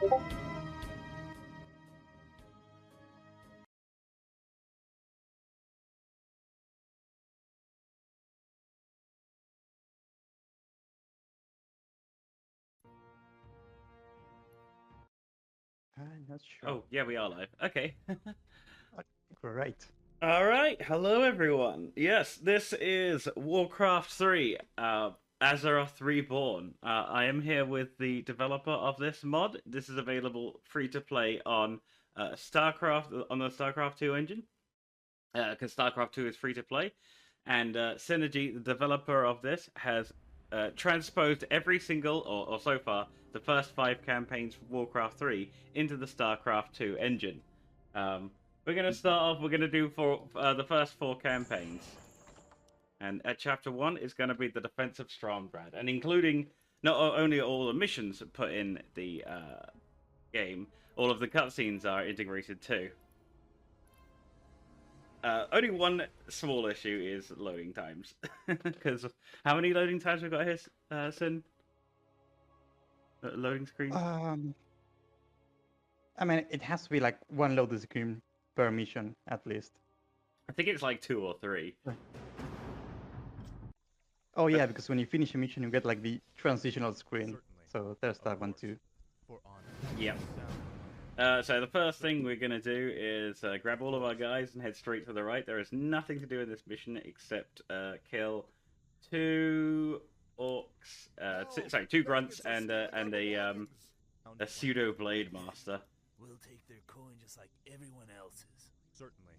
I'm not sure. Oh, yeah, we are live. Okay. Great. All right. Hello, everyone. Yes, this is Warcraft 3, Azeroth Reborn. I am here with the developer of this mod. This is available free to play on StarCraft, on the StarCraft 2 engine, because StarCraft 2 is free to play. And Synergy, the developer of this, has transposed every single, or so far, the first 5 campaigns for Warcraft 3 into the StarCraft 2 engine. We're going to start off, we're going to do the first 4 campaigns. And at Chapter 1 is going to be the Defense of Strombrad, and including not only all the missions put in the game, all of the cutscenes are integrated too. Only one small issue is loading times. Because how many loading times we got here, Sin? Loading screen? I mean, it has to be like one loading screen per mission at least. I think it's like 2 or 3. Oh yeah, because when you finish a mission, you get like the transitional screen. So there's that one too. Yep. So the first thing we're going to do is grab all of our guys and head straight to the right. There is nothing to do in this mission except kill 2 orcs, sorry, 2 grunts and a pseudo blade master. We'll take their coin just like everyone else's. Certainly.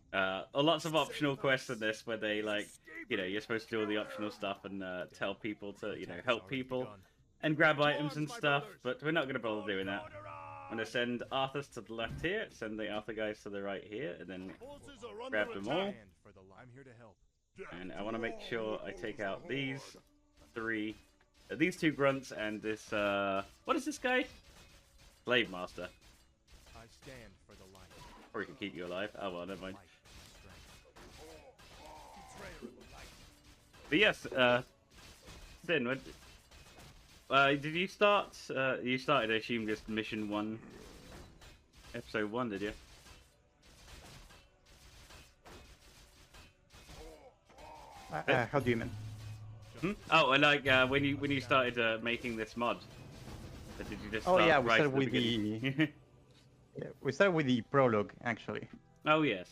Lots of optional quests in this where they, like, you know, you're supposed to do all the optional stuff and tell people to, you know, help people and grab items and stuff, but we're not going to bother doing that. I'm going to send Arthurs to the left here, send the Arthur guys to the right here, and then grab them all. I'm here to help. And I want to make sure I take out these 3, these 2 grunts and this, what is this guy? Blade Master. I stand for the light. Or he can keep you alive. Oh well, never mind. But yes, Sin, what, did you start? You started, I assume, just mission 1, episode 1, did you? How do you mean? Hmm? Oh, and like when you started making this mod, did you just? Oh start yeah, we right started at with beginning? yeah, we started with the prologue actually. Oh yes.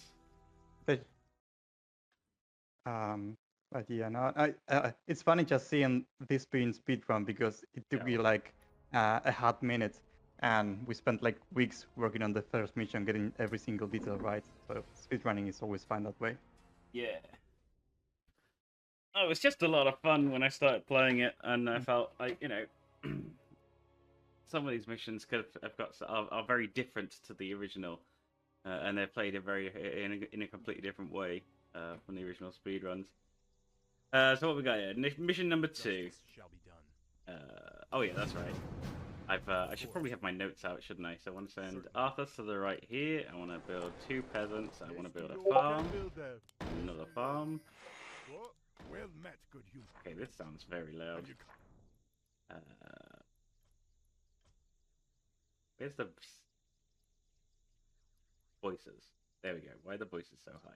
But yeah, no, it's funny just seeing this being speedrun because it took me like a hot minute, and we spent like weeks working on the first mission, getting every single detail right. So speedrunning is always fun that way. Yeah. Oh, it was just a lot of fun when I started playing it, and I felt like, you know, some of these missions are very different to the original, and they're played in a completely different way from the original speedruns. So what we got here? Mission number 2. Oh yeah, that's right. I should probably have my notes out, shouldn't I? So I want to send Arthur to the right here. I want to build 2 peasants. I want to build a farm, another farm. Well met, good youth. Okay, this sounds very loud. Where's the voices? There we go. Why are the voices so high?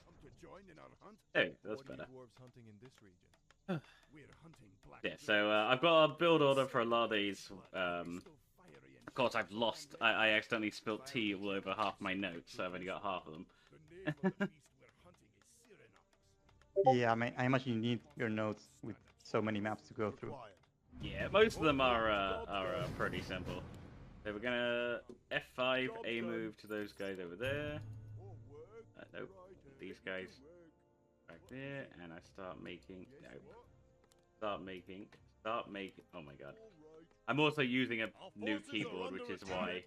Come to join in our hunt? Hey, that's better. Dwarves hunting in this region? We're hunting black. Yeah, so I've got a build order for a lot of these. Of course, I've lost. I accidentally spilt tea all over half my notes, so I've only got half of them. The name of the beast we're hunting is Cyranox. Yeah, I mean, I imagine you need your notes with so many maps to go through. Yeah, most of them are pretty simple. So we're gonna F5 A move to those guys over there. Nope, these guys back there, and I start making. Nope. Start making. Oh my god. I'm also using a new keyboard, which is why.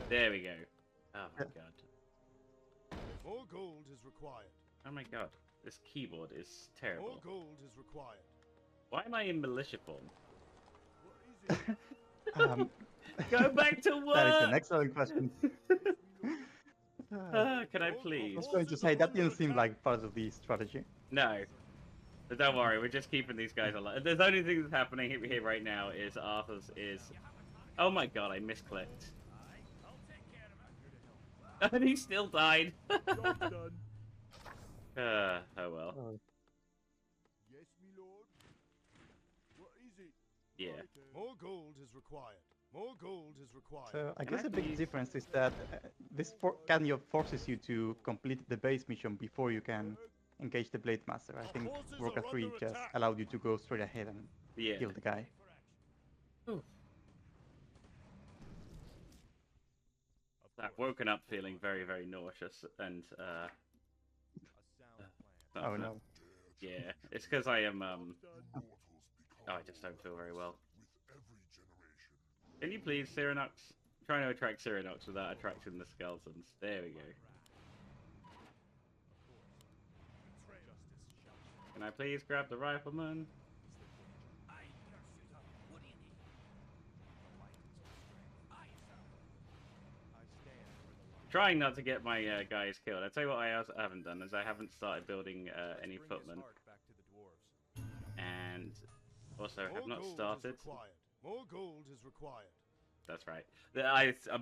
There we go. Oh my god. More gold is required. Oh my god. This keyboard is terrible. More gold is required. Why am I in militia form? What is it? Go back to work! That is an excellent question. Can I I please? was going to say, that didn't seem like part of the strategy. No. But don't worry, we're just keeping these guys alive. The only thing that's happening here right now is Arthur's is Oh my god, I misclicked. I'll take care of it. And he still died. Job done. Oh well. Oh, Yes, me lord. What is it? Yeah. More gold is required. More gold is required. so I Can guess I a big please- difference is that this kind of forces you to complete the base mission before you can engage the Blade Master. I think forces are Warcraft 3 under just attack. allowed you to go straight ahead and Yeah. kill the guy. I've woken up feeling very, very nauseous and Oh no. yeah, it's because I am oh, I just don't feel very well. Can you please, Cyranox? I'm trying to attract Cyranox without attracting the skeletons. There we go. Can I please grab the rifleman? Trying not to get my guys killed. I tell you what I also haven't done is I haven't started building any footmen, and also have not started. More gold is required. That's right.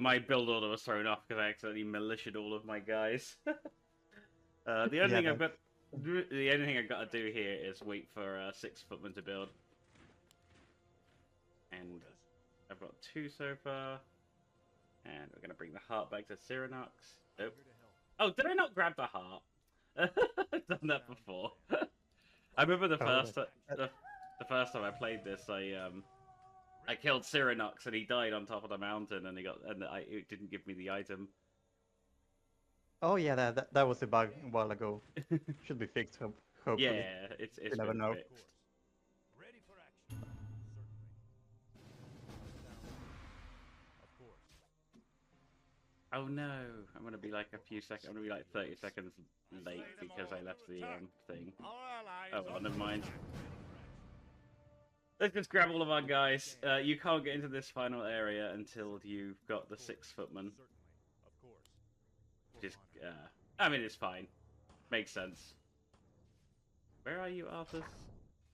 My build order was thrown off because I accidentally militiaed all of my guys. The only thing I've got, the only thing I've got to do here is wait for 6 footmen to build, and I've got 2 so far. And we're gonna bring the heart back to Cyranox. Nope. Oh, did I not grab the heart? I've done that before. I remember the first first time I played this, I killed Cyranox and he died on top of the mountain, and it didn't give me the item. Oh yeah, that was a bug a while ago. Should be fixed, hopefully. Yeah, it's never been know. fixed. Ready for action. Oh no, I'm gonna be like a few seconds. I'm gonna be like 30 seconds late because I left the thing. Oh well, never mind. Let's just grab all of our guys. You can't get into this final area until you've got the 6 footman. Just, I mean, it's fine. Makes sense. Where are you, Arthas?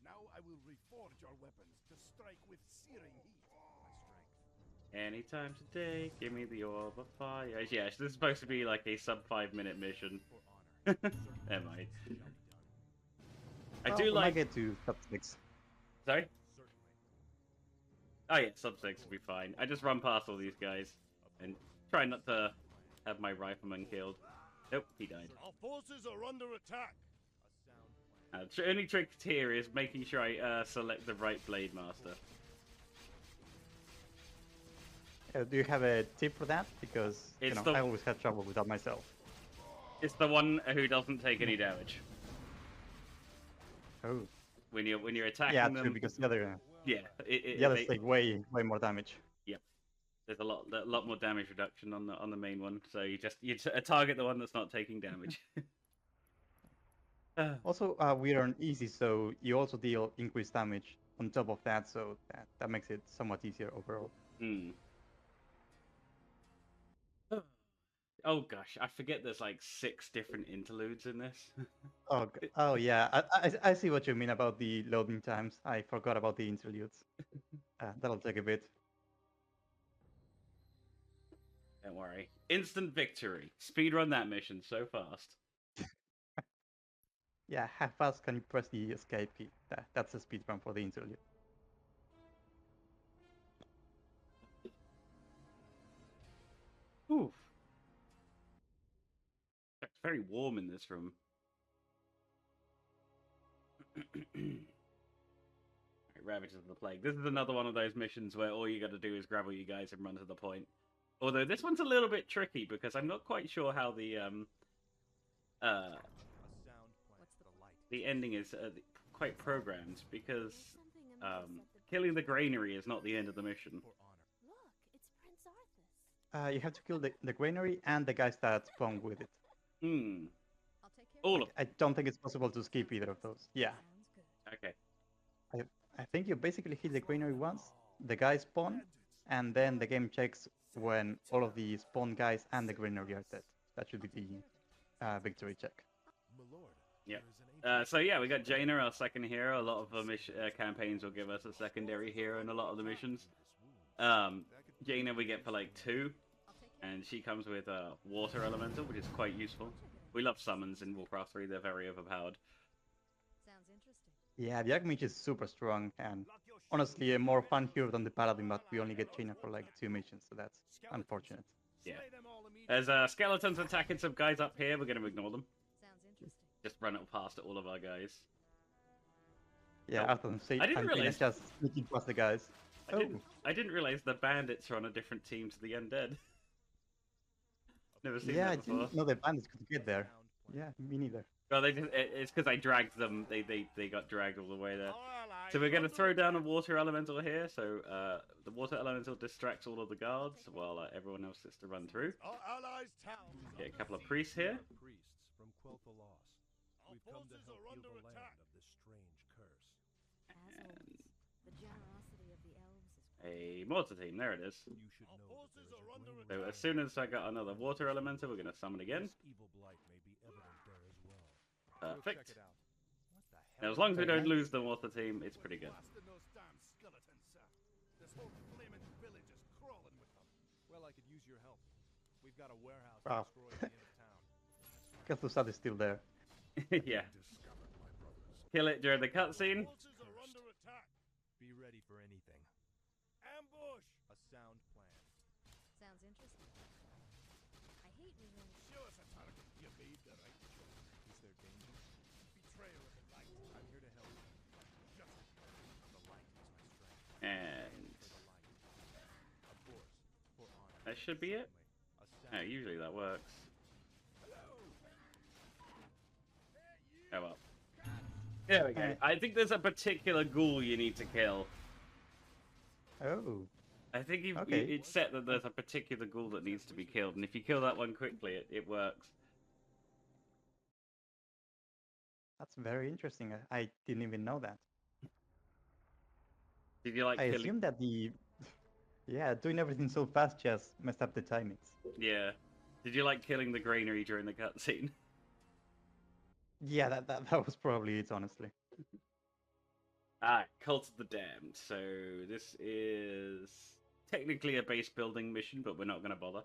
Now I will reforge your weapons to strike with searing heat. Anytime today, give me the orb of fire. Yeah, this is supposed to be like a sub 5-minute mission. Never mind. I do When I like. get to sub 6. Sorry? Oh yeah, sub 6 will be fine. I just run past all these guys and try not to have my rifleman killed. Nope, he died. Our forces are under attack. The only trick here is making sure I select the right Blade Master. Do you have a tip for that? Because It's I always had trouble with that myself. It's the one who doesn't take any damage. Oh. When you're attacking Yeah, them. true, because the other Yeah, the others take way more damage. Yep. There's a lot more damage reduction on the main one, so you target the one that's not taking damage. Also, we're on easy, so you also deal increased damage on top of that, so that makes it somewhat easier overall. Hmm. Oh gosh, I forget there's like 6 different interludes in this. Oh yeah, I see what you mean about the loading times. I forgot about the interludes. That'll take a bit. Don't worry. Instant victory. Speedrun that mission so fast. Yeah, how fast can you press the escape key? That's a speedrun for the interlude. Oof. It's very warm in this room. Ravages of the Plague. This is another one of those missions where all you got to do is grab all you guys and run to the point. Although this one's a little bit tricky because I'm not quite sure how the ending is quite programmed, because killing the granary is not the end of the mission. Look, it's Prince Arthas. You have to kill the granary and the guys that spawn with it. Hmm. I'll take care All of I don't think it's possible to skip either of those. Yeah. Sounds good. Okay. I think you basically hit the granary once, the guys spawn, and then the game checks when all of the spawn guys and the granary are dead. That should be the victory check. Yeah. So yeah, we got Jaina, our second hero. A lot of the campaigns will give us a secondary hero in a lot of the missions. Jaina we get for like 2, and she comes with a water elemental, which is quite useful. We love summons in Warcraft 3; they're very overpowered. Sounds interesting. Yeah, the Archmage is super strong, and honestly, a more fun hero than the Paladin, but we only get China for like 2 missions, so that's unfortunate. Yeah. There's skeletons attacking some guys up here. We're going to ignore them. Sounds interesting. Just run it past all of our guys. Yeah, Oh, Arthur, say I didn't realize- just sneaking past the guys. I didn't realize the bandits are on a different team to the undead. Never seen Yeah, I that before. didn't know the bandits could get there. Yeah, me neither. Well, it's because I dragged them. They got dragged all the way there. So we're going to throw down a water elemental here. So the water elemental distracts all of the guards while everyone else gets to run through. Get a couple of priests here. From Quel'Thalas. We've come to help heal the land of this strange curse. As always, the generosity of the elves is A mortar team. There it is. You should know that there is a growing So as soon as I got another water elemental, we're going to summon again. This evil blight may be evident there as well. Perfect. What the Now, hell? as long as we don't lose the water team, it's pretty good. This whole flaming village is crawling with them. Well, I could use your help. We've got a warehouse Wow. destroyed at the end of town. Kel'Thuzad is still there. Yeah. Kill it during the cutscene. Forces are under attack. Be ready for anything. Ambush! A sound plan. sounds interesting. I hate resume. Show us a target. You made the right choice. Is there danger? Betrayal of the light. I'm here to help. Just The light is my strength. And For the light. Of course. For honor. that should be it. A sound Usually that works. Oh well. There we go. I think there's a particular ghoul you need to kill. Oh, I think Okay. it's set that there's a particular ghoul that needs to be killed, and if you kill that one quickly, it works. that's very interesting. I didn't even know that. Did you like I killing? assume that yeah, doing everything so fast just messed up the timings. Yeah. Did you like killing the granary during the cutscene? Yeah, that was probably it, honestly. Alright, Cult of the Damned. So this is technically a base building mission, but we're not going to bother.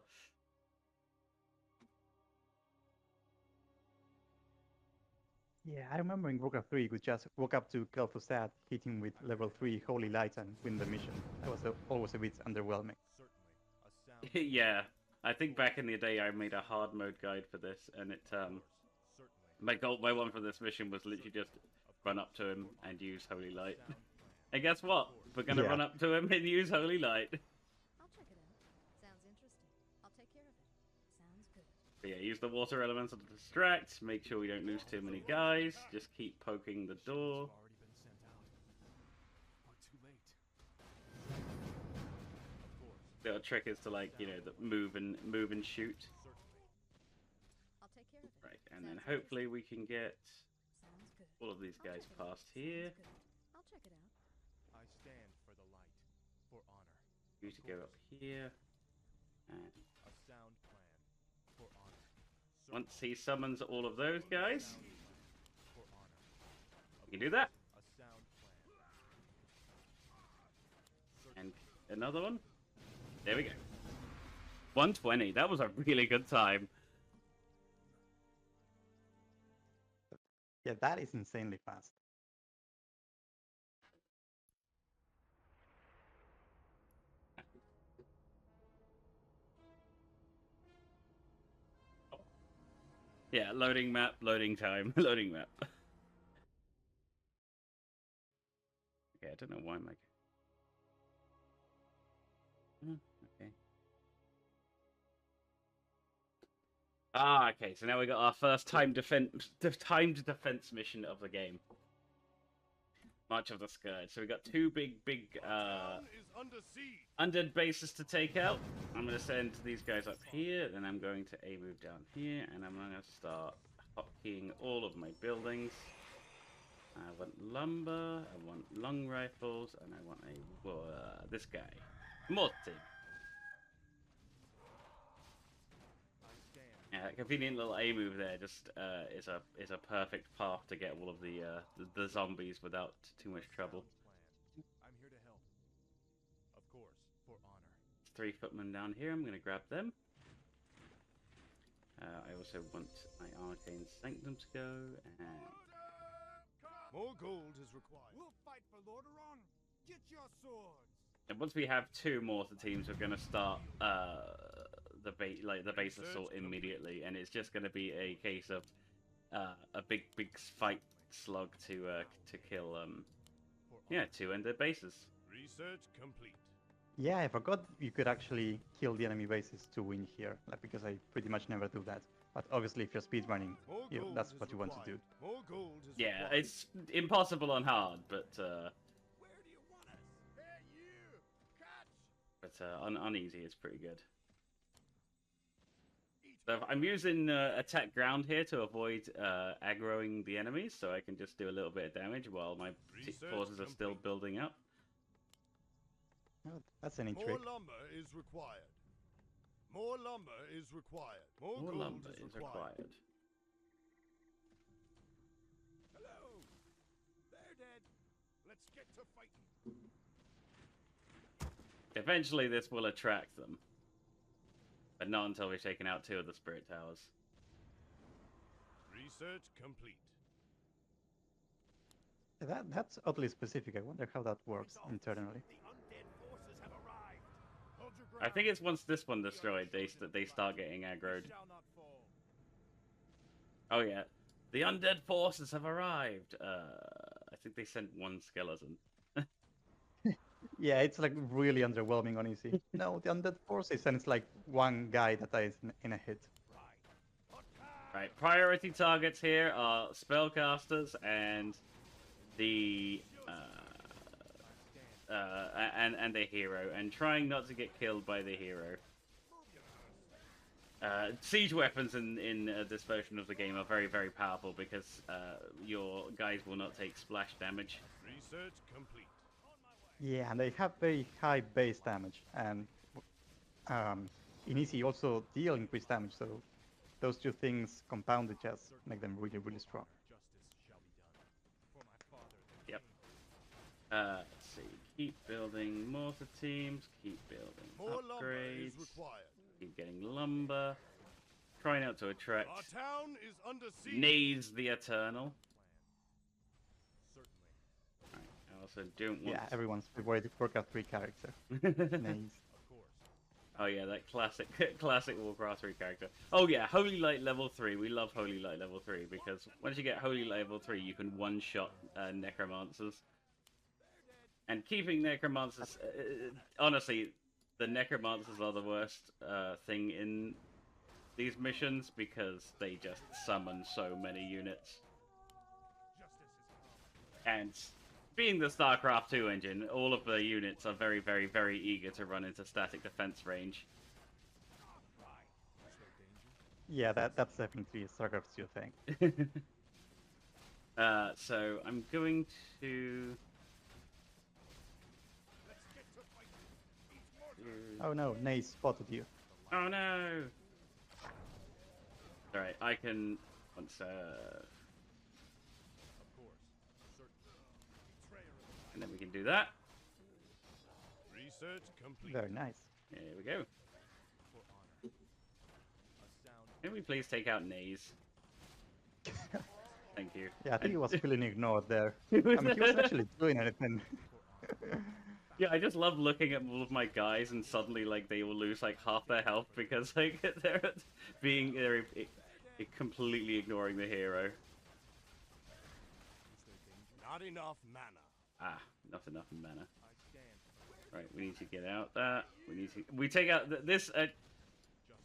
Yeah, I remember in Warcraft 3, we just walk up to Kel'Thuzad, hit him with level 3 Holy Light, and win the mission. That was always a bit underwhelming. Certainly. A sound Yeah, I think back in the day I made a hard mode guide for this, and it certainly. my one for this mission was literally just run up to him and use Holy Light. Sound plan. And guess what? We're gonna Yeah. run up to him and use Holy Light. I'll check it out. Sounds interesting. I'll take care of it. Sounds good. But yeah, use the water elemental to distract. Make sure we don't lose too many guys. Just keep poking the door. Have already been sent out. We're too late. Of course. The trick is to like the move and shoot. Certainly. I'll take care of it. Right, and then Sounds hopefully we can get Sounds good. all of these I'll guys check it out. past here. Sounds good. I'll check it out. I stand for the light. For honor. You to go up here. And A sound plan. For honor. once he summons all of those guys, For honor. you can do that. A sound plan. And another one. There we go. 120. That was a really good time. Yeah, that is insanely fast. Yeah, loading map, loading time, loading map. Okay, I don't know why my... Okay. Okay, so now we got our first timed defense mission of the game. March of the Scourge. So we got two big Town is under siege. undead bases to take out. I'm going to send these guys up here, then I'm going to move down here, and I'm going to start hotkeying all of my buildings. I want lumber, I want long rifles, and I want this guy. Morty. Yeah, that convenient little A move there just is a perfect path to get all of the zombies without too much trouble. I'm here to help. Of course, for honor. 3 footmen down here. I'm going to grab them. I also want my Arcane Sanctum to go, and... More gold is required. We'll fight for Lordaeron. Get your swords. And once we have 2 mortar teams, we're going to start the base assault immediately, and it's just going to be a case of a big fight slug to kill 2 ended bases. Research complete. Yeah, I forgot you could actually kill the enemy bases to win here, like, because I pretty much never do that. But obviously, if you're speedrunning, that's what you want to do. More gold is Yeah, required. it's impossible on hard, but Where do you want us? Hey, you! Catch! on easy, it's pretty good. So I'm using attack ground here to avoid aggroing the enemies, so I can just do a little bit of damage while my forces are still building up. Oh, that's an More intrigue. lumber is required. More lumber is required. More More gold lumber is is required. required. Hello! They're dead. Let's get to fighting. Eventually, this will attract them, but not until we've taken out 2 of the spirit towers. Research complete. That's oddly specific. I wonder how that works internally. The undead forces have arrived. Hold your I think it's once this one destroyed, they start getting aggroed. shall not fall. Oh yeah, the undead forces have arrived. I think they sent 1 skeleton. Yeah, it's like really underwhelming on easy. No, the undead forces, and it's like 1 guy that dies in a hit. Right, priority targets here are spellcasters and the and the hero, and trying not to get killed by the hero. Siege weapons in this version of the game are very, very powerful because your guys will not take splash damage. Research complete. Yeah, and they have very high base damage, and in easy you also deal increased damage, so those 2 things compounded just make them really, really strong. Justice shall be done. For my father, the Yep. king. Let's see. Keep building mortar teams. Keep building More lumber is upgrades. required. Keep getting lumber. Try not to Our attract town is under siege. Needs the Eternal. Certainly. Right, I also don't want... Yeah, everyone's favorite Warcraft 3 character. Nice. Of course. Oh yeah, that classic Warcraft 3 character. Oh yeah, Holy Light level 3. We love Holy Light level 3 because once you get Holy Light level 3, you can one-shot Necromancers. And keeping Necromancers... honestly, the Necromancers are the worst thing in these missions because they just summon so many units. Justice is come. And being the StarCraft 2 engine, all of the units are very, very, very eager to run into static defense range. Is there danger? Yeah, that's definitely a StarCraft 2 thing. So I'm going to... Let's get to fighting. Each mortar. Oh no, Naze spotted you. Oh no! Alright, I can... Once, Of course. Certainly. Betrayer of and then we can do that. the Research complete. Very nice. There we go. For honor. A sound. Can we please take out Naze? Thank you. Yeah, I think he was feeling ignored there. I He was- mean, he wasn't actually doing anything. For honor. Yeah, I just love looking at all of my guys and suddenly, like, they will lose, like, half their health because, like, they're completely ignoring the hero. Is there danger? Not enough mana. Ah, not enough mana. I stand. Right, we need to get out that. We take out this. Justice shall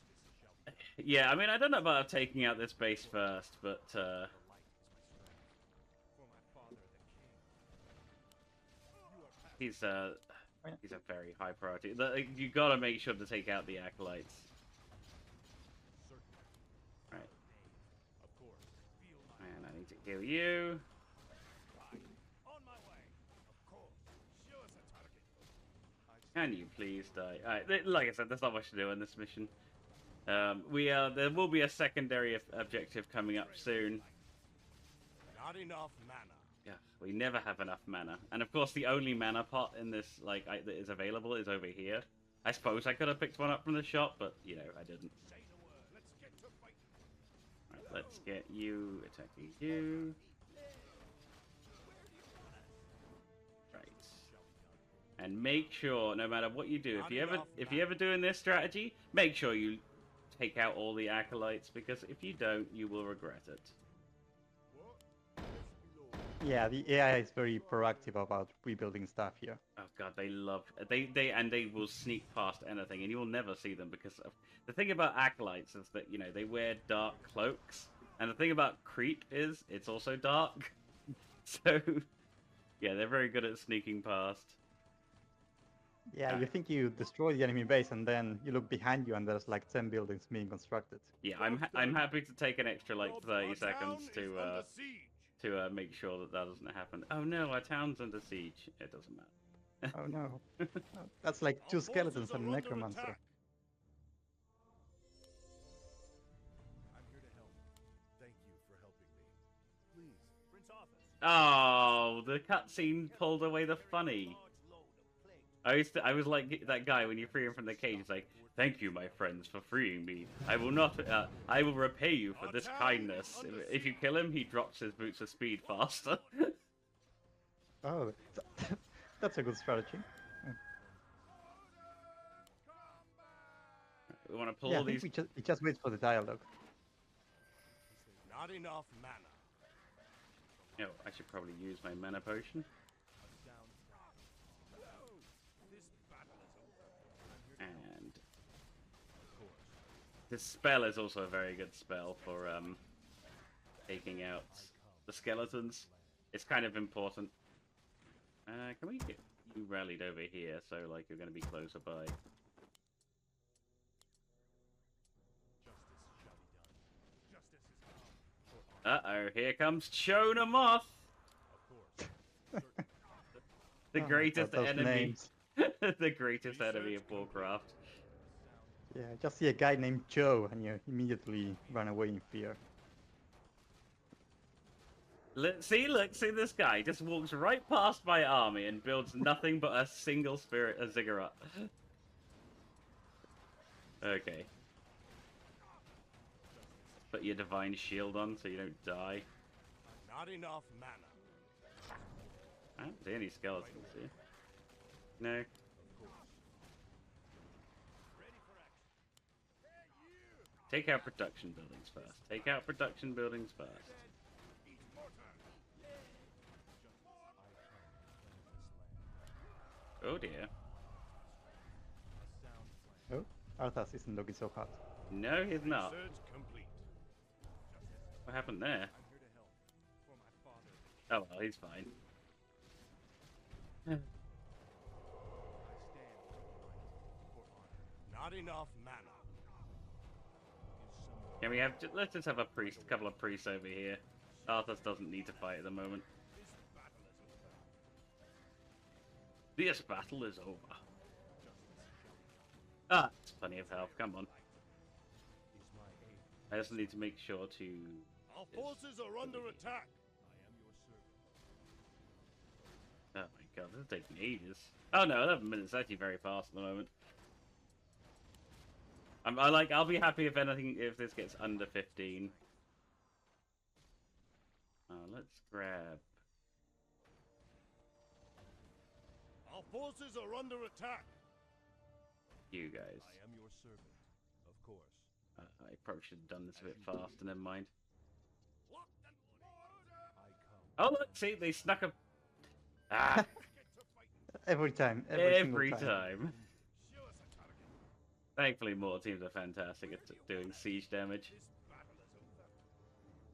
be done. Yeah, I mean, I don't know about taking out this base first, but The light is my strength. For my father, the king. You are past. he's a very high priority. You gotta make sure to take out the acolytes. Certainly. Right, Of course. Feel my and I need to heal you. pride. On my way. Of course. Show us a target. I Can you please die? Alright, like I said, there's not much to do in this mission. There will be a secondary objective coming up soon. Not enough mana. Yeah, we never have enough mana, and of course the only mana pot in this that is available is over here. I suppose I could have picked one up from the shop, but you know I didn't. Say the word. Let's get to fighting. Right, let's get you attacking you. Right. And make sure, no matter what you do, if you ever doing this strategy, make sure you take out all the acolytes, because if you don't, you will regret it. Yeah, the AI is very proactive about rebuilding stuff here. Oh god, they love they will sneak past anything, and you will never see them because of, the thing about acolytes is that you know they wear dark cloaks, and the thing about creep is it's also dark. So yeah, they're very good at sneaking past. Yeah, you think you destroy the enemy base, and then you look behind you, and there's like 10 buildings being constructed. Yeah, I'm happy to take an extra like 30 Our seconds town is under siege. to make sure that that doesn't happen. Oh no, our town's under siege. It doesn't matter. Oh no. That's like Our 2 forces skeletons are and a under necromancer. attack. I'm here to help. Thank you for helping me. Please, Prince Arthur. Oh, the cutscene pulled away the funny. I was like that guy when you free him from the cage. It's like, thank you, my friends, for freeing me. I will not. I will repay you for this kindness. If you kill him, he drops his boots of speed faster. Oh, that's a good strategy. We want to pull Yeah, I all think these. we just wait for the dialogue. Not enough mana. Oh, I should probably use my mana potion. And this spell is also a very good spell for taking out the skeletons. It's kind of important. Can we get you rallied over here so like you're going to be closer by? Uh-oh, here comes Chona Moth! The greatest those enemy. names. The greatest enemy of Warcraft. Yeah, just see a guy named Joe, and you immediately run away in fear. Look, see this guy just walks right past my army and builds nothing but a single spirit, a ziggurat. Okay. Put your divine shield on so you don't die. Not enough mana. I don't see any skeletons here. No. Take out production buildings first. Take out production buildings first. Oh dear. Oh, Arthas isn't looking so hot. No, he's not. Research complete. What happened there? I'm here to help. For my father. Oh well, he's fine. I stand for honor. Not enough mana. Can we have? Let's just have a priest, a couple of priests over here. Arthas doesn't need to fight at the moment. This battle is over. Ah, it's plenty of health. Come on. I just need to make sure to. Our forces are under attack. Oh my god, this is taking ages. Oh no, 11 minutes. Actually, very fast at the moment. I'll be happy if anything, if this gets under 15. Let's grab. Our forces are under attack. You guys. I am your servant, of course. I probably should have done this a bit faster. Never mind. I come. Oh look, see, they snuck a. Ah, Every time. every single time. Thankfully, more teams are fantastic at doing siege damage.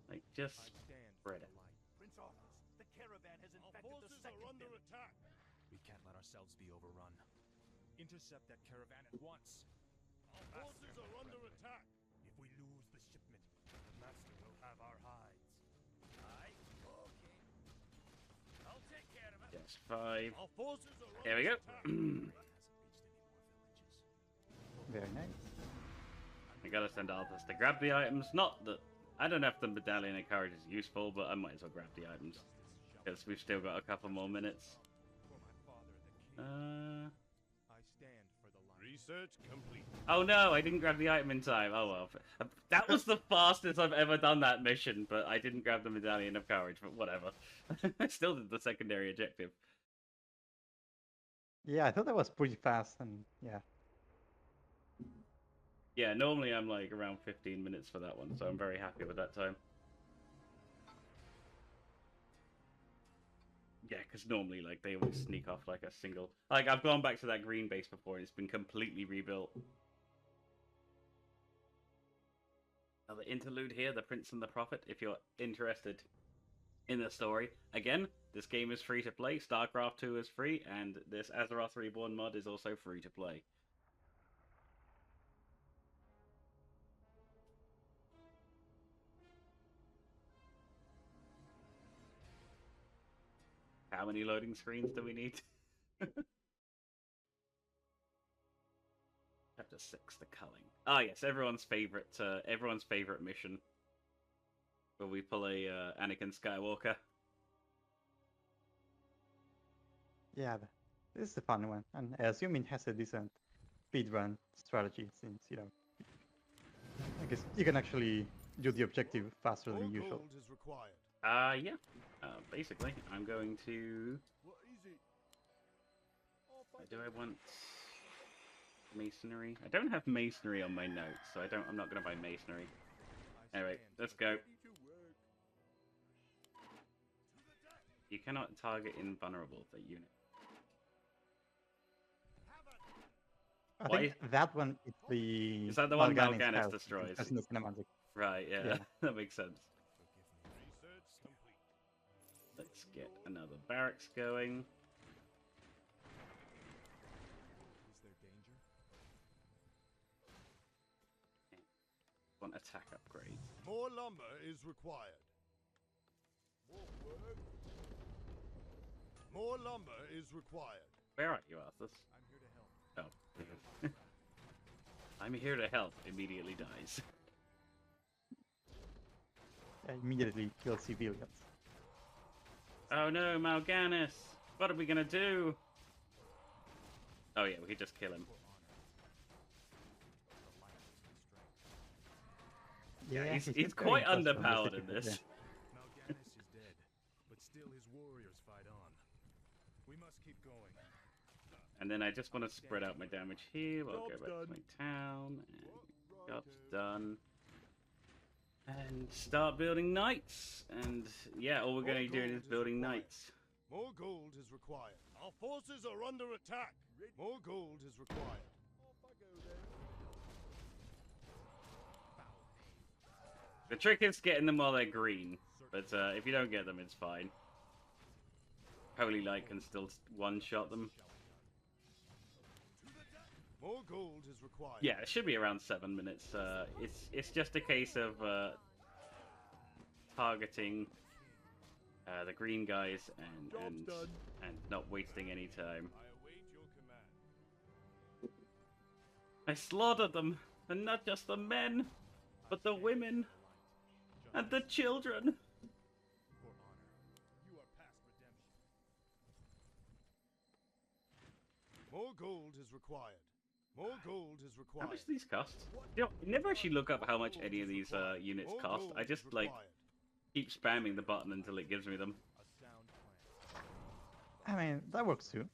Like, just spread it. Prince Arthur, the caravan has infected the second under attack. We can't let ourselves be overrun. Intercept that caravan at once. Our forces are under attack. If we lose the shipment, the master will have our hides. Aye. Okay. I'll take care of it. Yes, 5. Our forces are There we go. Very nice. I gotta send Arthas to grab the items. Not that I don't know if the medallion of courage is useful, but I might as well grab the items because we've still got a couple more minutes. For my father, the king. I stand for the line. Research complete. Oh no, I didn't grab the item in time. Oh well. That was the fastest I've ever done that mission, but I didn't grab the Medallion of Courage, but whatever. I still did the secondary objective. Yeah, I thought that was pretty fast, and yeah. Yeah, normally I'm like around 15 minutes for that one, so I'm very happy with that time. Yeah, because normally like they always sneak off like a single... Like I've gone back to that green base before and it's been completely rebuilt. Another interlude here, The Prince and the Prophet, if you're interested in the story. Again, this game is free to play, StarCraft 2 is free, and this Azeroth Reborn mod is also free to play. How many loading screens do we need? Chapter 6, the culling. Ah, yes, everyone's favorite mission, where we pull a Anakin Skywalker. Yeah, this is a fun one, and I assume it has a decent speedrun strategy, since, you know, I guess you can actually do the objective faster More than usual. gold is required. Yeah. Basically, I'm going to... What is it? Do I want masonry? I don't have masonry on my notes, so I'm not going to buy masonry. Anyway, let's go. You cannot target invulnerable, the unit. I Why- think that one is the... Is that the one Mal'Ganis Mal'Ganis has, destroys? has no cinematic. Right, yeah, Yeah. that makes sense. Research complete. Let's get another barracks going. Is there danger? Want attack upgrade. More lumber is required. More work. More lumber is required. Where are you, Arthas? I'm here to help. Oh. I'm here to help. Immediately dies. Immediately kill civilians. Oh no, Mal'Ganis! What are we gonna do? Oh yeah, we could just kill him. Yeah, he's very quite impressive on underpowered in difficult, this. Mal'Ganis is dead, but still his warriors fight on. We must keep going. And then I just want to spread out my damage here. We'll go Job's back to done. my town. And job's done. And start building knights. And yeah, all we're going to be doing is building knights. More gold is required. Our forces are under attack. More gold is required. Off I go then. The trick is getting them while they're green. But if you don't get them, it's fine. Holy Light can still one-shot them. More gold is required. Yeah, it should be around 7 minutes. It's just a case of targeting the green guys and not wasting any time. I await your command. I slaughtered them, and not just the men, but the women and the children. For honor. You are past redemption. More gold is required. More gold is How required. much do these cost? You know, I never actually look up how much any of these units More cost. gold I is just like required. keep spamming the button until it gives me them. A sound plan. I mean, that works too.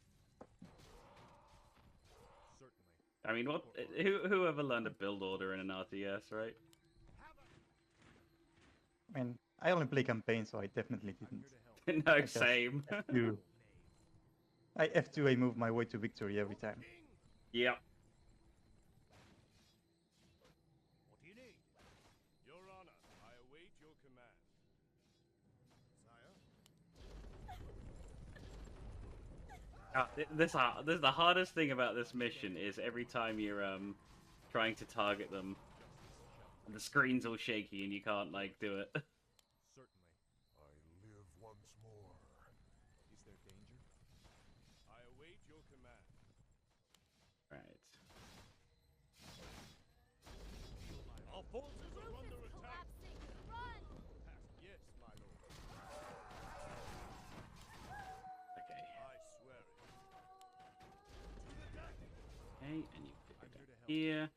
Certainly. I mean, what? Whoever learned a build order in an RTS, right? I mean, I only play campaign, so I definitely I'm didn't. here to help. No, just- same. F2. F2, I move my way to victory every time. Yeah. What do you need? Your honor, I await your command. Sire? This is the hardest thing about this mission is every time you're trying to target them, the screen's all shaky and you can't like do it. Certainly. I live once more. Is there danger? I await your command. Right. Our forces are under attack. Run! Yes, my lord. Okay. I swear it. Okay, and you pick here.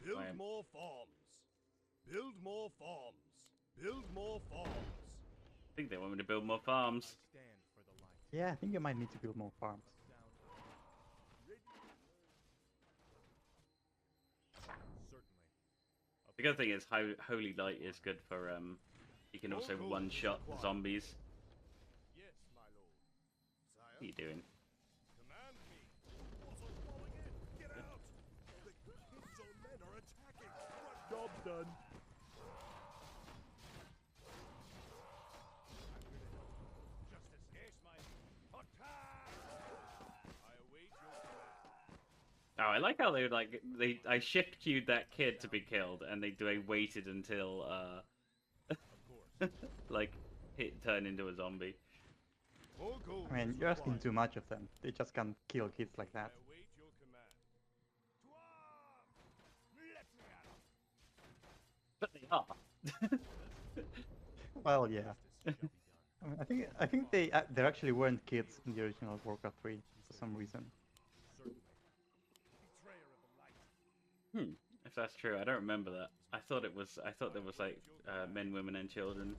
Build Right. more farms. Build more farms. Build more farms. I think they want me to build more farms. Stand for the light. Yeah, I think you might need to build more farms. Certainly. The good thing is Holy Light is good for you can also one-shot the zombies. Yes, my lord. Sire, What are you doing? command me. What are falling in? Get out! The king's own men are attacking. Job done. Justice. Yes, my attack! I await your command. Oh, I like how I shift queued that kid to be killed, and they waited until Of course. like it turned into a zombie. More gold I mean, is you're asking required. too much of them. They just can't kill kids like I that. await your command. To arms! Let me at 'em. But they are. Well, yeah. Justice shall be done. I mean, I think there actually weren't kids in the original Warcraft 3 for some reason. Certainly. Betrayer of the light. If that's true, I don't remember that. I thought there was like men, women, and children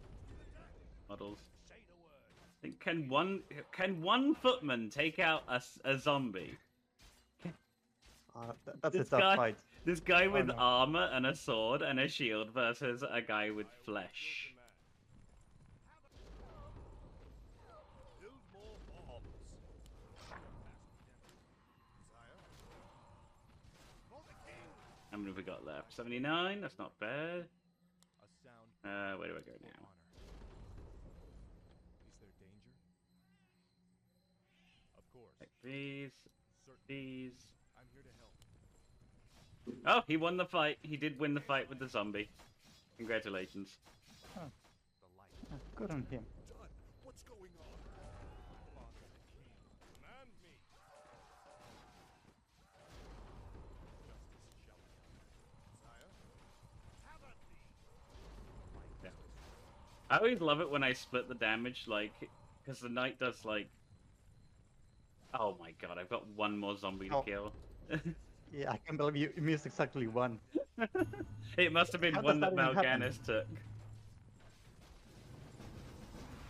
models. Say the word. I think can one footman take out a zombie? That's a This tough guy- fight. This guy with no. armor and a sword and a shield versus a guy with flesh. Build more farms. Sire. For the king. How many have we got left? 79? That's not bad. A sound Where do I go for now? honor. Is there danger? Of course. Like these, Certainly. these. I'm here to help. Oh, he won the fight. He did win the fight with the zombie. Congratulations. The light. Good on him. Done. What's going on? Father the king. Command me. Justice shall be done. Sire. Have at thee. Yeah. I always love it when I split the damage, like, because the knight does, like... Oh my god, I've got one more zombie to Oh. kill. Yeah, I can't believe you missed exactly one. It must have been How one does that that even happen? Mal'Ganis took.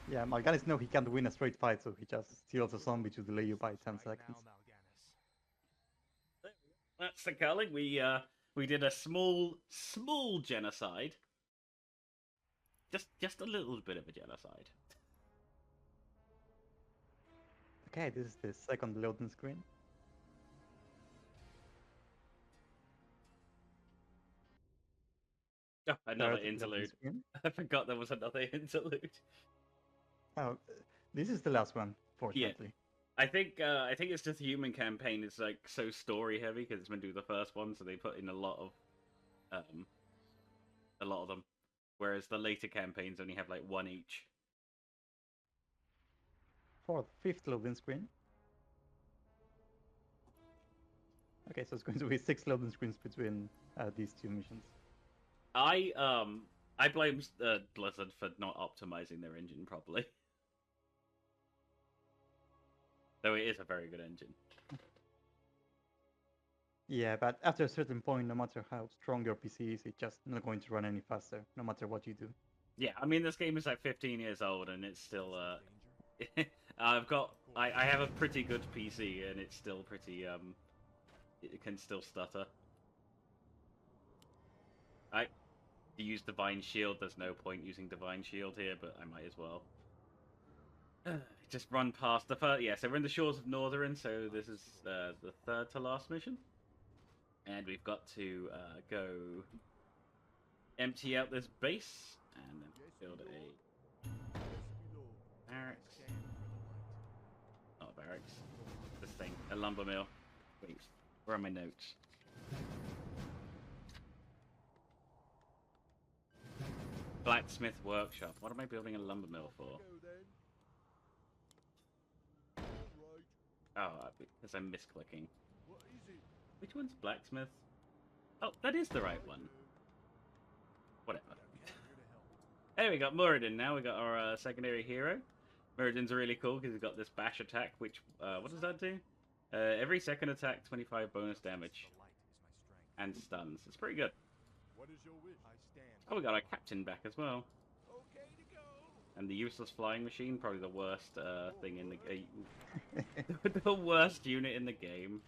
Yeah, Mal'Ganis knows he can't win a straight fight, so he just steals a zombie to delay you by 10 seconds. Now, Mal'Ganis. That's the culling. We did a small genocide. Just a little bit of a genocide. Okay, this is the second loading screen. Oh, another Third loading interlude. screen. I forgot there was another interlude. Oh, this is the last one, fortunately. I think it's just the human campaign is like so story heavy because it's meant to be the first one, so they put in a lot of them. Whereas the later campaigns only have like one each. Fourth, fifth loading screen. Okay, so it's going to be 6 loading screens between these two missions. I blame Blizzard for not optimizing their engine properly. Though it is a very good engine. Yeah, but after a certain point, no matter how strong your PC is, it's just not going to run any faster, no matter what you do. Yeah, I mean this game is like 15 years old and it's still Danger? I have a pretty good PC and it's still pretty it can still stutter. I use Divine Shield. There's no point using Divine Shield here, but I might as well. Just run past the first. Yeah, so we're in the shores of Northern, so this is the third to last mission, and we've got to go empty out this base and then build a barracks. Not a barracks. This thing, a lumber mill. Wait, where are my notes? Blacksmith workshop. What am I building a lumber mill for? Oh, because I'm misclicking. What is it? Which one's blacksmith? Oh, that is the right one. Whatever. Hey, we got Muradin now. We got our secondary hero. Muradin's really cool because he's got this bash attack, which what does that do? Every second attack, 25 bonus damage. And stuns. It's pretty good. What is your wish? I stand. Oh, we got our captain back as well. Okay to go. And the useless flying machine, probably the worst thing in the game. The worst unit in the game.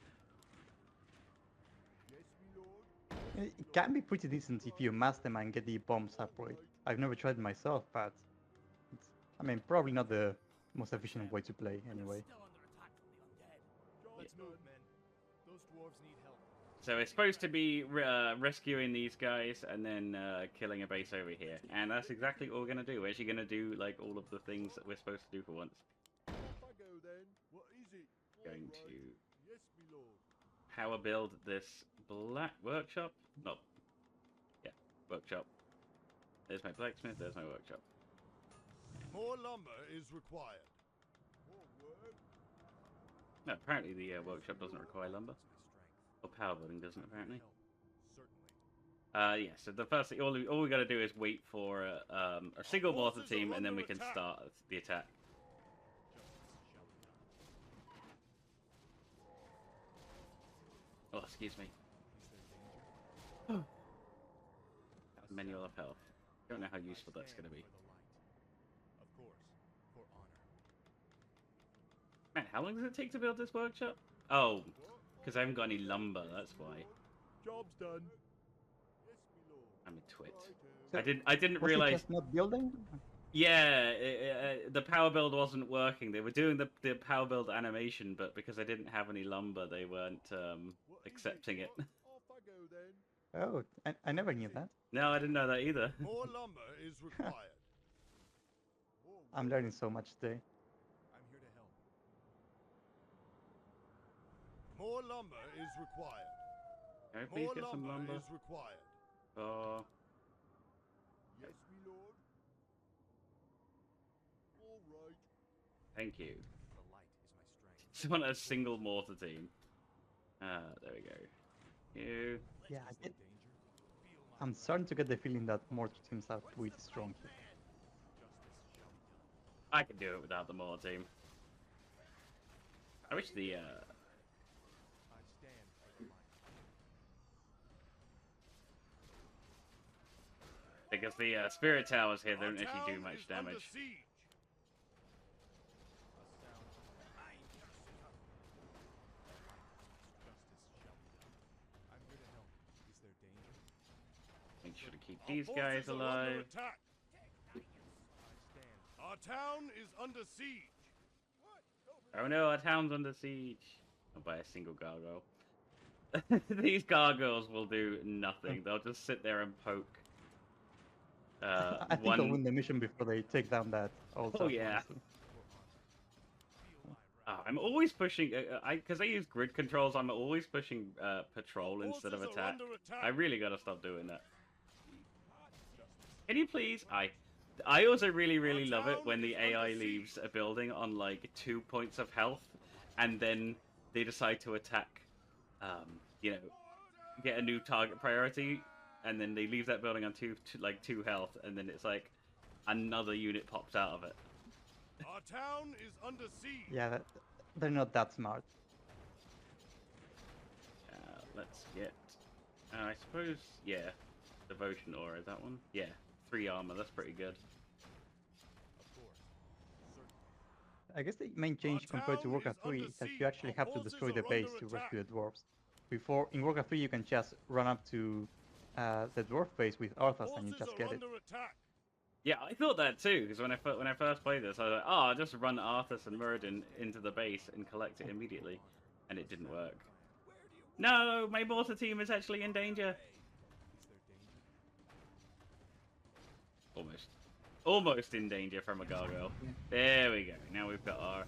Yes, my lord. It can be pretty decent if you mass them and get the bombs upright. I've never tried it myself, but it's, I mean, probably not the most efficient way to play anyway. Still under attack from the undead. Let's move, men. Those dwarves need help. So it's supposed to be rescuing these guys and then killing a base over here. And that's exactly what we're going to do. We're actually going to do like all of the things that we're supposed to do for once. Off I go then. What is it? Going All to right. Yes, my lord. power build this black workshop. No. Yeah, workshop. There's my blacksmith, there's my workshop. More lumber is required. More work. No, apparently the workshop doesn't require lumber. Or power building doesn't, apparently. Certainly. Yeah, so the first thing, all we got to do is wait for a single mortar team, and then we can start the attack. Oh, excuse me. Manual of health. Don't know how useful that's going to be. Of course, for honor. Man, how long does it take to build this workshop? Oh, because I haven't got any lumber, that's why. Job's done. Yes, my lord. I'm a twit. So, I didn't Was it realize. just not building? Yeah, the power build wasn't working. They were doing the power build animation, but because I didn't have any lumber, they weren't What is accepting it. Off I go then. Oh, I never knew that. No, I didn't know that either. More lumber is required. More I'm work. learning so much today. I'm here to help. More lumber is required. Can I please More get some lumber? is required. Oh, Yes, my lord. All right. thank you. The light is my strength. Just want a single mortar team. There we go. You. Yeah, Danger. Feel my I'm starting to get the feeling that mortar teams are pretty strong here. justice shall be done. I can do it without the mortar team. I wish the I stand for the light. because the spirit towers here don't Our actually do town much is under damage. siege. Justice shall be done. I'm here to help. Is there danger? Make sure to keep Our these forces guys are under alive. attack. I stand. Our town is under siege. Oh no, our town's under siege. Not by a single gargoyle. These gargoyles will do nothing. They'll just sit there and poke. I think I'll win the mission before they take down that old Oh, yeah. I'm always pushing, because I use grid controls, I'm always pushing patrol instead of Forces are attack. under attack. I really gotta stop doing that. Can you please? I also really love it when the AI leaves a building on like 2 points of health, and then they decide to attack, you know, get a new target priority, and then they leave that building on two health, and then it's like another unit pops out of it. Our town is under siege. Yeah, they're not that smart. Let's get, I suppose, yeah, devotion aura, is that one? Yeah, 3 armor, that's pretty good. Of course. Certainly. I guess the main change Our compared to town Warcraft is 3 under is that siege. you actually Our have to forces destroy the are base under to rescue attack. the dwarves. Before, in Warcraft 3 you can just run up to the dwarf base with Arthas and you Forces just are get it. under attack. Yeah, I thought that too, because when I first played this, I was like, oh, I'll just run Arthas and Muradin into the base and collect it immediately. And it didn't work. No, my mortar team is actually in danger. Is there danger? Almost in danger from a gargoyle. There we go. Now we've got our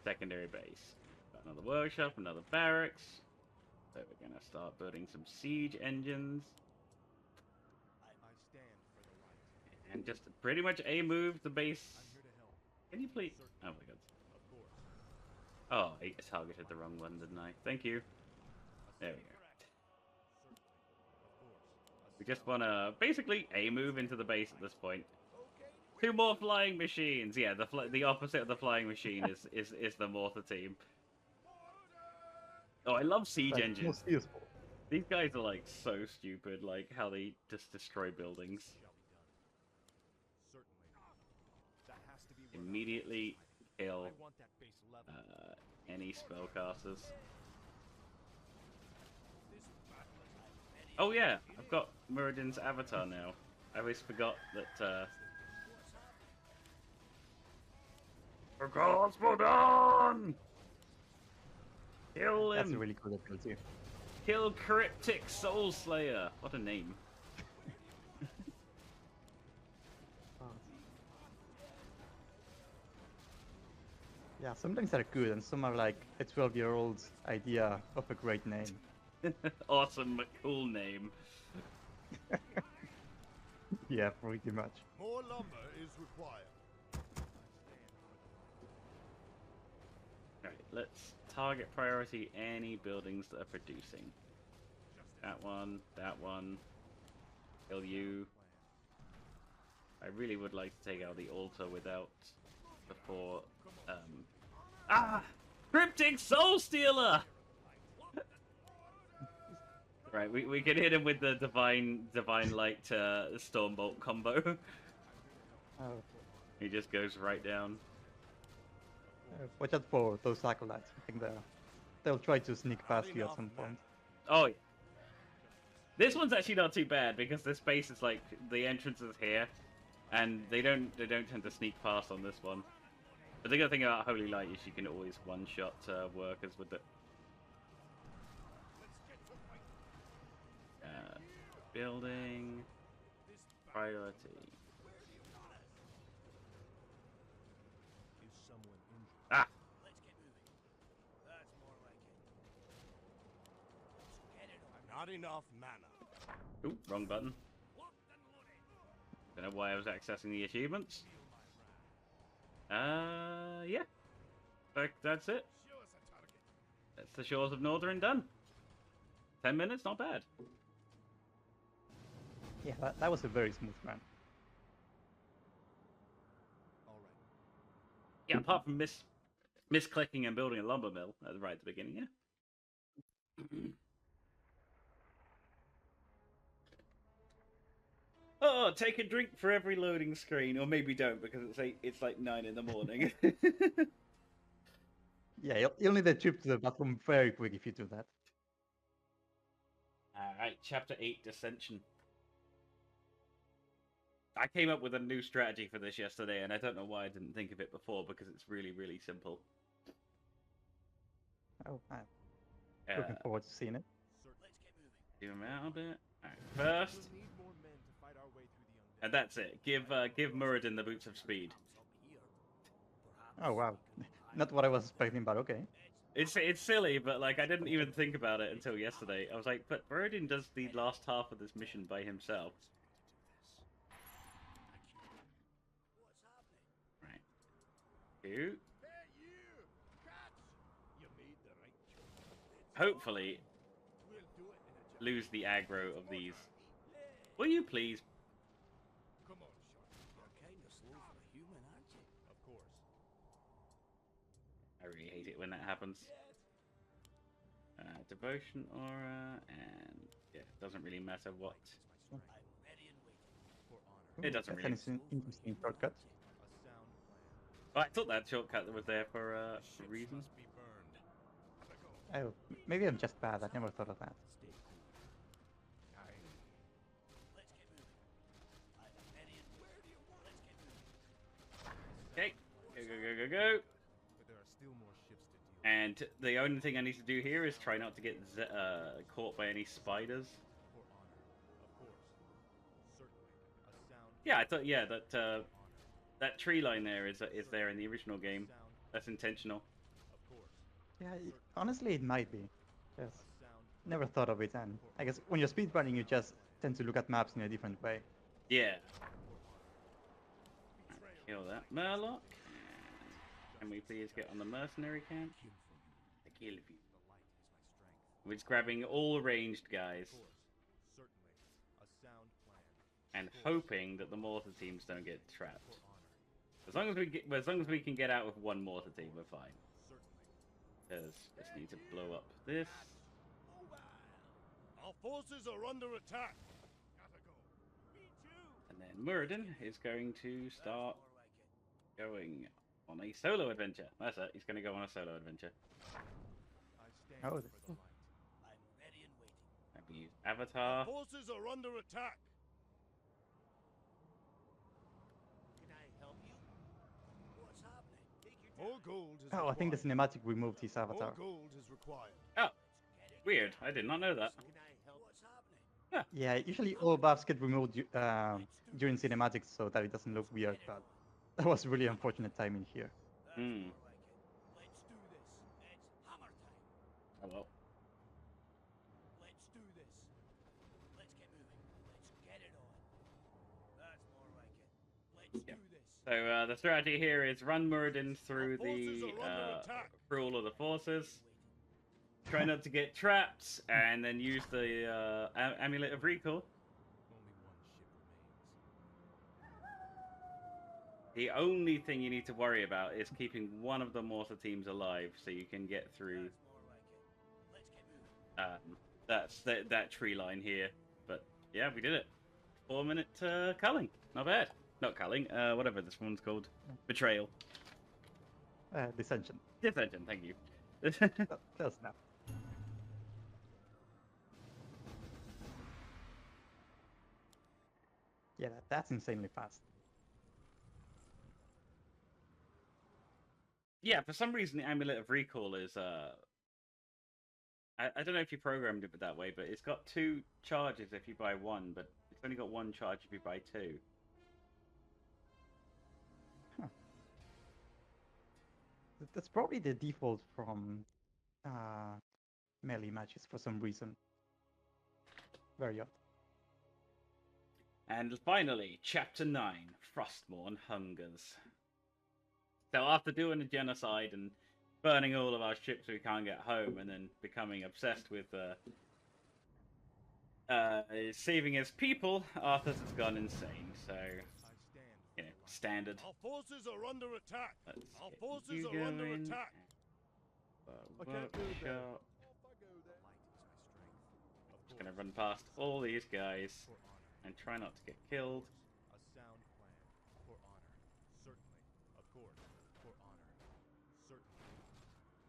secondary base. Got another workshop, another barracks. So we're gonna start building some siege engines. I stand for the light. And just pretty much move the base. I'm here to help. Can you please? Oh my god. Of course. Oh, I targeted the wrong one, didn't I? Thank you. There we go. Certainly. Of course. We just wanna basically move into the base at this point. 2 more flying machines. Yeah, the opposite of the flying machine is the mortar team. Oh, I love siege Like, engines. most useful. These guys are like so stupid, like how they just destroy buildings. Certainly. That has to be Immediately kill I want that base level. any spellcasters. Oh yeah, I've got Muradin's avatar now. I always forgot that. For God's Muradin! Kill That's a him! really cool ability. Kill Cryptic Soul Slayer! What a name. Yeah, sometimes they're good, and some are like a 12-year-old's idea of a great name. Awesome, but cool name. Yeah, pretty much. More lumber is required. Alright, let's target priority any buildings that are producing. That one, kill you. I really would like to take out the altar without before Cryptic Soul Stealer! Right, we can hit him with the divine light Stormbolt combo. Oh, He just goes right down. watch out for those acolytes. I think they'll try to sneak past you at some point. Oh, yeah. This one's actually not too bad because this base is like the entrance is here, and they don't tend to sneak past on this one. But the good thing about Holy Light is you can always one-shot workers with it. Building priority. Is someone injured? Ah! Not enough mana. Ooh, wrong button. Don't know why I was accessing the achievements. Yeah. That's it. That's the Shores of Northern done. 10 minutes, not bad. Yeah, that was a very smooth run. All right. Yeah, apart from misclicking and building a lumber mill right at the beginning, yeah. Oh, take a drink for every loading screen, or maybe don't because it's like 9 in the morning. Yeah, you'll need a trip to the bathroom very quick if you do that. Alright, Chapter 8, Dissension. I came up with a new strategy for this yesterday, and I don't know why I didn't think of it before, because it's really, really simple. Oh, I'm looking forward to seeing it. Zoom out a bit. Alright, first, We need more men to fight our way through the undead. and that's it. Give Muradin the boots of speed. Oh wow, not what I was expecting, but okay. It's silly, but like I didn't even think about it until yesterday. I was like, but Muradin does the last half of this mission by himself. Right. Two. Hey, you! Catch! You made the right choice. Hopefully, We'll do it in a jiff. lose the aggro of these. Will you please? Come on, Sean. You're kind of slow for a human, aren't you? Of course. I really hate it when that happens. Devotion aura, and yeah, it doesn't really matter what. I'm ready and waiting. For honor. It doesn't That's really. an interesting shortcut. A sound plan. But I thought that shortcut was there for a Ships reason. must be burned. Oh, maybe I'm just bad. I never thought of that. Stay cool. Aye. Let's get moving. I'm ready and where do you want? Let's get moving. Okay, go. But there are still more ships to deal with. And the only thing I need to do here is try not to get caught by any spiders. For honor. Of course. Certainly. A sound Yeah, I thought that honor. that tree line there is there in the original game. Sound. That's intentional. Of course. Yeah, honestly, it might be. Yes. A sound. Never thought of it, and I guess when you're speedrunning, you just tend to look at maps in a different way. Yeah. Kill that Murloc. Can we please get on the mercenary camp? I kill you. The light is my strength. We're just grabbing all ranged guys Of course. Certainly. A sound plan. and hoping that the mortar teams don't get trapped. For honor. As long as we can get out with one mortar team, we're fine. Certainly. Because just need to blow up this. Our forces are under attack. Gotta go. Me too. And then Muradin is going to start going on a solo adventure. That's it. He's going to go on a solo adventure. I stand Oh, for this- the light. I'm ready and waiting. And we use Avatar. Forces are under attack. Can I help you? What's happening? Take your More time. gold is Oh, I think the required. cinematic removed his More avatar. gold is required. Oh, Get it. weird. I did not know that. Can I help? What's happening? Yeah, usually all buffs get removed during cinematics so that it doesn't look weird, but that was really unfortunate timing here. That's Hmm. more like it. Let's do this. It's hammer time. Oh well. Let's do this. Let's get moving. Let's get it on. That's more like it. Let's Yeah. do this. So the strategy here is run Muradin through Our forces the are under attack. through all of the forces. Try not to get trapped, and then use the amulet of recall. Only one ship remains. The only thing you need to worry about is keeping one of the mortar teams alive, so you can get through. That's more like it. Let's get moving. That's that tree line here. But yeah, we did it. 4-minute culling. Not bad. Not culling. Whatever this one's called. Betrayal. Dissension. Dissension. Thank you. Close enough. Yeah, that's insanely fast. Yeah, for some reason the amulet of recall is I don't know if you programmed it that way, but it's got 2 charges if you buy 1, but it's only got 1 charge if you buy 2. That's probably the default from melee matches for some reason. Very odd. And finally, Chapter 9, Frostmourne Hungers. So after doing the genocide and burning all of our ships so we can't get home, and then becoming obsessed with saving his people, Arthur's has gone insane. So, I stand for you know, the light. standard. Our forces are under attack. Let's Our get forces you are under going. attack. I can't do that. Workshop. The light is my strength. Just gonna run past all these guys For honor. and try not to get killed. A sound plan. For honor. Certainly. Of course. For honor. Certainly.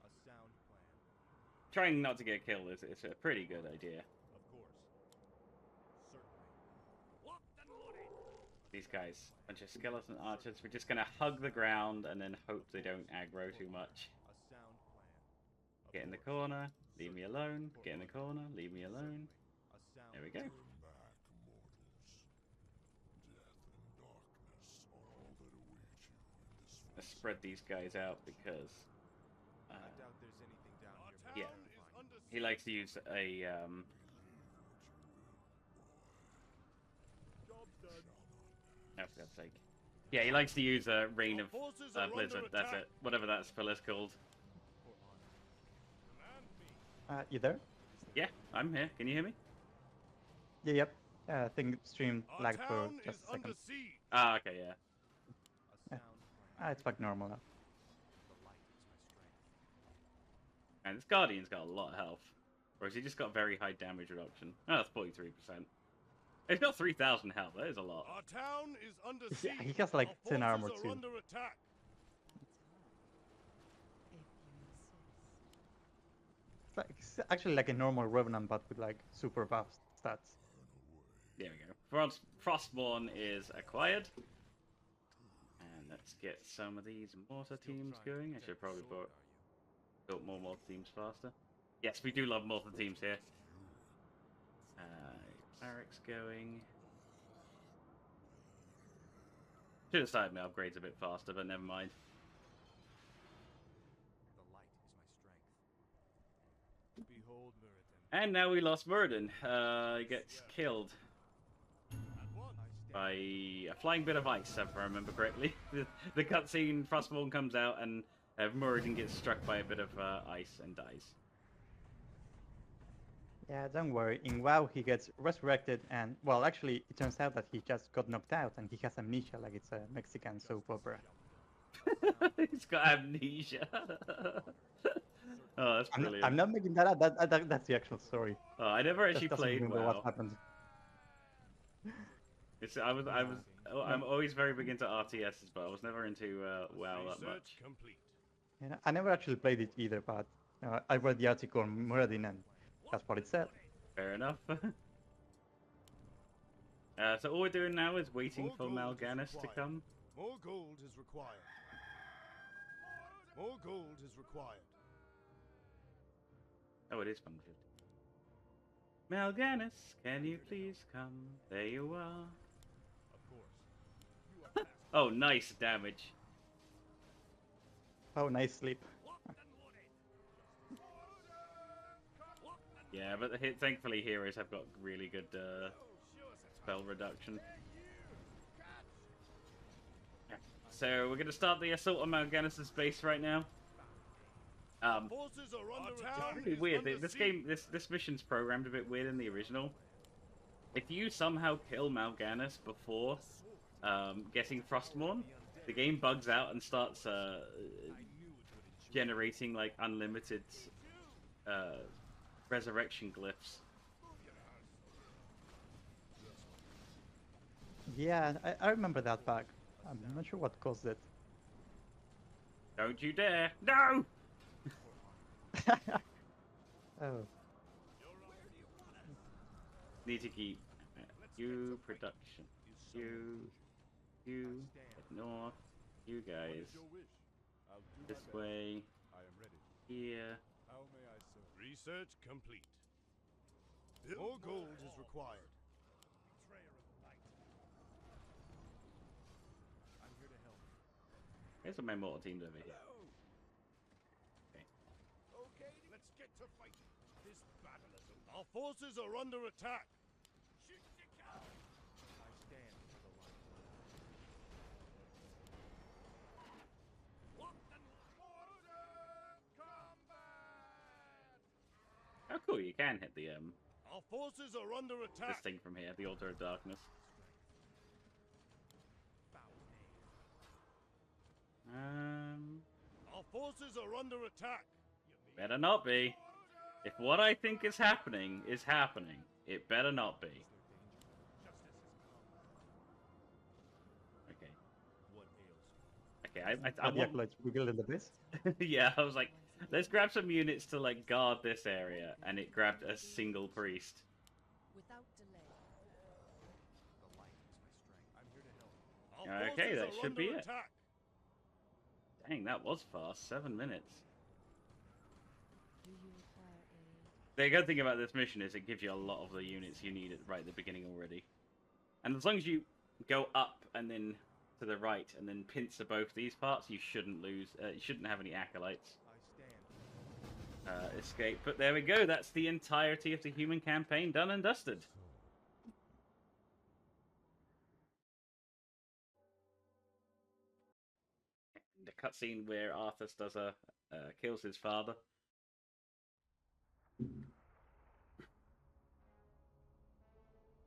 A sound plan. Trying not to get killed is a pretty good idea. Of course. Certainly. Locked and loaded. These guys, bunch of skeleton archers. We're just gonna hug the ground and then hope they don't aggro too much. A sound plan. Of Get in the course. corner, leave me alone. Get in the corner, leave me alone. A sound There we go. Turn back, mortals. Death and darkness are all that await you in this Let's spread these guys out because I doubt there's anything down Our here. town but is fine. under he likes to use a Job done. oh, for God's sake. Yeah, he likes to use a Reign Our of forces are under Blizzard. That's attack. it. Whatever that spell is called. For honor. Command me. You there? Yeah, I'm here. Can you hear me? Yeah, yep. I think stream Our lagged for town just is a second. under siege. Ah, okay, yeah. A sound plan. It's back normal now. The light is my strength. And this Guardian's got a lot of health. Or has he just got very high damage reduction? Oh, that's 43%. He's got 3,000 health. That is a lot. Our town is under siege. Yeah, he has like Our 10 armor forces are too. under attack. If you insist. It's actually like a normal Revenant, but with like super buff stats. There we go. Frostborn is acquired. And let's get some of these mortar Still teams trying to going. I protect should probably the sword, build more mortar teams faster. Yes, we do love mortar teams here. Barracks going. Should have started my upgrades a bit faster, but never mind. The light is my strength. Behold Muradin. And now we lost Muradin. He gets killed At once. I stand by a flying bit of ice, if I remember correctly. The cutscene, Frostborn comes out and Muradin gets struck by a bit of ice and dies. Yeah, don't worry. In WoW, he gets resurrected, and well, actually, it turns out that he just got knocked out, and he has amnesia, like it's a Mexican soap opera. He's got amnesia. Oh, that's brilliant. I'm not making that up. That's the actual story. Oh, I never Just actually doesn't played remember what WoW. happened. I'm always very big into RTSs, but I was never into WoW that Research much. complete. Yeah, I never actually played it either, but I read the article on Muradin and that's what it said. Fair enough. So all we're doing now is waiting More for gold is Mal'Ganis to required. come. More gold is required. More gold is required. Oh, it is 150. Mal'Ganis, can you please come? There you are. Of course. You are fast. Oh, nice damage. Oh, nice sleep. Yeah, but thankfully heroes have got really good spell reduction. So we're going to start the assault on Mal'Ganis' base right now. Forces are under It's attack. really weird. This mission's programmed a bit weird in the original. If you somehow kill Mal'Ganis before getting Frostmourne, the game bugs out and starts generating like unlimited resurrection glyphs. Yeah, I remember that bug. I'm not sure what caused it. Don't you dare! No! Oh, Need to keep you production. You head north. You guys Your wish. I'll do this my best. way. I am ready. Here. How may I serve? Research complete. More gold is required. I'm here to help. Here's my mortal teams over here. Okay, let's get to fighting. This battle is over. Our forces are under attack. Shoot the cow. I stand for the light. Oh, cool! You can hit the Our forces are under this attack. thing from here, the Altar of Darkness. Our forces are under attack. Better not be. If what I think is happening, it better not be. Okay. What ails you? Okay, I are the want... acolytes rebuilding the base? Yeah, I was like, let's grab some units to like guard this area, and it grabbed a single priest. Without delay. The light is my strength. I'm here to help. Our Okay, forces that are should be under it. attack. Dang, that was fast. 7 minutes. Do you require aid? The good thing about this mission is it gives you a lot of the units you need right at the beginning already. And as long as you go up and then to the right and then pincer both these parts, you shouldn't lose. You shouldn't have any acolytes I stand. escape. But there we go. That's the entirety of the human campaign done and dusted. The cutscene where Arthas does kills his father.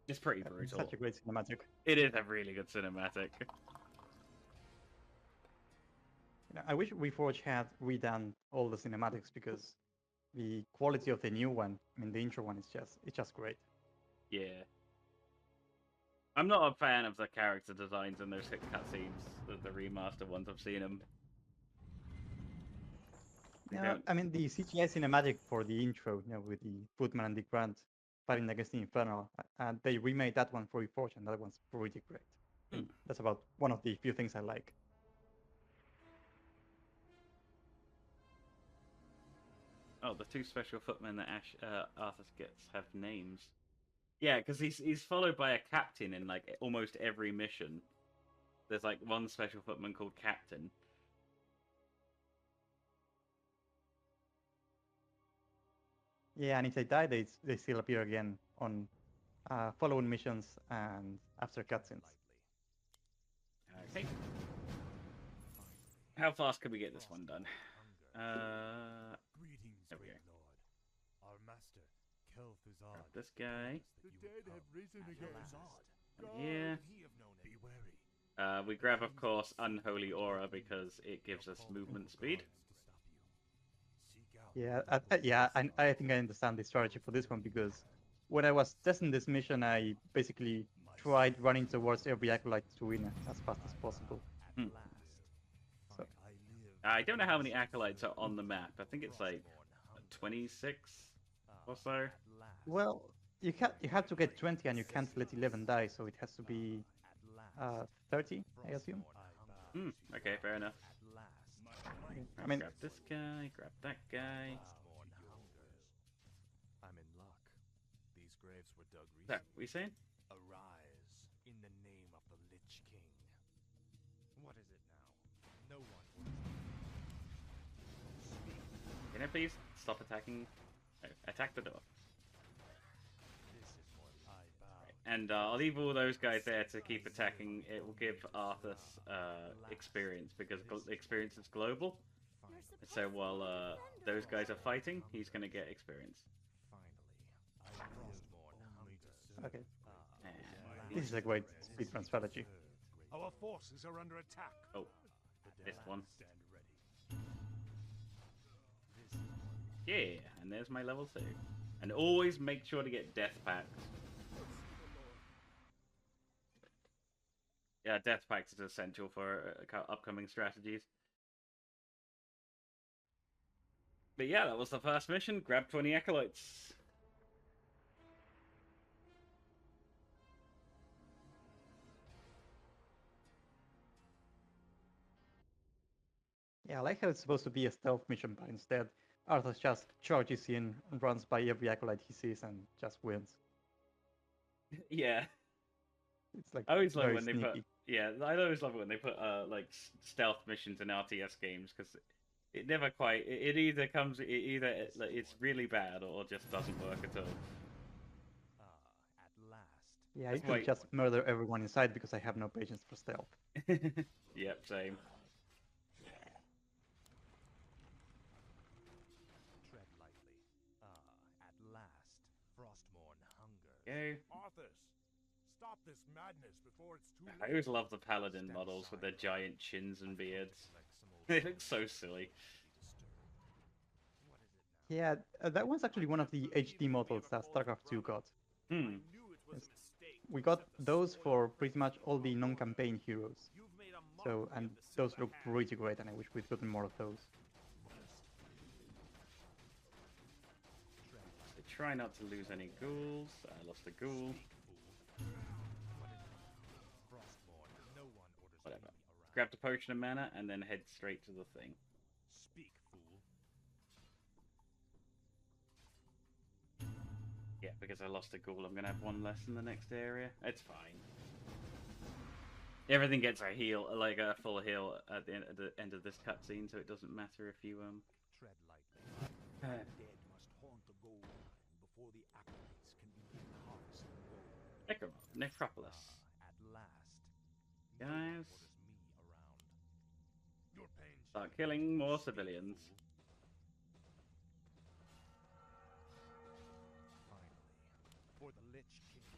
It's pretty It's brutal. such a great cinematic. It is a really good cinematic. You know, I wish Reforge had redone all the cinematics because the quality of the new one, I mean the intro one, is just great. Yeah. I'm not a fan of the character designs in those cutscenes, the remaster ones. I've seen them. No, I mean the CGI cinematic for the intro, you know, with the Footman and the Grant fighting against the Infernal, and they remade that one for Reforge, and that one's pretty great. And that's about one of the few things I like. Oh, the two special footmen that Arthas gets have names. Yeah, because he's followed by a captain in like almost every mission. There's like one special footman called Captain. Yeah, and if they die, they still appear again on following missions and after cutscenes. Okay. How fast can we get this one done? Greetings, There we great go. lord. Our master, Kel'Thuzad. This guy. The dead have risen again. Yeah. Be wary. We grab, of course, Unholy Aura because it gives us movement speed. To stop you. Seek out Yeah, I think I understand the strategy for this one because when I was testing this mission, I basically tried running towards every acolyte to win as fast as possible. Hmm. So I don't know how many acolytes are on the map. I think it's like 26 or so. well, you have to get 20 and you can't let 11 die, so it has to be 30, I assume. Hmm. Okay, fair enough. Yeah. I Right, mean, grab this guy, grab that guy. I'm in luck. These graves were dug So, recently. what you saying? Arise in the name of the Lich King. What is it now? No one Can I please stop attacking? No, attack the door. This is more I bow. And I'll leave all those guys there to keep attacking. It will give Arthas experience because experience is global. You're And supposed so to while be a defender. those guys are fighting, he's going to get experience. Finally, I Frostborn hunger. okay, And this is a great speedrun strategy. Our forces are under attack. oh, this one. Stand ready. Yeah, and there's my level 2. And always make sure to get death packs. Yeah, death packs is essential for upcoming strategies. But yeah, that was the first mission. Grab 20 acolytes. Yeah, I like how it's supposed to be a stealth mission, but instead Arthur just charges in and runs by every acolyte he sees and just wins. Yeah, It's like I always love very when they put. sneaky. Yeah, I always love it when they put like stealth missions in RTS games because it never quite. It either comes. It either like, it's really bad or just doesn't work at all. At last. Yeah, I That's usually why- just murder everyone inside because I have no patience for stealth. Yep, same. Tread lightly. At last. Frostborn hunger. Go. Arthas, stop this madness before it's too I late. always love the paladin models with their giant chins and beards. They look so silly. Yeah, that one's actually one of the HD models that StarCraft 2 got. Hmm. Knew it was Yes. a mistake. We got those for pretty much all the non-campaign heroes. You've made a So, mockery and of the those silver look hand. pretty great, and I wish we'd gotten more of those. So try not to lose any ghouls. I lost a ghoul. Frostborn. No one orders Whatever. me around. Grab the potion of mana and then head straight to the thing. Speak, fool. Yeah, because I lost a ghoul, I'm gonna have one less in the next area. It's fine. Everything gets a heal, like a full heal at the end of this cutscene, so it doesn't matter if you Tread lightly. Dead must haunt the gold mine before the acolytes can begin harvesting gold. Necropolis. At last. Guys. Orders me around. Your pain Start killing more civilians. Finally. For the Lich King.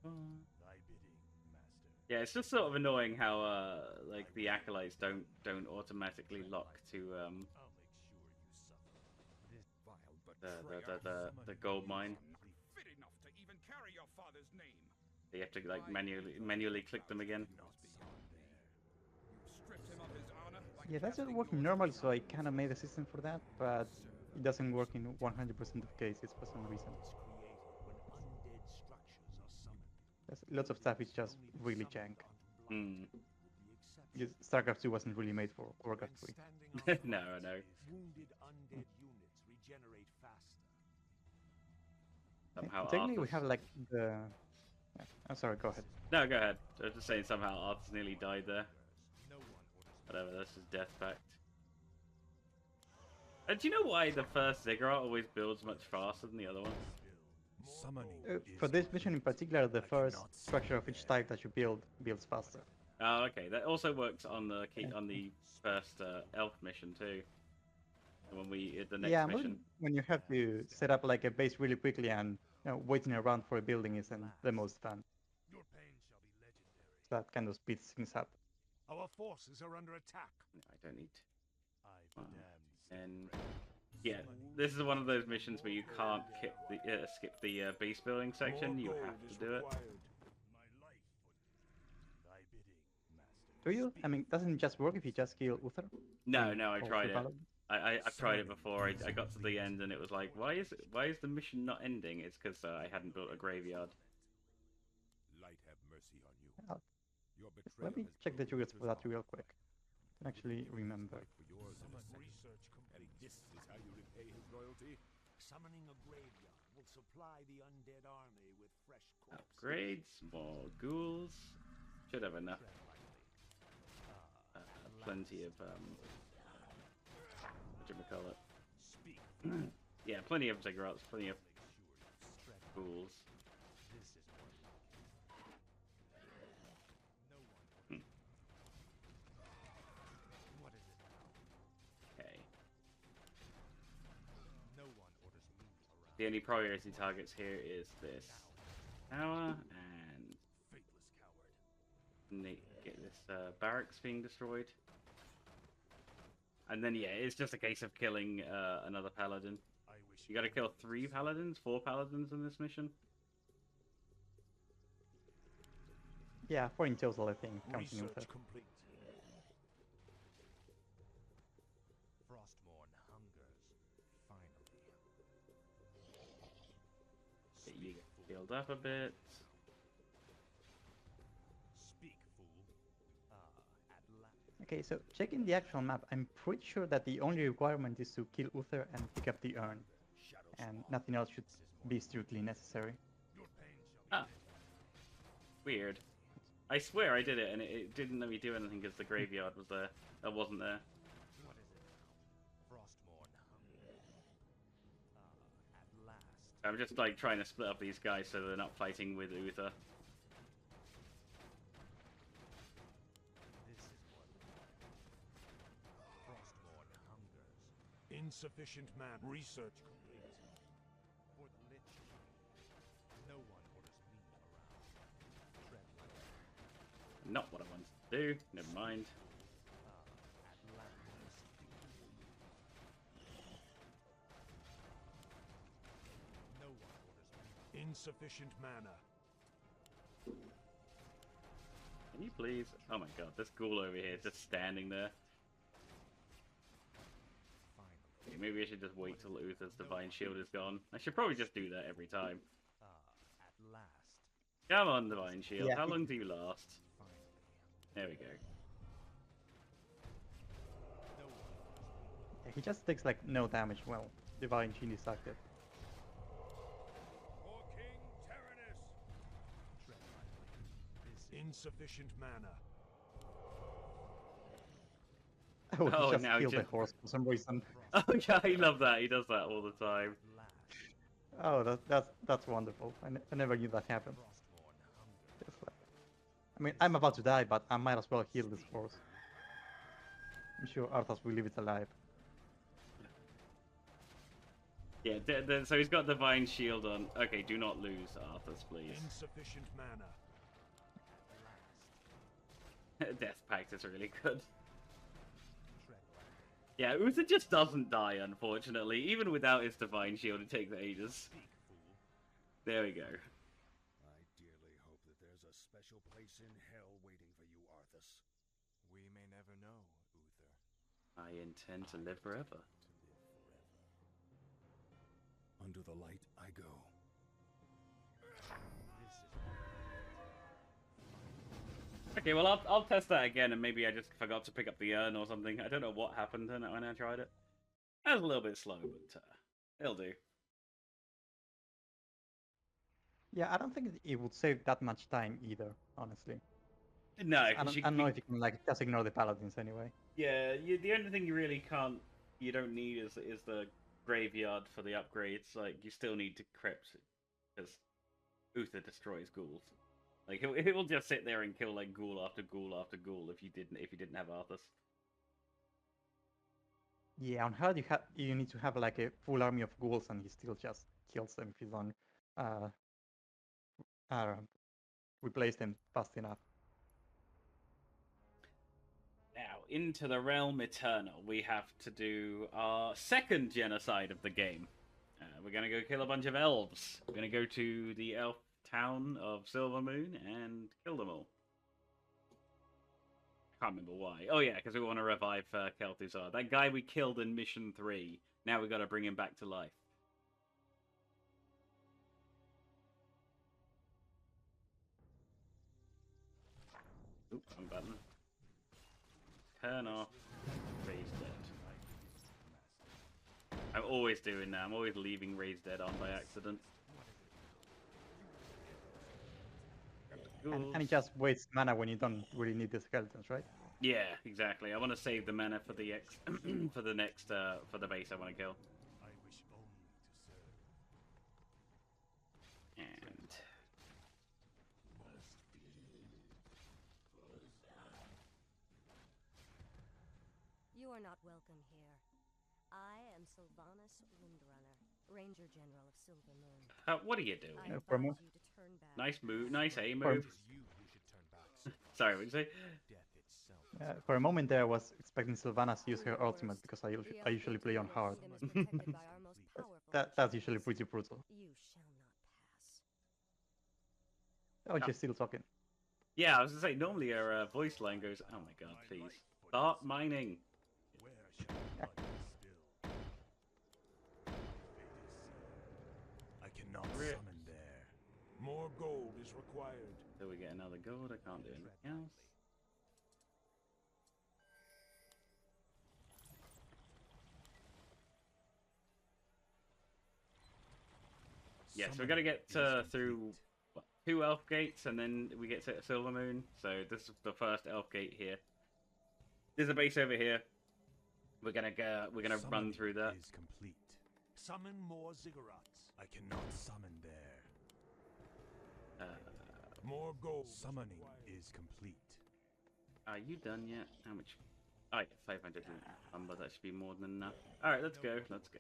Thy bidding, master. Yeah, it's just sort of annoying how like the acolytes don't automatically lock to I'll make sure you suffer. This vile the gold mine. Fit enough to even carry your father's name. You have to like manually click them again. You stripped him of his honor by Yeah, that's not casting working your normally, so I kind of made a system for that, but it doesn't work in 100% of cases for some reason. Is created when undead structures are summoned. There's lots of stuff is just really jank. Hmm. Because StarCraft 2 wasn't really made for Warcraft 3. No, I know. Wounded undead units regenerate faster. Somehow Technically, we Arthas- have like the. Yeah, I'm sorry, go ahead. No, go ahead. I was just saying somehow Arthas nearly died there. No one orders me. Whatever, that's his death pact. Do you know why the first ziggurat always builds much faster than the other ones? Summoning. For this mission in particular, the first structure of each type that you builds faster. Oh, okay. That also works on the first elf mission too. When we the next Yeah, mission. when you have to set up like a base really quickly and waiting around for a building isn't the most fun. Your pain shall be legendary. So that kind of speeds things up. Our forces are under attack. No, I don't need. I be damned. And yeah, this is one of those missions where you can't skip the base building section. More You gold have to is do it. required. My life for Thy bidding, master. Do you? I mean, doesn't it just work if you just kill Uther? No, And no, I all tried three it. paladins? I've tried it before. I got to the end and it was like, why is the mission not ending? It's because I hadn't built a graveyard. light have mercy on you. Oh, Your betrayal Let me has check the broken triggers for that Uther's real heart. quick. I can actually remember. Fight for yours in a second. Research And this is how you repay his loyalty? Summoning a graveyard will supply the undead army with fresh corpses. Upgrades, more ghouls. Should have enough. Plenty of whatchamacallit. Speak. Yeah, plenty of Zegrots, plenty of Make sure you tread. ghouls. This is what. No one. What is it now? Okay. No one orders me around. The only priority targets here is this tower and Faithless coward. get this barracks being destroyed. And then, yeah, it's just a case of killing another paladin. I wish You gotta kill 3 paladins, 4 paladins in this mission. Yeah, 4 in total, I think, counting Uther. Research complete. Frostmourne hungers. Finally. Get you healed up a bit. Speak, fool. At last. Okay, so checking the actual map, I'm pretty sure that the only requirement is to kill Uther and pick up the urn, and nothing else should be strictly necessary. Your pain shall be Ah. Weird. I swear I did it and it didn't let me do anything because the graveyard was there. That wasn't there. What is it now? Frostmourne hungers. At last. I'm just like trying to split up these guys so they're not fighting with Uther. This is what. Frostmourne hungers. Insufficient man. Research complete. For the Lich King. No one orders me around. Tread lightly. Not what I wanted to do. Never mind. At last. No one orders me. Insufficient mana. Can you please? Oh my god, this ghoul over here just standing there. Finally. Okay, maybe I should just wait till Uther's divine shield is gone. I should probably just do that every time. At last. Come on, divine shield. Yeah. How long do you last? Finally. There we go. No one orders me. Yeah, he just takes like no damage. Well, Divine Gene is active. For King Tyrannus. Tread lightly. This is Insufficient mana. Oh, he Oh, just now he killed the just- horse for some reason. Oh yeah, I love that. He does that all the time. at last. Oh, that's wonderful. I never knew that happened. Frostmourne hungers. Just like- I mean, I'm about to die, but I might as well heal this horse. I'm sure Arthas will leave it alive. Yeah, so he's got divine shield on. Okay, do not lose, Arthas, please. Insufficient mana. At last. Death Pact is really good. Tread lightly. Yeah, Uther just doesn't die, unfortunately. Even without his divine shield, it takes ages. Speak, fool. There we go. I dearly hope that there's a special place in hell waiting for you, Arthas. We may never know, Uther. I intend to live forever. To live forever. Under the light I go. This is what. Okay, well, I'll test that again, and maybe I just forgot to pick up the urn or something. I don't know what happened when I tried it. That was a little bit slow, but it'll do. Yeah, I don't think it would save that much time either, honestly. No, I 'cause don't know if you can like just ignore the paladins anyway. Yeah, the only thing you really you don't need is the graveyard for the upgrades. Like, you still need to crypt, because Uther destroys ghouls. Like, he will just sit there and kill like ghoul after ghoul after ghoul if you didn't have Arthas. Yeah, on hard you need to have like a full army of ghouls, and he still just kills them if you don't replace them fast enough. into the Realm Eternal, we have to do our second genocide of the game. We're gonna go kill a bunch of elves. We're gonna go to the elf town of Silvermoon and kill them all. Can't remember why. Oh yeah, because we want to revive Kel'Thuzad. That guy we killed in Mission 3. Now we got to bring him back to life. Oop, wrong button. Turn off. Raise dead. I'm always doing that. I'm always leaving Raise Dead on by accident. And it just wastes mana when you don't really need the skeletons, right? Yeah, exactly. I want to save the mana for the for the next for the base I want to kill. I wish only to serve. And You are not welcome here. I am Sylvanas Windrunner, Ranger General of Silvermoon. what are you doing? I for a advise mo- you to turn back. Nice move, nice A For- move. It is you who should turn back. Sir. Sorry, what did you say? Death itself. For a moment there, I was expecting Sylvanas to use her ultimate because I usually play on hard. That's usually pretty brutal. You shall not pass. Oh, she's still talking. Yeah, I was gonna say normally our voice line goes. Oh my god, please start mining. Where shall blood be still? My fate is sealed. I cannot Rip. summon there. More gold is required. So we get another gold. I can't do anything else. Yes, we're gonna get through what, 2 elf gates, and then we get to Silvermoon. So this is the first elf gate here. There's a base over here. We're gonna go. We're gonna run through that. Is complete. Summon more ziggurats. I cannot summon there. More gold. Summoning is complete. Are you done yet? How much? Oh, yeah, 500 number. That should be more than enough. All right, let's go. Let's go.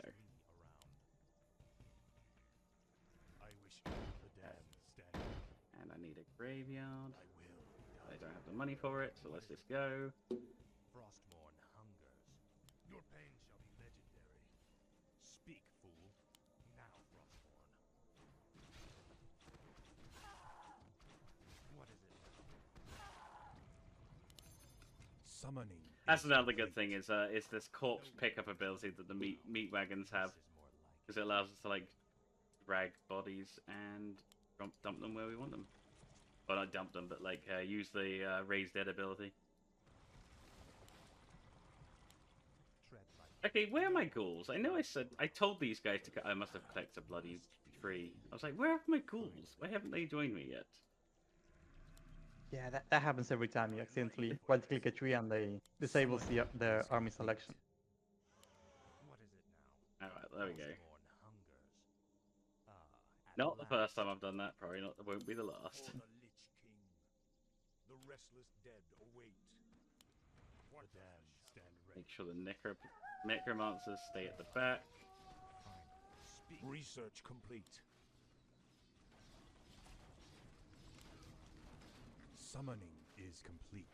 I wish the damned stand. And I need a graveyard. I will. I don't have the money for it, so let's just go. Frostmourne hungers. Your pain shall be legendary. Speak, fool. Now, Frostmourne. What is it? Summoning. That's another good thing is this corpse pickup ability that the meat wagons have, because it allows us to like drag bodies and dump them where we want them. Well, not dump them, but like use the raise dead ability. Okay, where are my ghouls? I know I told these guys to. I must have collected a bloody tree. I was like, where are my ghouls? Why haven't they joined me yet? Yeah, that happens every time you accidentally right-click a tree and they disables their army selection. What is it now? All right, there we go. Frostmourne hungers. At Not the last. first time I've done that. Probably not. Won't be the last. For the Lich King. The restless dead await. The damned stand ready. Make sure the necromancers stay at the back. Speak. Research complete. Summoning is complete.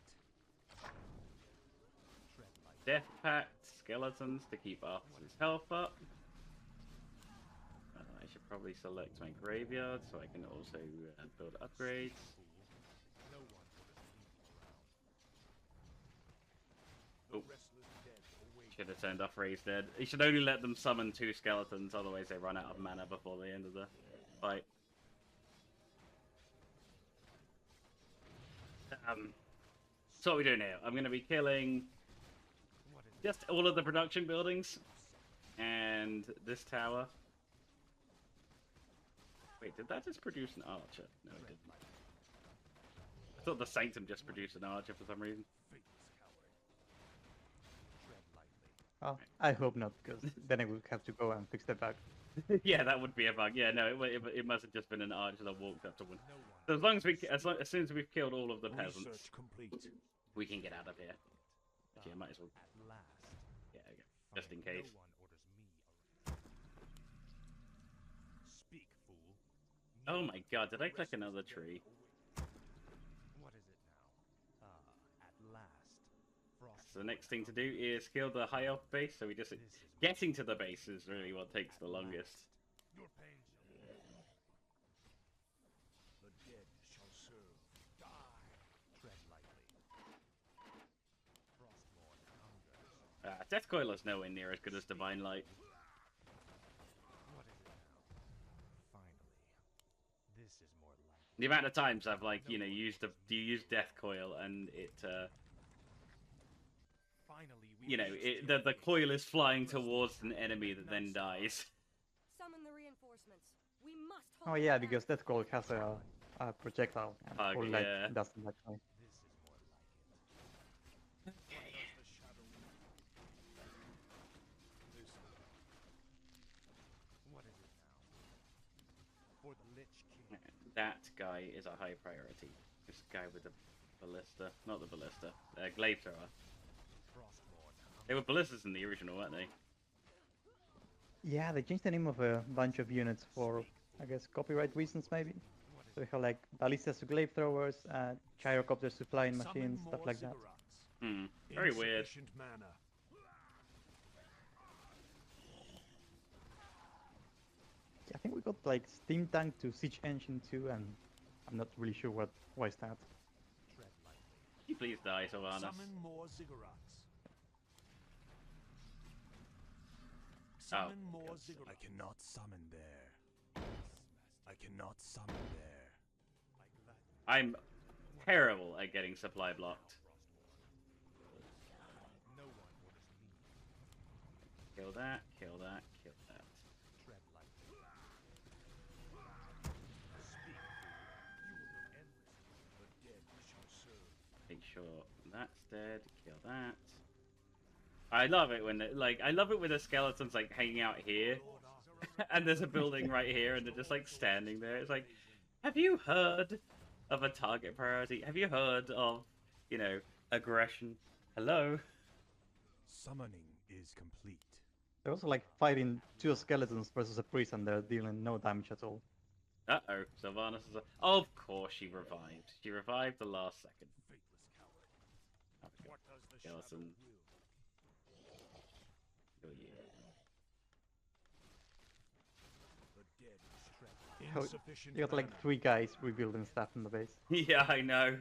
Tread light. Death Pact, skeletons to keep Arthur's health up. I should probably select my graveyard so I can also build upgrades. No one would have seen you around. Oh. The restless dead await. Should have turned off Raise Dead. You should only let them summon 2 skeletons, otherwise they run out of mana before the end of the fight. So what we're doing here, I'm going to be killing just all of the production buildings and this tower. Wait, did that just produce an archer? No, it didn't. I thought the Sanctum just produced an archer for some reason. Fate's coward. Tread lightly. Oh, I hope not, because then I would have to go and fix the bug. Yeah, that would be a bug. Yeah, no, it must have just been an archer that walked up to one. No one. So as soon as we've killed all of the peasants, Research complete. we can get out of here. Actually, I might as well. At last. Yeah, okay. Just in case. No one orders me around. Speak, fool. Oh my god, did I click another tree? What is it now? At last. Frost. So the next thing to do is kill the high elf base. So we just getting to the base is really what takes the longest. Your pain shall the dead shall serve. Die. Tread lightly. Frostborn hungers. Death Coil is nowhere near as good as Divine Light. What is it now? Finally. This is more like The amount of times I've used Death Coil and it finally we the coil is flying towards an enemy that then dies. Summon the reinforcements. We must Oh hold yeah, them because that goal has a projectile. And Oh, Holy Light yeah. doesn't actually. this is more like it. The shadow. This What is it now? for the Lich King. That guy is a high priority. This guy with the ballista, not the ballista, glaive thrower. Frostborn They were ballistas in the original, weren't they? Yeah, they changed the name of a bunch of units for, I guess, copyright reasons maybe. So we have like ballistas to glaive throwers, gyrocopters to flying machines, Summon stuff more like that. ziggurats. Very weird. Insufficient mana. I think we got like Steam Tank to Siege Engine 2, and I'm not really sure why is that. tread lightly. Can you please die, Sylvanas? Summon more ziggurats. Oh, Summon more God. ziggurats. I cannot summon there. I cannot summon there. I'm terrible at getting supply blocked. No one orders me. Kill that, kill that, kill that. Tread lightly. Speak, fool. You will know endlessly. The dead shall serve. Make sure that's dead. Kill that. I love it when I love it when the skeletons like hanging out here, and there's a building right here, and they're just like standing there. It's like, have you heard of a target priority? Have you heard of, aggression? Hello. Summoning is complete. They're also like fighting two skeletons versus a priest, and they're dealing no damage at all. Uh-oh, Sylvanas is of course she revived. She revived the last second. Faithless coward. Oh, we What got does the skeleton. shadow will? Kill you. The dead Tread How- insufficient You got like mana. 3 guys rebuilding stuff in the base. Yeah, I know.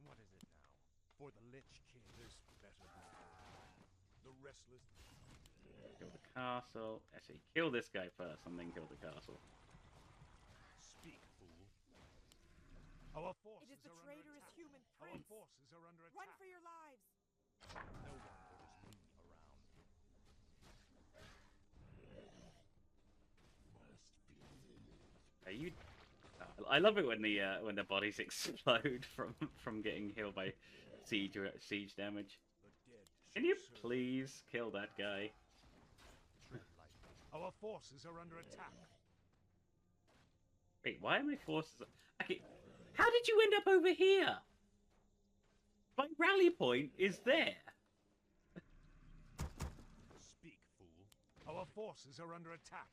What is it now? For the Lich King, this better be heard. The restless Kill the castle. Actually, kill this guy first, and then kill the castle. speak, fool. Our forces It is the are under traitorous attack. human Our prince. forces are under Run attack. for your lives. No one orders me around. Are you? I love it when the bodies explode from getting healed by siege damage. The dead Can you shall serve. please kill that guy? Tread lightly. Our forces are under attack. Wait, why are my forces? Okay, how did you end up over here? My rally point is there. Speak, fool. Our forces are under attack.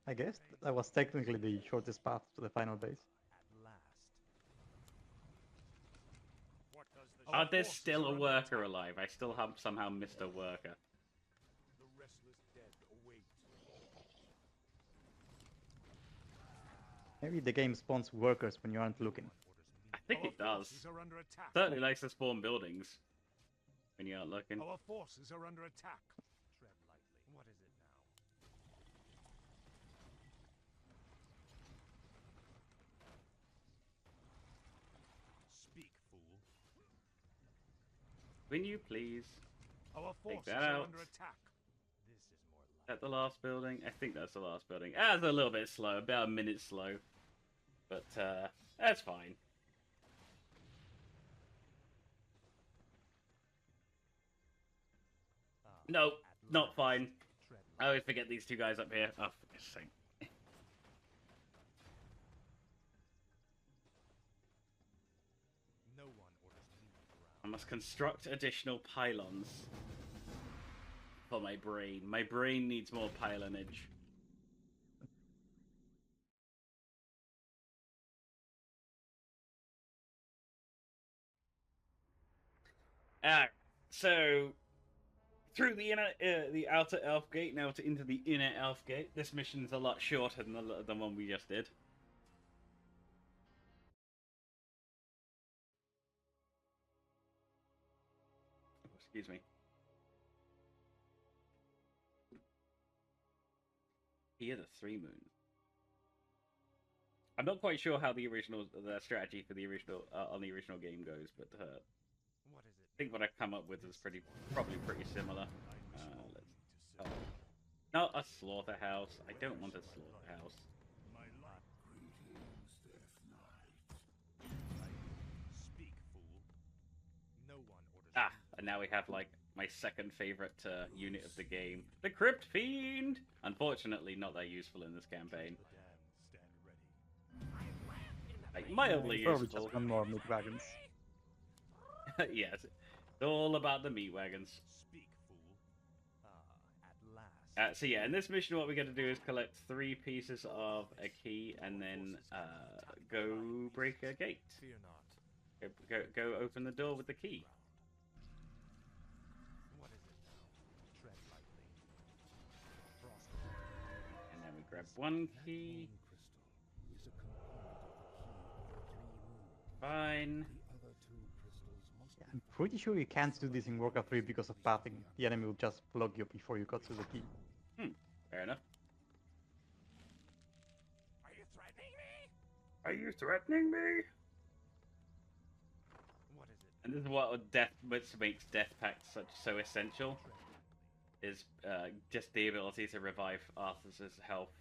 I guess that was technically the shortest path to the final base. At last. What does the Oh, there's forces still are a under worker attack. alive. I still have somehow missed a worker. The restless dead await. Maybe the game spawns workers when you aren't looking. I think Our it does. forces are under attack. Certainly likes to spawn buildings when you aren't looking. Our forces are under attack. Tread lightly. What is it now? Speak, fool. Can you please? Our forces that are out. under attack. This is more Is like that the last building? I think that's the last building. It's a little bit slow, about a minute slow. But that's fine. No, not fine. tread I always forget these two guys up here. Oh, for goodness sake. No one orders me I around. must construct additional pylons for my brain. My brain needs more pylonage. So through the the outer elf gate, now into the inner elf gate. This mission's a lot shorter than the one we just did. Oh, excuse me. Here, the 3 moons. I'm not quite sure how the strategy for the original on the original game goes, but What is it? I think what I've come up with is probably pretty similar. Not a slaughterhouse. I don't want a slaughterhouse. My life. Greetings, Death Knight. Speak, fool. No one orders. Ah, and now we have like my second favorite unit of the game, the Crypt Fiend. Unfortunately, not that useful in this campaign. The damned stand ready. Like mildly Probably useful. just one more meat wagons. Yes, it's all about the meat wagons. Speak, fool. At last. So yeah, in this mission, what we're going to do is collect 3 pieces of a key, and then go break a gate. Fear not. Go open the door with the key. What is it now? Tread lightly. Frost. And then we grab 1 key. Crystal is a component of the key of the 3 moons. Fine. The other 2 crystals must Yeah, I'm pretty sure you can't do this in Warcraft 3 because of pathing. The enemy will just block you before you got to the key. Fair enough. Are you threatening me? Are you threatening me? What is it? And this is which makes Death Pact so essential. Is just the ability to revive Arthur's health,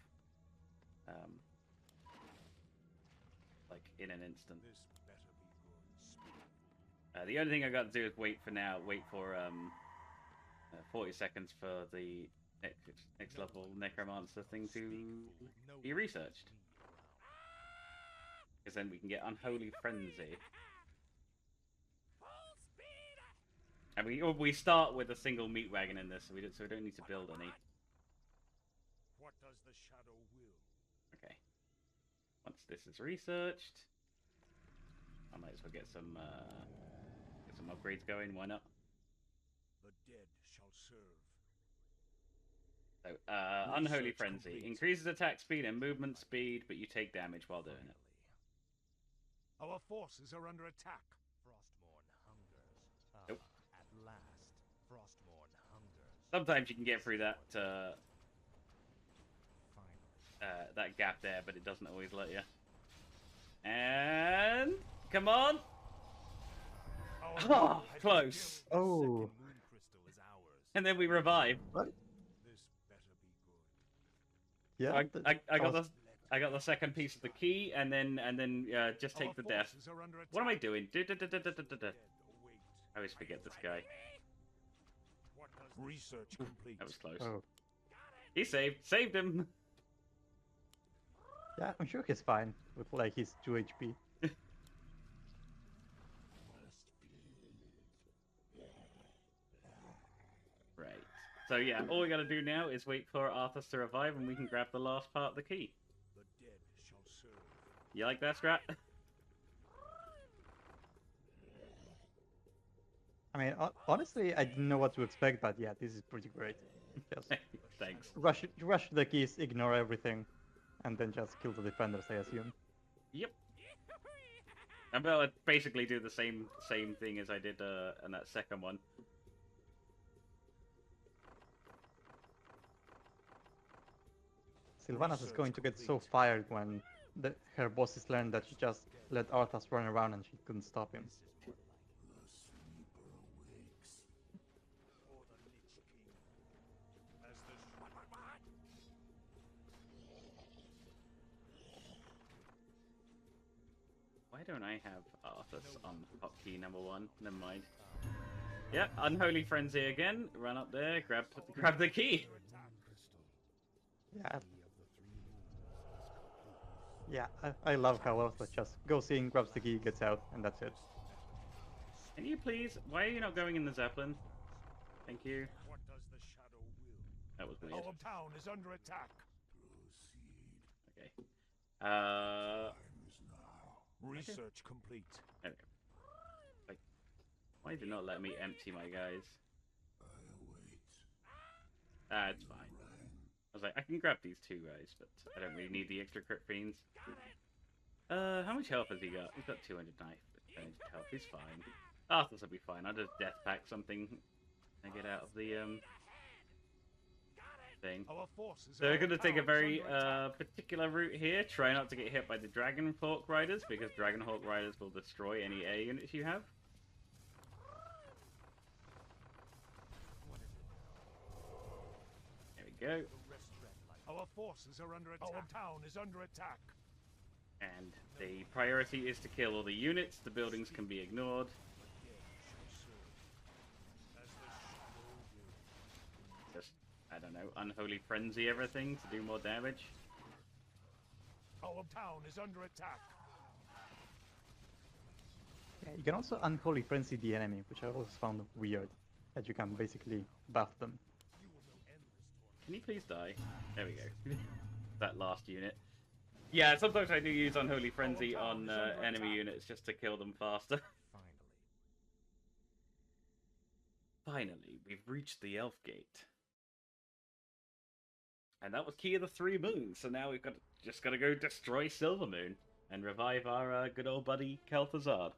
like in an instant. This better be good. Speak. The only thing I got to do is wait for 40 seconds for the next level necromancer thing to No be researched, because then we can get Unholy Frenzy. Full speed! And we start with a single meat wagon in this, so we don't need to build any. What does the shadow will? Okay. Once this is researched, I might as well get some upgrades going. Why not? The dead shall serve. So, Unholy Research Frenzy complete. increases attack speed and movement speed, but you take damage while doing it. Our forces are under attack. Frostmourne hungers. Nope. At last. Frostmourne hungers. Sometimes you can get through that Finally. that gap there, but it doesn't always let you. And come on! Our Oh, moon has close. been killed. Oh. The second moon crystal is ours. And then we revive. What? This better be good. Yeah. I got the second piece of the key, and then just take Our the death. forces are under attack. What am I doing? Dead await. I always forget this guy. What does research complete? That was close. Oh. He saved him. Yeah, I'm sure he's fine with like his 2 HP. Right. So yeah, all we gotta do now is wait for Arthur to revive, and we can grab the last part of the key. The dead shall serve. You like that, Strat? I mean, honestly, I didn't know what to expect, but yeah, this is pretty great. Just Thanks. rush the keys, ignore everything, and then just kill the defenders, I assume. Yep. I'm gonna basically do the same thing as I did in that second one. Sylvanas is going to get so fired when her bosses learn that she just let Arthas run around and she couldn't stop him. The sleeper awakes. For the Lich King. As the Why don't I have Arthas on hotkey number 1? Never mind. Yep, Unholy Frenzy again. Run up there, grab the key. Yeah, yeah, I love how Arthas just goes in, grabs the key, gets out, and that's it. Can you please? Why are you not going in the Zeppelin? Thank you. What does the shadow will? That was weird. Our town is under attack. Okay. Research complete. There we go. Wait. Why did it not let me empty my guys? It's fine. I was like, I can grab these 2 guys, but I don't really need the extra crit fiends. How much health has he got? He's got 200 knife, 200 health. He's fine. Arthur's will be fine. I'll just death pack something and get out of the thing. So we're going to take a very particular route here. Try not to get hit by the Dragon Hawk Riders, because Dragon Hawk Riders will destroy any air units you have. There we go. Our forces are under attack. Our town is under attack. And the priority is to kill all the units. The buildings can be ignored. Just, I don't know, unholy frenzy everything to do more damage. Our town is under attack. Yeah, you can also unholy frenzy the enemy, which I always found weird. That you can basically buff them. Can you please die? There we go. That last unit. Yeah, sometimes I do use Unholy Frenzy on enemy units just to kill them faster. Finally, we've reached the Elf Gate. And that was Key of the 3 Moons, so now we've just got to go destroy Silvermoon and revive our good old buddy Kel'Thuzad.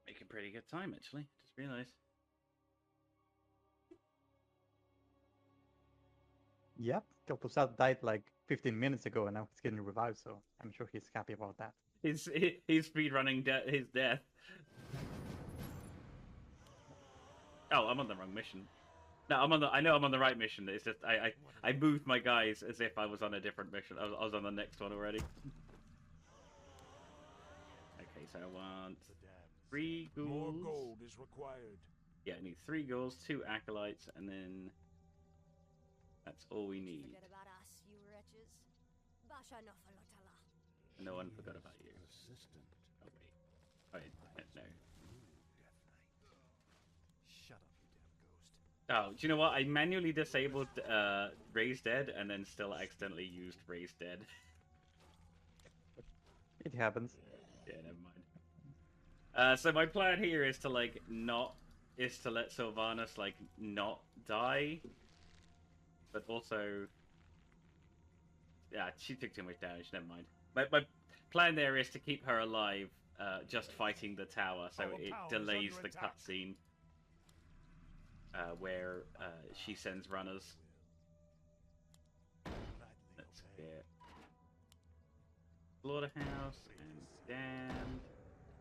Making pretty good time, actually. Just realised. Yep, Kel'Thuzad died like 15 minutes ago, and now he's getting revived, so I'm sure he's happy about that. He's speedrunning his death. Oh, I'm on the wrong mission. No, I know I'm on the right mission. It's just I moved my guys as if I was on a different mission. I was on the next one already. Okay, so I want 3 ghouls. More gold is required. Yeah, I need 3 ghouls, 2 acolytes, and then that's all we need. Forget about us, you wretches. Basha Nofalotala. No one forgot about you. Oh wait, no. Shut up, you damn ghost. Oh, do you know what? I manually disabled Raise Dead and then still accidentally used Raise Dead. It happens. Yeah, never mind. So my plan here is to let Sylvanas not die, but also, yeah, she took too much damage. Never mind. My plan there is to keep her alive, just fighting the tower, so it delays the cutscene where she sends runners. Let's get Slaughterhouse and Damned.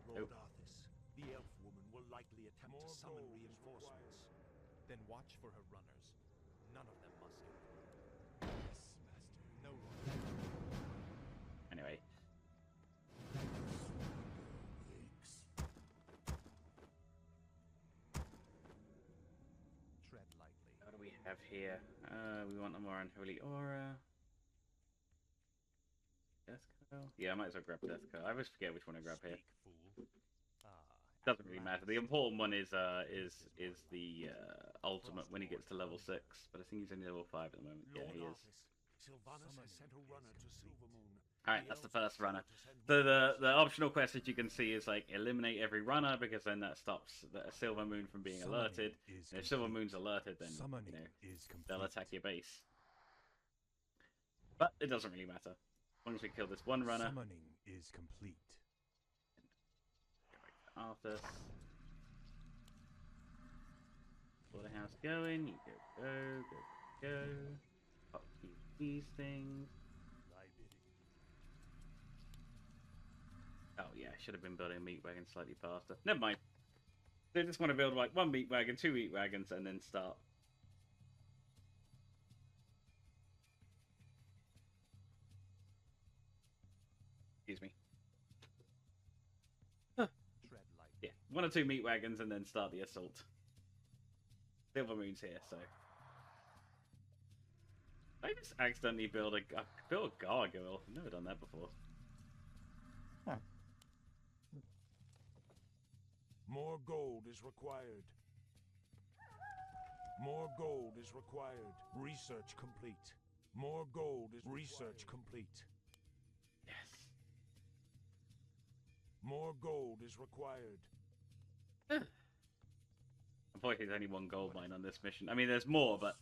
Lord Arthas, the elf woman will likely attempt to summon reinforcements. Then watch for her runners. None of them must escape. Yes, master. No one. Anyway. Tread lightly. What do we have here? We want a more unholy aura. Deathco? Yeah, I might as well grab Deathco. I always forget which one I grab here. Speak, fool. Doesn't really matter. The important one is the ultimate when he gets to level 6, but I think he's only level 5 at the moment. Yeah, he is. Sylvanas has sent a runner to Silvermoon. Alright, that's the first runner. So the optional quest that you can see is eliminate every runner, because then that stops the Silvermoon from being alerted. And if Silvermoon's alerted, then they'll attack your base. But it doesn't really matter. As long as we kill this one runner. Summoning is complete. Arthur. Slaughterhouse going. You go. Pop these things. Oh yeah, I should have been building a meat wagon slightly faster. Never mind. They just want to build 1 meat wagon, 2 meat wagons, and then start. Excuse me. Tread lightly. Yeah, 1 or 2 meat wagons, and then start the assault. Silvermoon's here, so. I just accidentally built a gargoyle. I've never done that before. Huh. More gold is required. More gold is required. Research complete. More gold is research complete. Yes. More gold is required. Unfortunately, there's only one gold mine on this mission. I mean, there's more, but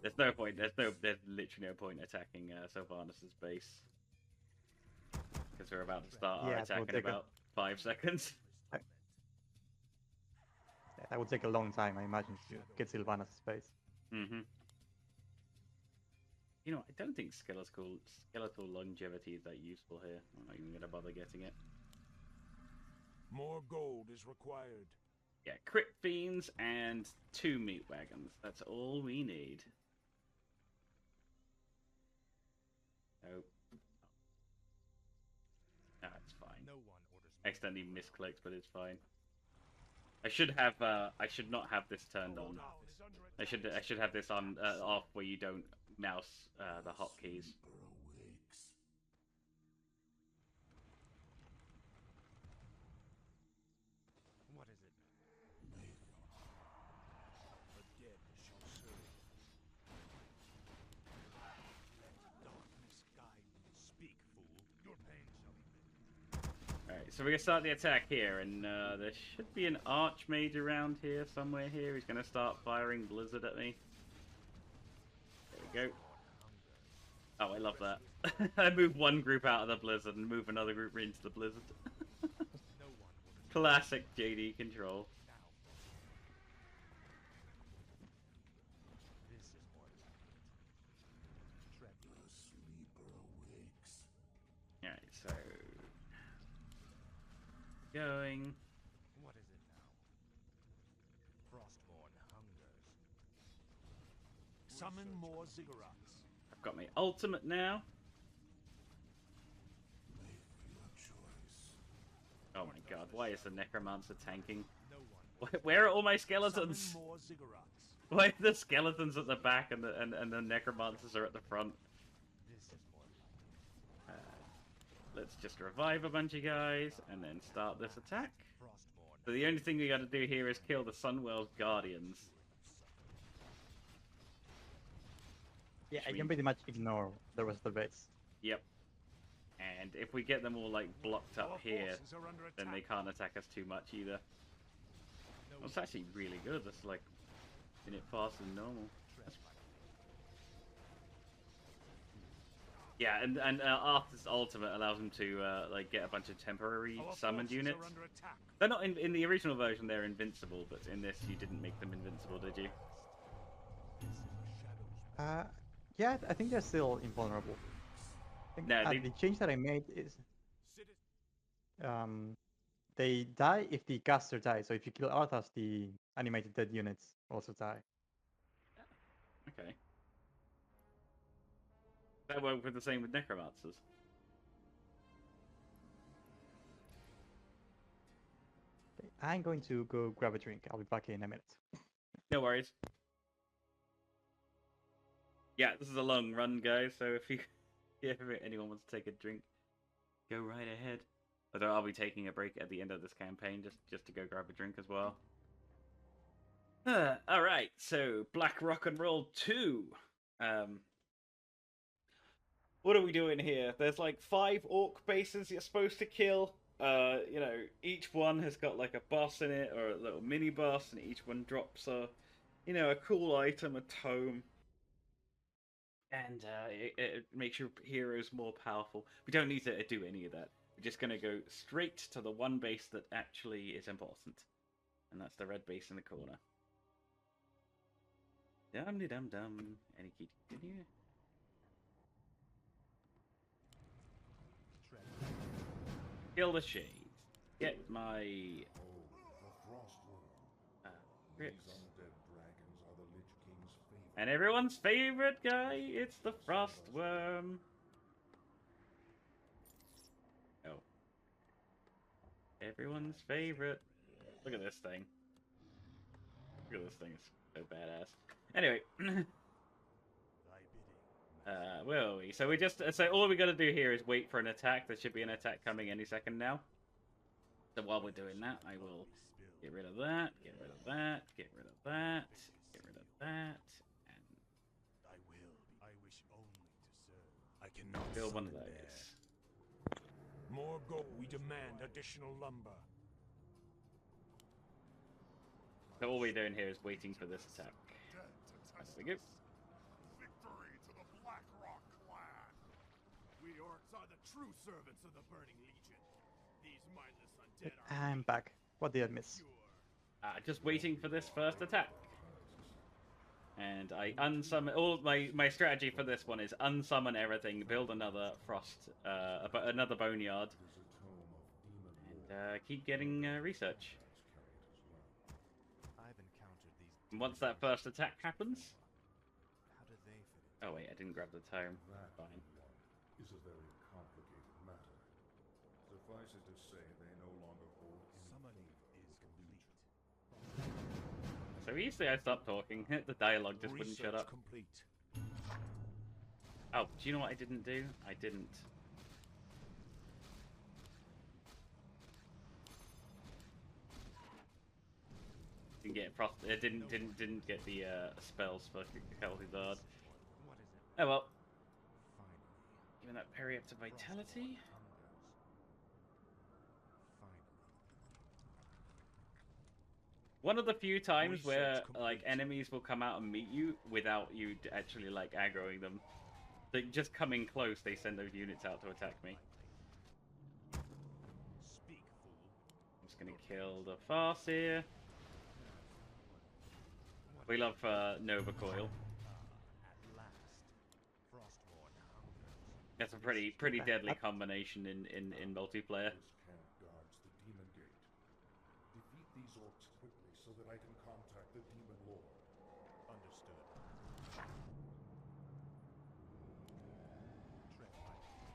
there's no point. There's literally no point attacking Sylvanus' base because we're about to start our Yeah, attack in about 5 seconds. That would take a long time, I imagine, to get Sylvanas' space. Mm-hmm. You know, I don't think skeletal longevity is that useful here. I'm not even going to bother getting it. More gold is required. Yeah, crit fiends and 2 meat wagons. That's all we need. Oh. No, it's fine. No one orders I accidentally misclicked, but it's fine. I should not have this turned on. I should have this on off where you don't mouse the hotkeys. What is it? The dead shall serve. Let darkness guide me. Speak, fool. Your pain shall be made. Alright, so we're going to start the attack here, and there should be an archmage around here, somewhere here. He's going to start firing Blizzard at me. There we go. Oh, I love that. I move one group out of the Blizzard and move another group into the Blizzard. No one orders Classic JD control. now. This is more like it. Tread Alright, so... Going... What is it now? Frostborn hungers. Summon more ziggurats. I've got my ultimate now. Oh my god, why is the Necromancer tanking? No one. Where are all my skeletons? Summon more ziggurats. Why are the skeletons at the back and the Necromancers are at the front? This is more like Let's just revive a bunch of guys and then start this attack. Frostborn. So the only thing we got to do here is kill the Sunwell's Guardians. Yeah, I can pretty much ignore the rest of the base. Yep. And if we get them all like blocked up Our here, forces are under then they attack. can't attack us too much either. No Well, it's actually really good. It's like in it faster than normal. tread like Yeah, and Arthur's ultimate allows him to like get a bunch of temporary Our summoned forces units. are under attack. They're not in the original version. They're invincible, but in this you didn't make them invincible, did you? this is the shadows. Yeah, I think they're still invulnerable. I think, No, they- the change that I made is Citi- they die if the caster dies. So if you kill Arthas, the animated dead units also die. Okay. That worked with the same with Necromancers. Okay, I'm going to go grab a drink. I'll be back in a minute. No worries. Yeah, this is a long run, guys. So if anyone wants to take a drink, go right ahead. Although I'll be taking a break at the end of this campaign just to go grab a drink as well. All right, so Black Rock and Roll 2. What are we doing here? There's like 5 orc bases you're supposed to kill. You know, each one has got like a boss in it or a little mini boss, and each one drops a cool item, a tome. And it makes your heroes more powerful. We don't need to do any of that. We're just going to go straight to the one base that actually is important. And that's the red base in the corner. Dum-de-dum-dum. Any key to continue? Tread. Kill the shades. Get my... grips. And everyone's favorite guy, it's the Frostworm. Oh. Everyone's favorite. Look at this thing. Look at this thing, it's so badass. Anyway. Thy bidding. Where are we? So so all we gotta do here is wait for an attack. There should be an attack coming any second now. So while we're doing that, I will get rid of that, get rid of that, get rid of that, get rid of that. And I will. I wish only to serve. I cannot build one of summon those. there. More gold. We demand additional lumber. So all we're doing here is waiting for this attack. There we go. Victory to the Black Rock clan! We orcs are the true servants of the Burning Legion. These mindless undead are I'm back. What did I miss? pure. Just waiting for this first attack. And I unsummon all my strategy for this one is unsummon everything, build another frost, another boneyard, and keep getting research. I've encountered these. And once that first attack happens, How do they fit into oh wait, I didn't grab the tome. That Fine. is a very complicated matter. Suffice it to say, they no longer hold any Summoning is complete. So easily I stopped talking. The dialogue just wouldn't shut Research up. complete. Oh, do you know what I didn't do? I didn't. Didn't get frost. Didn't get the spells for Kel'Thuzad. What is it? Oh well. Finally. Giving that parry up to vitality. Finally. One of the few times where Research like complete. enemies will come out and meet you without you actually like aggroing them. Like just coming close, they send those units out to attack me. Speak, fool. I'm just gonna kill the Farseer. We love Nova Coil. At last. Frostborn hungers. That's a pretty deadly combination in multiplayer. This camp guards the demon gate. Defeat these orcs quickly so that I can contact the demon lord. Understood. Tread lightly.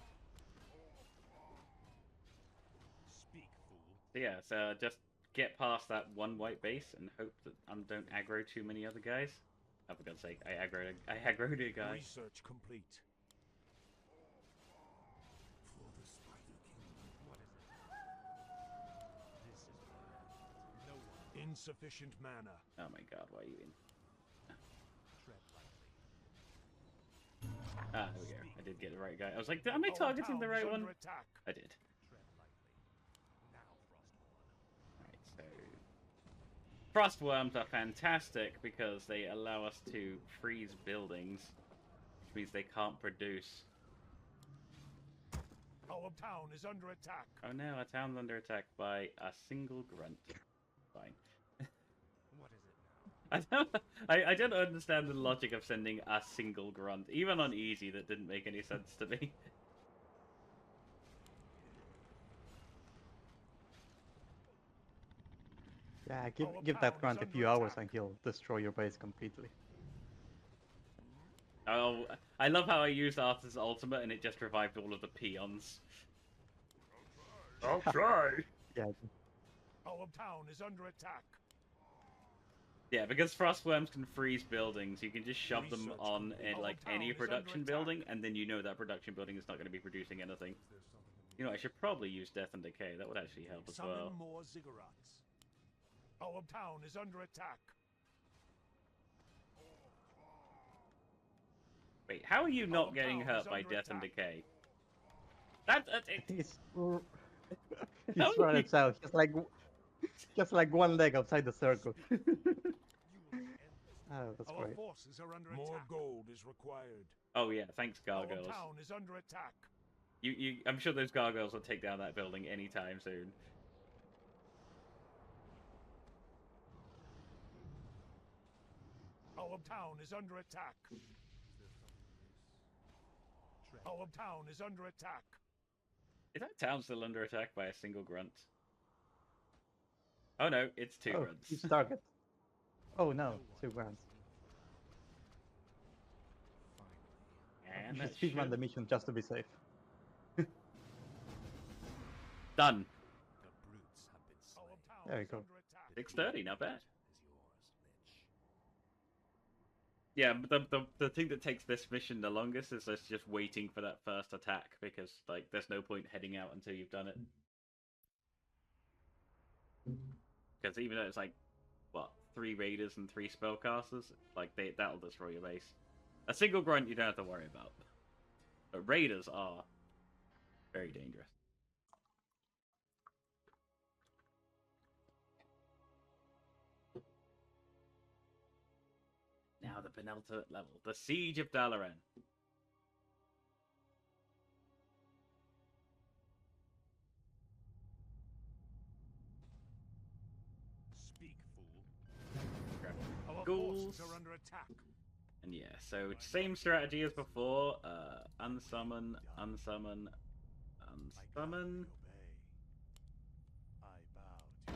Speak, fool. So yeah, so just get past that one white base and hope that don't aggro too many other guys. Oh, for God's sake, I aggroed a guy. Research complete. For the Spider Kingdom. What is it? This is bad. No one. Insufficient mana. Oh my God, why are you in? Tread lightly. Ah, there we go. I did get the right guy. I was like, am I Our targeting the town is right one? under attack. I did. Tread lightly. Now, Frostborn. Right, so Frostworms are fantastic because they allow us to freeze buildings, which means they can't produce. Our town is under attack. Oh no, our town's under attack by a single grunt. Fine. What is it now? I don't understand the logic of sending a single grunt. Even on easy, that didn't make any sense to me. Yeah, give that grunt a few hours and he'll destroy your base completely. Oh, I love how I used Arthur's ultimate and it just revived all of the peons. I'll try! Yeah, Our town is under attack. Yeah, because Frostworms can freeze buildings, you can just shove them Research on complete. like Our any town is under production attack. building, and then you know that production building is not going to be producing anything. You know, I should probably use Death and Decay. That would actually help as Summon well. more ziggurats. Our town is under attack. Wait, how are you not Our getting town hurt is by under Death and attack. Decay? That's it. he's How run you- itself, just like one leg outside the circle. Oh, that's Our great. forces are under attack. More gold is required. Oh yeah, thanks Our gargoyles. town is under attack. I'm sure those gargoyles will take down that building anytime soon. Our town is under attack. Our town is under attack. Is that town still under attack by a single grunt? Oh no, it's two Oh, grunts. each target. Oh no, 2 grunts. And You that should speedrun should- the mission just to be safe. Done. The brutes have been slain. Our town There you is go. under attack. 6:30, not bad. Is yours, Lich. Yeah, but the thing that takes this mission the longest is just waiting for that first attack, because like there's no point heading out until you've done it. Because even though it's like what 3 raiders and 3 spellcasters, like that'll destroy your base. A single grunt you don't have to worry about. But raiders are very dangerous. Now the penultimate level, the Siege of Dalaran. Speak, fool. Our Ghouls. forces are under attack. And yeah, so same strategy as before. Unsummon, unsummon, unsummon. I bow to your will.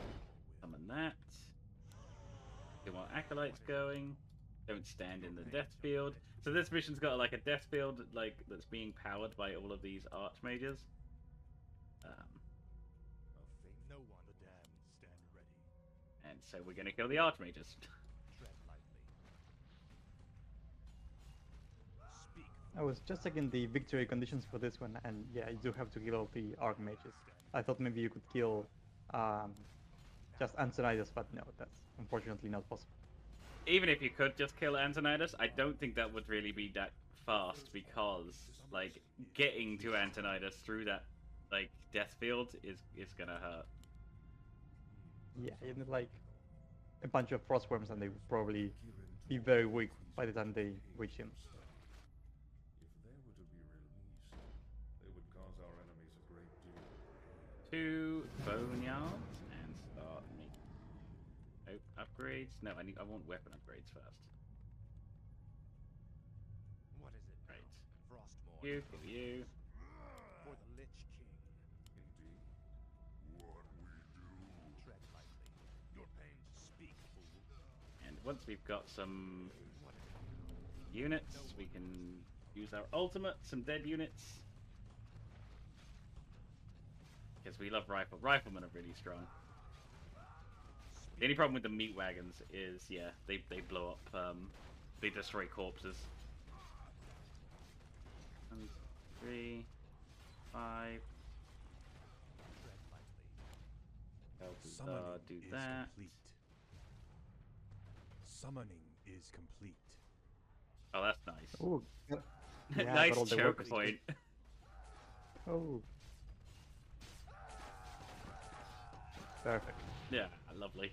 Summon that. Get more acolytes going. Don't stand in the death field. So this mission's got like a death field like that's being powered by all of these archmages. No one. The damned stand ready. And so we're gonna kill the archmages. Tread lightly. Speak. I was just checking the victory conditions for this one, and yeah, you do have to kill all the archmages. I thought maybe you could kill just Antonidas, but no, that's unfortunately not possible. Even if you could just kill Antonidas, I don't think that would really be that fast because like getting to Antonidas through that like death field is gonna hurt. Yeah, you need like a bunch of frostworms, and they would probably be very weak by the time they reach him. If they were to be released, they would cause our enemies a great deal. 2 boneyards and start me. Nope, upgrades. No, I want weapon upgrades first. What is it? Right. Frostmourne. You, kill you. For the Lich King. Indeed. What we do. Tread lightly. Your pains speak, fool. And once we've got some What is it? units, we can use our ultimate, some dead units. Because we love riflemen are really strong. The only problem with the meat wagons is, yeah, they blow up, they destroy corpses. 1, 3, 5. Tread lightly. Help do that. complete. Summoning is complete. Oh, that's nice. Oh, yeah, Nice got all the choke workers. point. Oh, perfect. Yeah, lovely.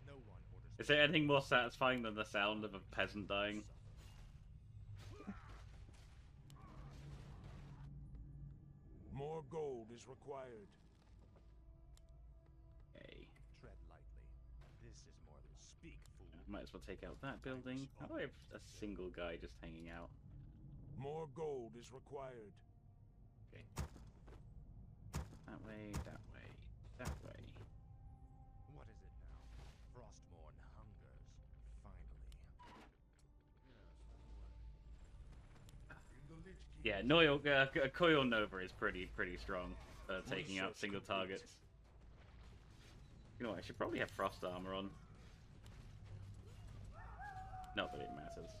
No one orders. Is there anything more satisfying than the sound of a peasant dying? More gold is required. Okay. Tread lightly. This is more than speak, fool. Might as well take out that building. How do I have a single guy just hanging out? More gold is required. Okay. That way, that way, that way. What is it now? Frostmourne hungers. Finally. Yeah, Noil, Coil Nova is pretty strong, taking out single targets. You know what, I should probably have frost armor on. Not that it matters.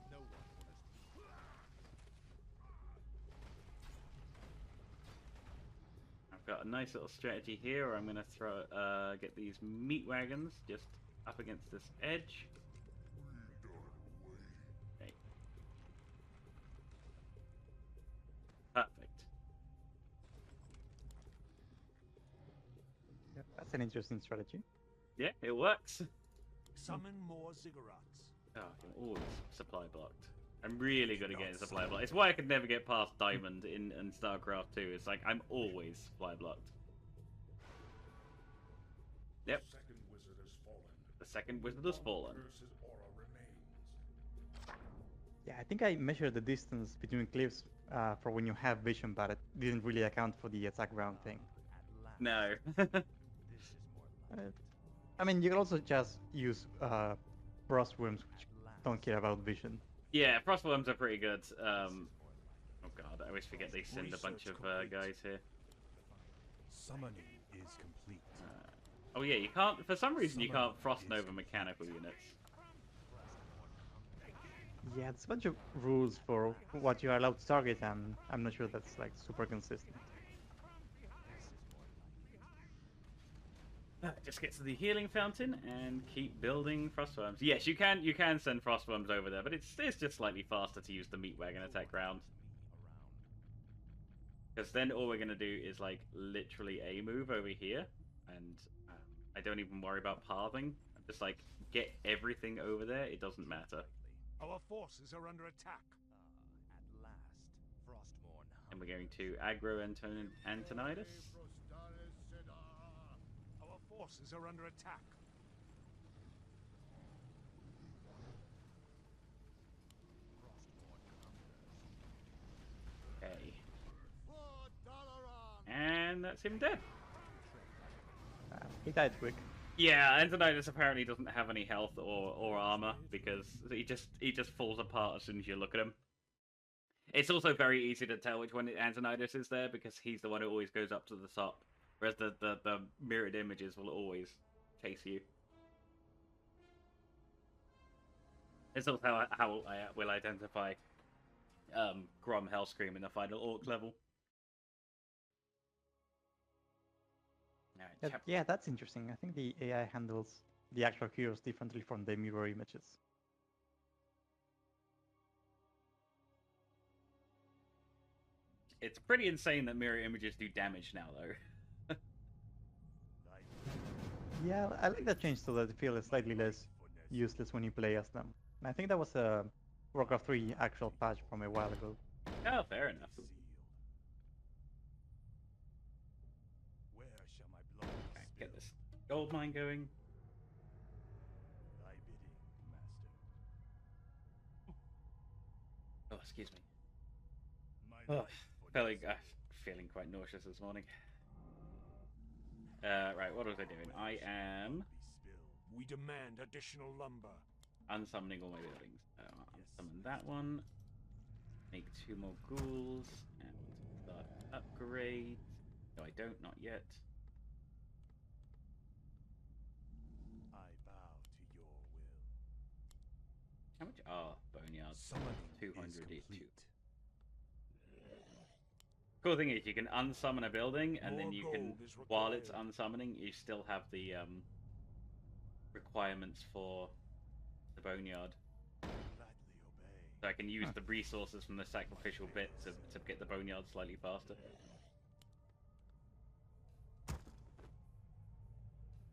No one orders. I've got a nice little strategy here where I'm going to get these meat wagons just up against this edge. Okay. Perfect. Yeah, that's an interesting strategy. Yeah, it works. Summon more ziggurats. Oh, I'm always supply blocked. I'm really good at getting supply blocked. It's why I could never get past Diamond in StarCraft 2. It's like, I'm always supply blocked. Yep, Second wizard has fallen. the second wizard has fallen. Curse's aura remains. Yeah, I think I measured the distance between cliffs for when you have vision, but it didn't really account for the attack round thing. At last. No. This is more like I mean, you can also just use frostworms, which don't care about vision. Yeah, frostworms are pretty good. Oh god, I always forget they send a bunch of guys here. Summoning is complete. Oh yeah, you can't, for some reason you can't frost nova mechanical units. Yeah, it's a bunch of rules for what you are allowed to target, and I'm not sure that's like super consistent. Just get to the healing fountain and keep building frostworms. Yes, you can send frostworms over there, but it's just slightly faster to use the meat wagon attack round. Because then all we're gonna do is like literally a move over here, and I don't even worry about pathing. I'm just like get everything over there. It doesn't matter. Our forces are under attack. At last, Frostmourne. And we're going to aggro Antonidas. Our forces are under attack. Okay. And that's him dead. He died quick. Yeah, Antonidas apparently doesn't have any health or armor because he just falls apart as soon as you look at him. It's also very easy to tell which one Antonidas is there because he's the one who always goes up to the top, whereas the mirrored images will always chase you. It's also how I will identify Grom Hellscream in the final orc level. Yeah, that's interesting. I think the AI handles the actual heroes differently from the mirror images. It's pretty insane that mirror images do damage now, though. Yeah, I like that change so that it feels slightly less useless when you play as them. And I think that was a Warcraft 3 actual patch from a while ago. Oh, fair enough. Where shall my blood Okay, get this gold mine going. thy bidding, master? Oh, excuse me. My Oh, life for feeling quite nauseous this morning. Right, what was I doing? I am be spilled. We demand additional lumber. unsummoning all my buildings. Unsummon that one. Make 2 more ghouls and start upgrade. No, I don't, not yet. I bow to your will. How much are boneyards? Summoning 200 is each. complete. Cool thing is you can unsummon a building and then More you can, gold is while it's required. unsummoning, you still have the requirements for the boneyard. Gladly obey. So I can use the resources from the sacrificial bit to get the boneyard slightly faster.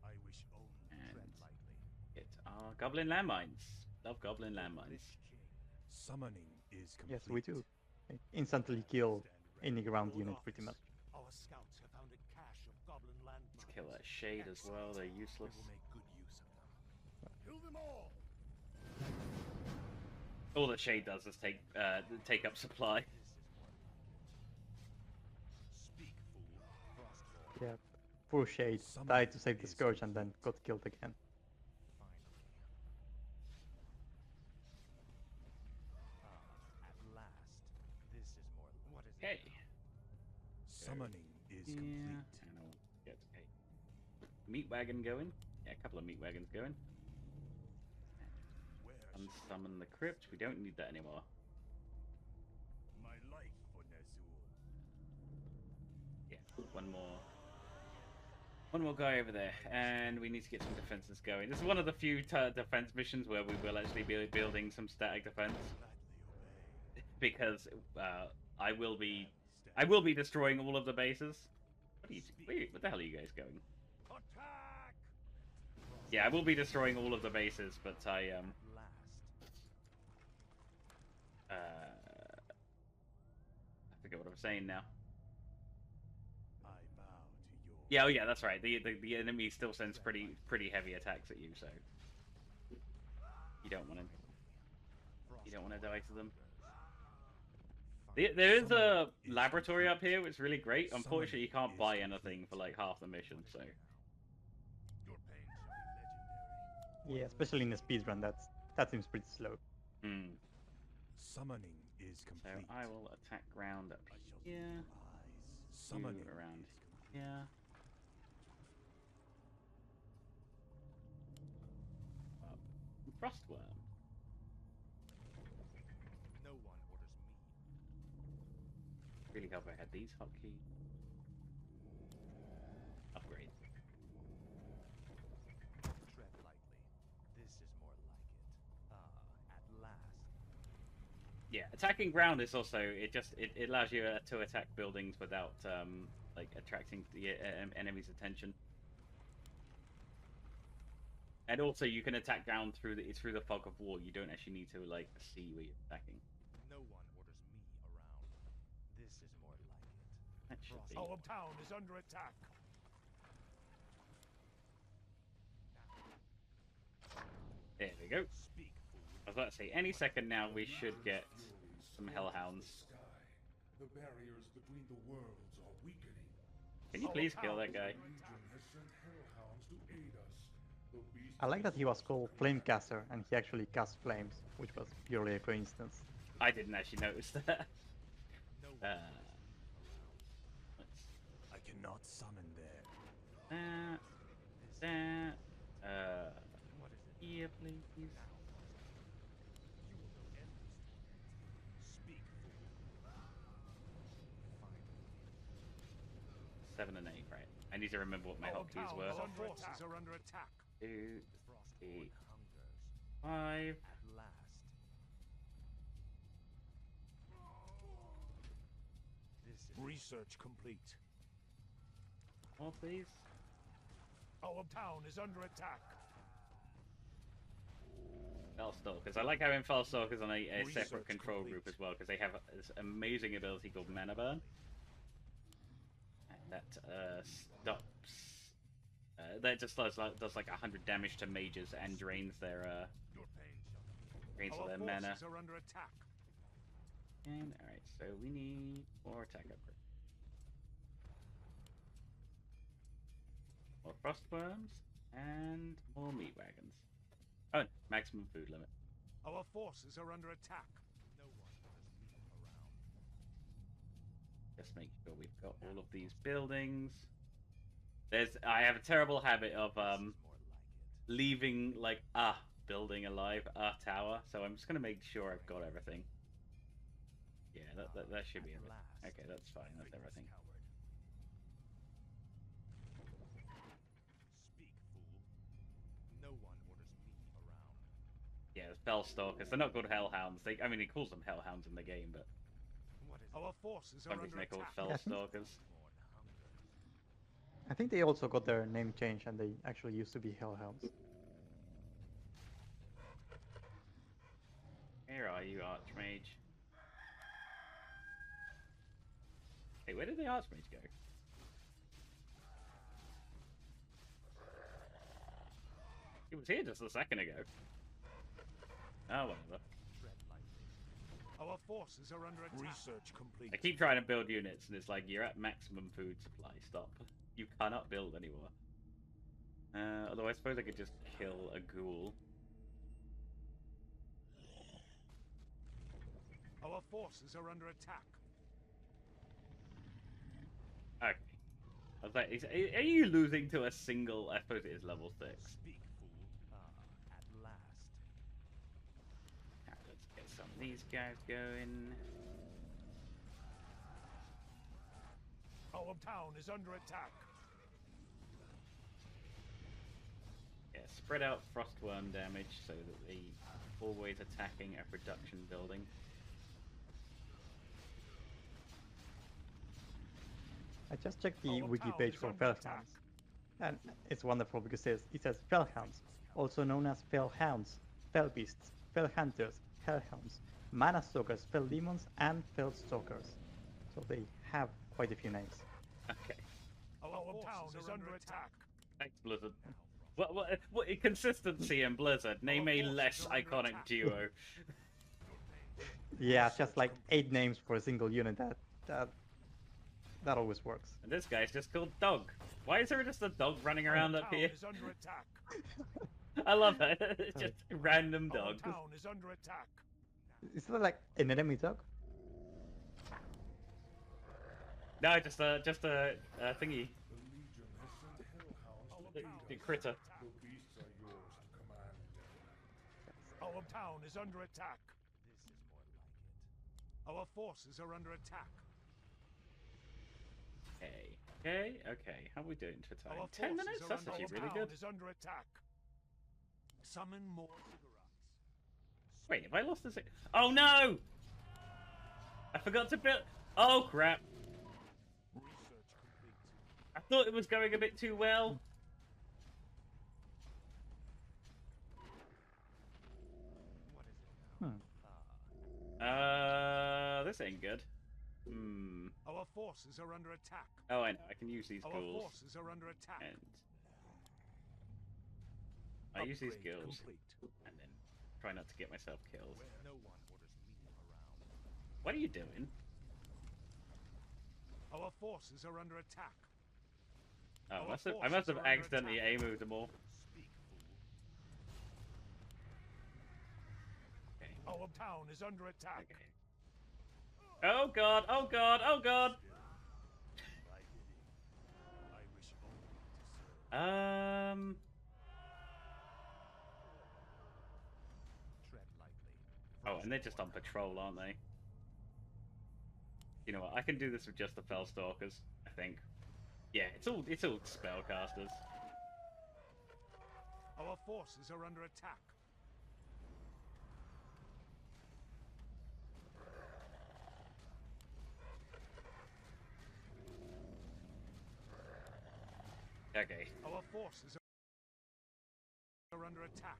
I wish only And tread lightly. get our goblin landmines. Love goblin landmines. Lich King. Summoning is complete. Yes, we do. Instantly kill any ground unit pretty much. Our scouts have found a cache of goblin landmines. Let's kill that shade as well, they're useless. We will make good use of them. Kill them all. All that shade does is take up supply. Speak, fool. Frostborn. Yeah, poor Shade died to save the Scourge and then got killed again. At last, this is more. What is Okay. Summoning is Yeah, complete. and I'll get a meat wagon going. Yeah, a couple of meat wagons going. Where shall Unsummon the crypt. We don't need that anymore. my life for Nazul? Yeah, one more guy over there, and we need to get some defenses going. This is one of the few defense missions where we will actually be building some static defense, Gladly obey. because I will be destroying all of the bases. Wait, what the hell are you guys going? Attack! Yeah, I will be destroying all of the bases, but I At last. forget what I'm saying now. I bow to your Yeah, oh yeah, that's right. The enemy still sends pretty heavy attacks at you, so you don't want to die to them. There is a laboratory up here, which is really great. Unfortunately, you can't buy anything for like half the mission, so Your pain shall be legendary. Yeah, especially in a speedrun, that seems pretty slow. hmm. Summoning is So complete. I will attack ground up I shall here, rise. Summoning you around is complete. here. Frostworm. No one orders me. Really hope I had these hotkeys. Upgrade. Yeah, attacking ground is also it allows you to attack buildings without like attracting the enemy's attention. And also, you can attack ground through the fog of war. You don't actually need to like see where you're attacking. No one orders me around. This is more like it. That should be. Our town is under attack. There we go. Speak, fool. I was about to say, any second now we should get some hellhounds. The barriers between the worlds are weakening. Can you please kill that guy? The Legion has sent hellhounds to aid us. The beast I like that he was called Flamecaster and he actually cast flames, which was purely a coincidence. I didn't actually notice that. No one Let's I cannot summon there. What is it? Here, please. You will know endless torment. Speak, fool. Finally. 7 and 8, right? I need to remember what my Our hotkeys town were. is under attack. Are under attack. 2, Frostborn 8, hungers. 5. At last. This is Research complete. More, please. Our town is under attack. Fellstalkers. I like having Fellstalkers on a separate Research control complete. group as well, because they have this amazing ability called Mana Burn. And that stops. That just does like 100 damage to mages and drains their your pain shall drains all Our their mana. forces are under attack. And alright, so we need more attack upgrade. More frostworms and more meat wagons. Oh, maximum food limit. Our forces are under attack. no one orders me around. Just make sure we've got all of these buildings. I have a terrible habit of This is more like it. leaving like a building alive, a tower. So I'm just gonna make sure I've got everything. Yeah, that should be At everything. last. Okay, that's fine. That's everything. Coward. Speak, fool. No one orders me around. Yeah, Fellstalkers. They're not called Hellhounds. I mean, he calls them Hellhounds in the game, but What is Our forces for are some reason under they're called attack. Fellstalkers. Frostborn hungers. I think they also got their name changed and they actually used to be Hellhounds. Where are you, Archmage? Hey, where did the Archmage go? He was here just a second ago. Oh, whatever. Tread lightly. Our forces are under attack. Research complete. I keep trying to build units, and it's like, you're at maximum food supply. Stop. You cannot build anymore. Although I suppose I could just kill a ghoul. Our forces are under attack. Okay. I was like, are you losing to a single... I suppose it is level 6. Speak, fool. At last. Right, let's get some of these guys going. Our town is under attack. Yeah, spread out frostworm damage so that they always attacking a production building. I just checked the Our wiki town page is for under attack. Fellhounds. And it's wonderful because it says Fellhounds, also known as Fellhounds, Fellbeasts, Fellhunters, Hellhounds, Mana Stalkers, Felldemons, and Fellstalkers. So they have quite a few names. Okay, Our town is under attack. thanks Blizzard. What consistency in Blizzard? Name a less iconic duo. Yeah, just like 8 names for a single unit. That always works. And this guy's just called Dog. Why is there just a dog running around Our up town here? is under attack. I love that. It's just a random Our dog. town is under attack. Is that like an enemy dog? No, just a thingy. The Legion has sent hellhounds to aid The us. critter. The beasts are yours to command. Our town is under attack. This is more like it. Our forces are under attack. Okay. How are we doing for time? Our 10 forces minutes? are That's under actually attack. really Our good. town is under attack. Summon more cigarettes. Wait, have I lost this? Oh no! I forgot to build. Oh crap! Research complete. I thought it was going a bit too well. What is it now? This ain't good. Hmm. Our forces are under attack. Oh, I know. I can use these Our ghouls. forces are under attack. And I use these Upgrade skills complete. and then try not to get myself killed. Where no one orders me around. What are you doing? Our forces are under attack. Oh, Our I must have forces are under accidentally attack. A-moved them all. Speak, fool. Okay. Our town is under attack. Okay. Oh god! Oh god! Oh god! My bidding. I wish only to serve. Tread lightly. Oh, and they're just on patrol, aren't they? You know what? I can do this with just the Fellstalkers, I think. Yeah, it's all spellcasters. Our forces are under attack. Okay. Our forces are under attack.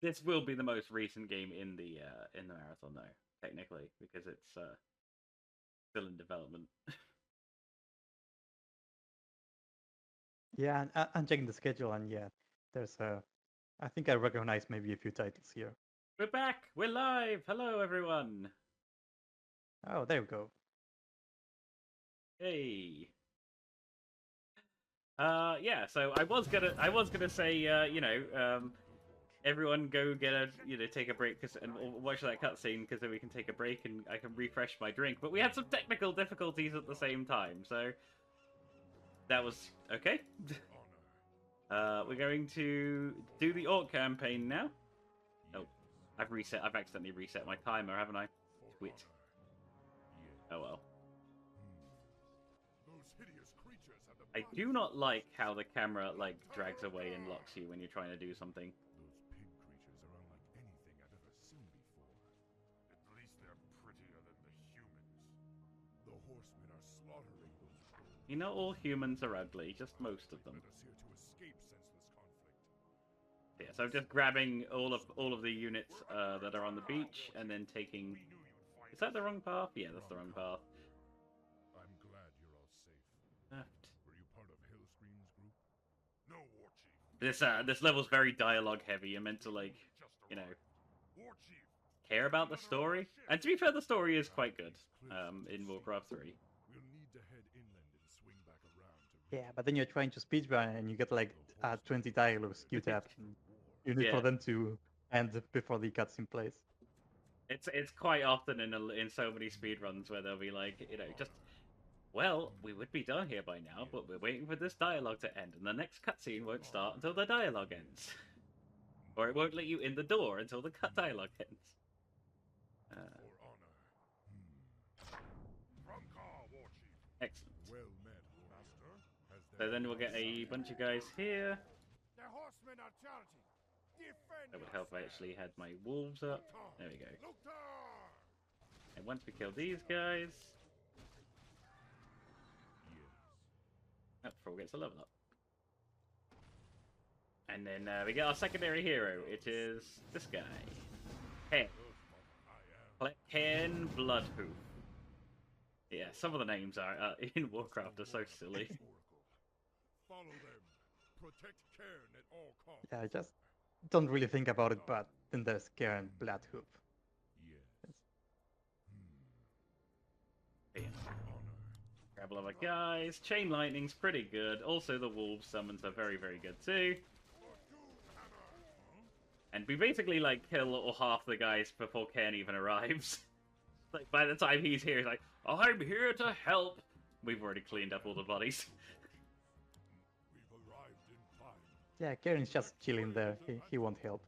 This will be the most recent game in the marathon, though, technically, because it's still in development. Yeah, and I'm checking the schedule, and yeah, there's I think I recognize maybe a few titles here. We're back. We're live. Hello, everyone. Oh, there we go. Hey. Yeah. So I was gonna say, everyone go get a, take a break and watch that cutscene because then we can take a break and I can refresh my drink. But we had some technical difficulties at the same time, so that was okay. We're going to do the Orc campaign now. Oh, I've accidentally reset my timer, haven't I? Twit. Oh well. Those hideous creatures have the I do not like how the camera drags away and locks you when you're trying to do something. Those pig creatures are unlike anything I've ever seen before. At least they're prettier than the humans. The horsemen are slaughtering those crows. You know, all humans are ugly, just most of them. Let us here to escape senseless conflict. Yeah, so I'm just grabbing all of the units that are on the beach and then taking. We knew you'd find Is that the wrong path? Yeah, that's the wrong path. I'm glad you're all safe. Left. Were you part of Hillscream's group? No, War Chief. This level's very dialogue heavy. You're meant to Just arrived. War Chief. care about the story. And to be fair, the story is quite good in Warcraft 3. We'll need to head inland and swing back around to Yeah, but then you're trying to speedrun and you get like 20 dialogues queued up. And you need Yeah. for them to end before the cuts in place. It's quite often in so many speedruns where they'll be like, just, well, we would be done here by now, but we're waiting for this dialogue to end, and the next cutscene won't start until the dialogue ends. Or it won't let you in the door until the cut dialogue ends. for honor. From Car, War Chief. Excellent. Well met, Master. Has So there then we'll get a bunch of guys here. The horsemen are charging. Defend That would help if I actually had my wolves up. There we go. And once we kill these guys, that Thrall gets a level up. And then we get our secondary hero. It is this guy. Ken Bloodhoof. Yeah, some of the names are in Warcraft are so silly. Follow them. Protect Cairn at all costs. Yeah, I just don't really think about it, but then there's Karen Bloodhoof. Yes. Yeah. Grab a lot of guys. Chain Lightning's pretty good. Also, the Wolves summons are very, very good too. And we basically kill half the guys before Ken even arrives. By the time he's here, he's like, "I'm here to help." We've already cleaned up all the bodies. We've arrived in time. Yeah, Karen's just chilling there. He won't help.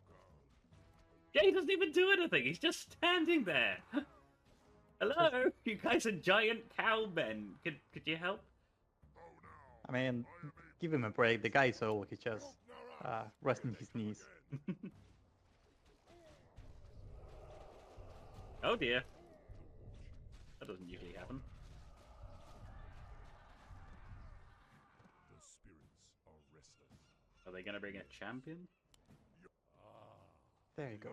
Yeah, he doesn't even do anything. He's just standing there. Hello, you guys are giant cowmen. Could you help? I mean, give him a break. The guy's old. He's just resting his knees. Oh dear. That doesn't usually happen. The spirits are restless. Are they gonna bring a champion? There you go.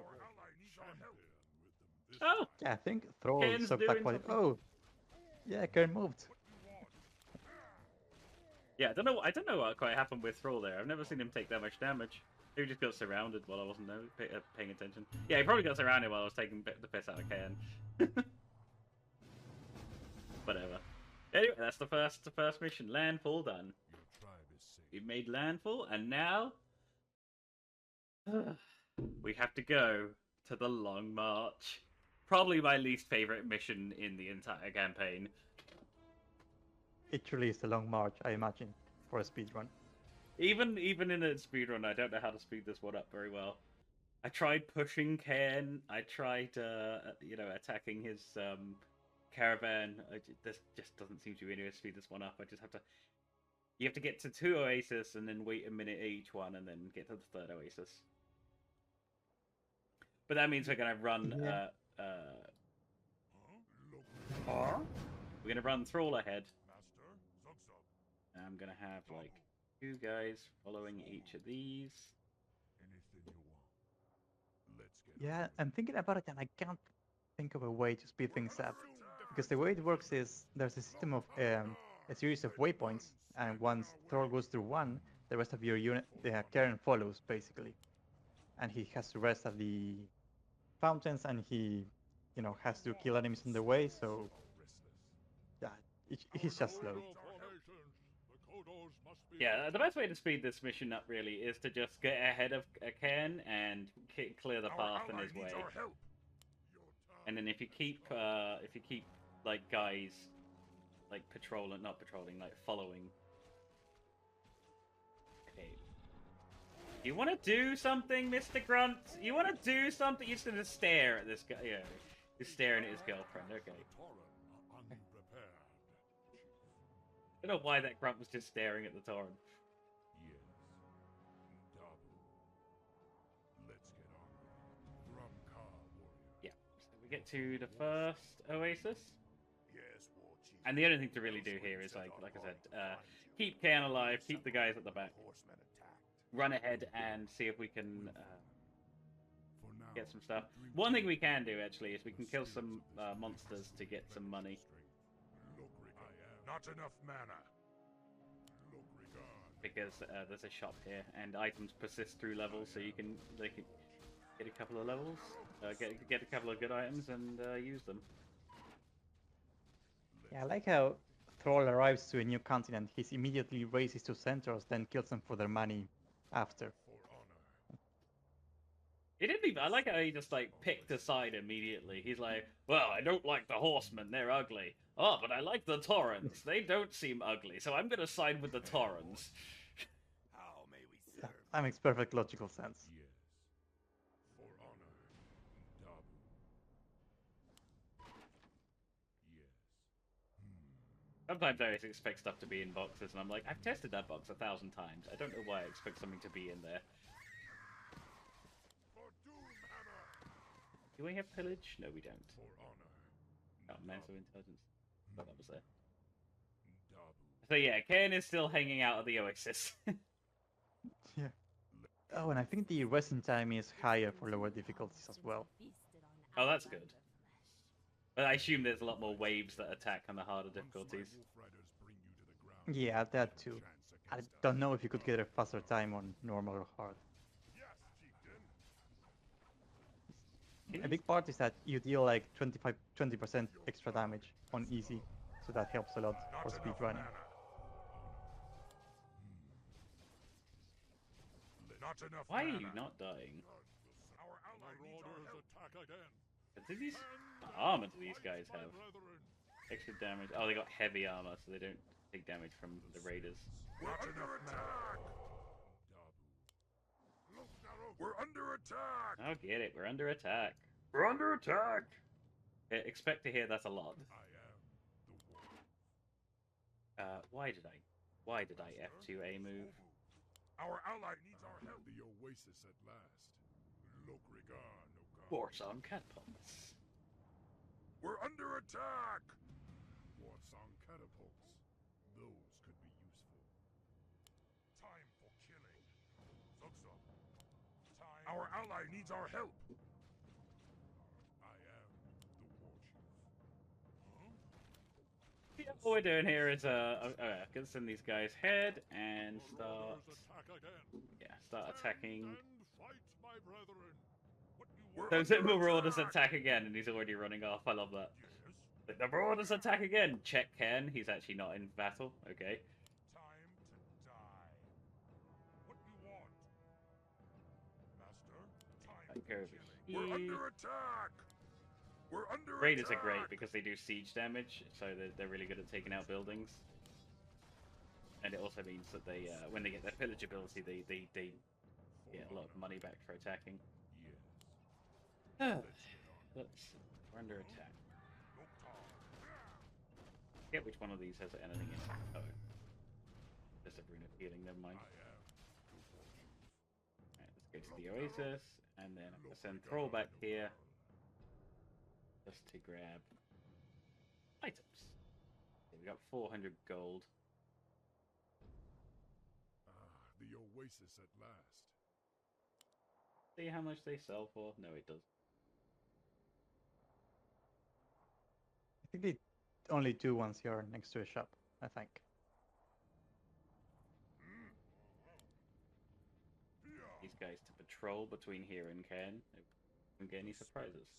Oh! Yeah, I think Thrall Karen's sucked doing back body. something. Oh, yeah, Karen moved. Yeah, I don't know what quite happened with Thrall there. I've never seen him take that much damage. Maybe he just got surrounded while I wasn't paying attention. Yeah, he probably got surrounded while I was taking the piss out of Ken. Whatever. Anyway, that's the first mission. Landfall done. Your tribe is safe. We've made landfall, and now we have to go to the Long March. Probably my least favorite mission in the entire campaign. It truly is a long march, I imagine, for a speedrun. Even in a speedrun, I don't know how to speed this one up very well. I tried pushing Ken. I tried, attacking his caravan. This just doesn't seem to be any way to speed this one up. You have to get to 2 oases and then wait a minute each one, and then get to the 3rd oasis. But that means we're gonna run. Yeah. We're gonna run Thrall ahead. Master, Zug-Zug. And I'm gonna have 2 guys following each of these. Anything you want. Let's get Yeah, I'm thinking about it and I can't think of a way to speed things up. Because the way it works is there's a system of a series of waypoints, and once Thor goes through one, the rest of your unit, the Karen follows basically, and he has to rest at the fountains, and he, has to kill enemies on the way. So yeah, he's just slow. Yeah, the best way to speed this mission up really is to just get ahead of Ken and clear the path in his way. And then if you keep like guys like not patrolling, like following. Okay. You want to do something, Mr. Grunt? You want to do something? You're just gonna stare at this guy. Yeah, he's staring at his girlfriend. Okay. I don't know why that grunt was just staring at the torrent. Yes. Dabu. Let's get on. Drumcar, warrior. Yeah. So we get to the first oasis. Yes, war chief. And the only thing to really do here is, like I said, keep Ken alive, keep the guys at the back, Horsemen attacked. run ahead and see if we can For now, get some stuff. drink One thing we can do, actually, is we can kill some monsters to get some money. Look, not enough mana. Look, regard. Because there's a shop here, and items persist through levels, so they can get a couple of levels, get a couple of good items, and use them. Yeah, I like how Thrall arrives to a new continent. He immediately races to centaurs, then kills them for their money after. For honor. He didn't even. I like how he just like picked a side immediately. He's like, "Well, I don't like the horsemen; they're ugly. Oh, but I like the Taurens. They don't seem ugly, so I'm gonna side with the Taurens." How may we Yeah, serve? that makes perfect logical sense. Yes. For honor. Dabu. Yes. Sometimes I always expect stuff to be in boxes, and I'm like, I've tested that box 1,000 times. I don't know why I expect something to be in there. For Doomhammer. Do we have pillage? No, we don't. For honor. Oh, mental intelligence. Thought that was there. Dabu. So yeah, Kain is still hanging out at the Oasis. Yeah. Oh, and I think the resting time is higher for lower difficulties as well. Oh, that's good. But I assume there's a lot more waves that attack on the harder difficulties. Wolf riders bring you to the ground. Yeah, that too. I don't know if you could get a faster time on normal or hard. Yes, chieftain. A big part is that you deal like 20% extra damage on easy, so that helps a lot for speedrunning. Not enough Why are mana. you not dying? Our ally needs our help. Attack again. Do these armor do these guys have? Extra damage. Oh, they got heavy armor, so they don't take damage from the raiders. We're under attack. We're under attack. I'll get it. We're under attack. We're under attack. Expect to hear that a lot. I am the wolf. Why did I F2 A move? Our ally needs our help. The oasis at last. Look, regard, no god. Warsong catapults. We're under attack. Warsong catapults. Those could be useful. Time for killing. Zugzug. Time. Our ally needs our help. I am the war chief. Yeah, what we're doing here is gonna send these guys head and start. Attack again. Yeah, start attacking. And fight, my brethren. Those Marauders attack again, and he's already running off. I love that. Yes. The Marauders attack again. Check Ken. He's actually not in battle. Okay. Time to die. What do you want? Master, time Right, go for over killing. here. We're under attack. We're under Raiders attack. are great because they do siege damage, so they're really good at taking out buildings. And it also means that they, when they get their pillage ability, they get a lot of money back for attacking. Yes. We're under attack. No time. Forget which one of these has anything in it. Oh, there's a rune of healing. Never mind. I am the war chief. Right, let's go to the Oasis, and then I'm gonna send Thrall back here just to grab items. Okay, we got 400 gold. Ah, the oasis at last. See how much they sell for? No, it does. I think they only do once you're next to a shop, I think. These guys to patrol between here and Cairn. Don't get any surprises.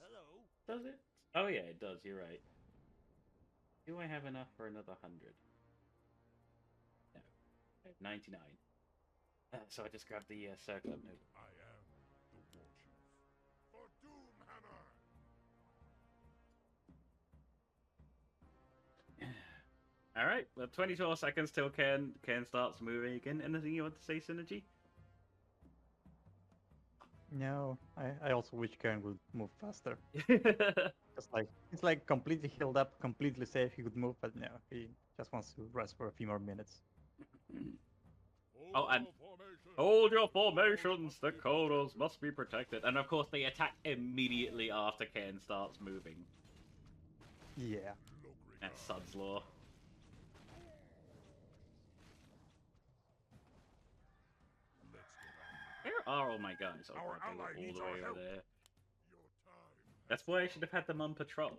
Hello. Does it? Oh yeah, it does. You're right. Do I have enough for another 100? No. I have 99. So I just grabbed the circle up. No. I am the war chief. For Doomhammer! All right. Well, 24 seconds till Cairn starts moving again. Anything you want to say, Synergy? No, I also wish Karen would move faster. Yeah, It's like completely healed up, completely safe. He could move, but no, he just wants to rest for a few more minutes. Oh, and your formation. hold your formations. The corridors must be protected. And of course, they attack immediately after Cairn starts moving. Yeah. That's Sud's law. Where are all my guys? Oh, Our crap, they were ally all needs the our way help. over there. Your time. That's why I should have had them on patrol.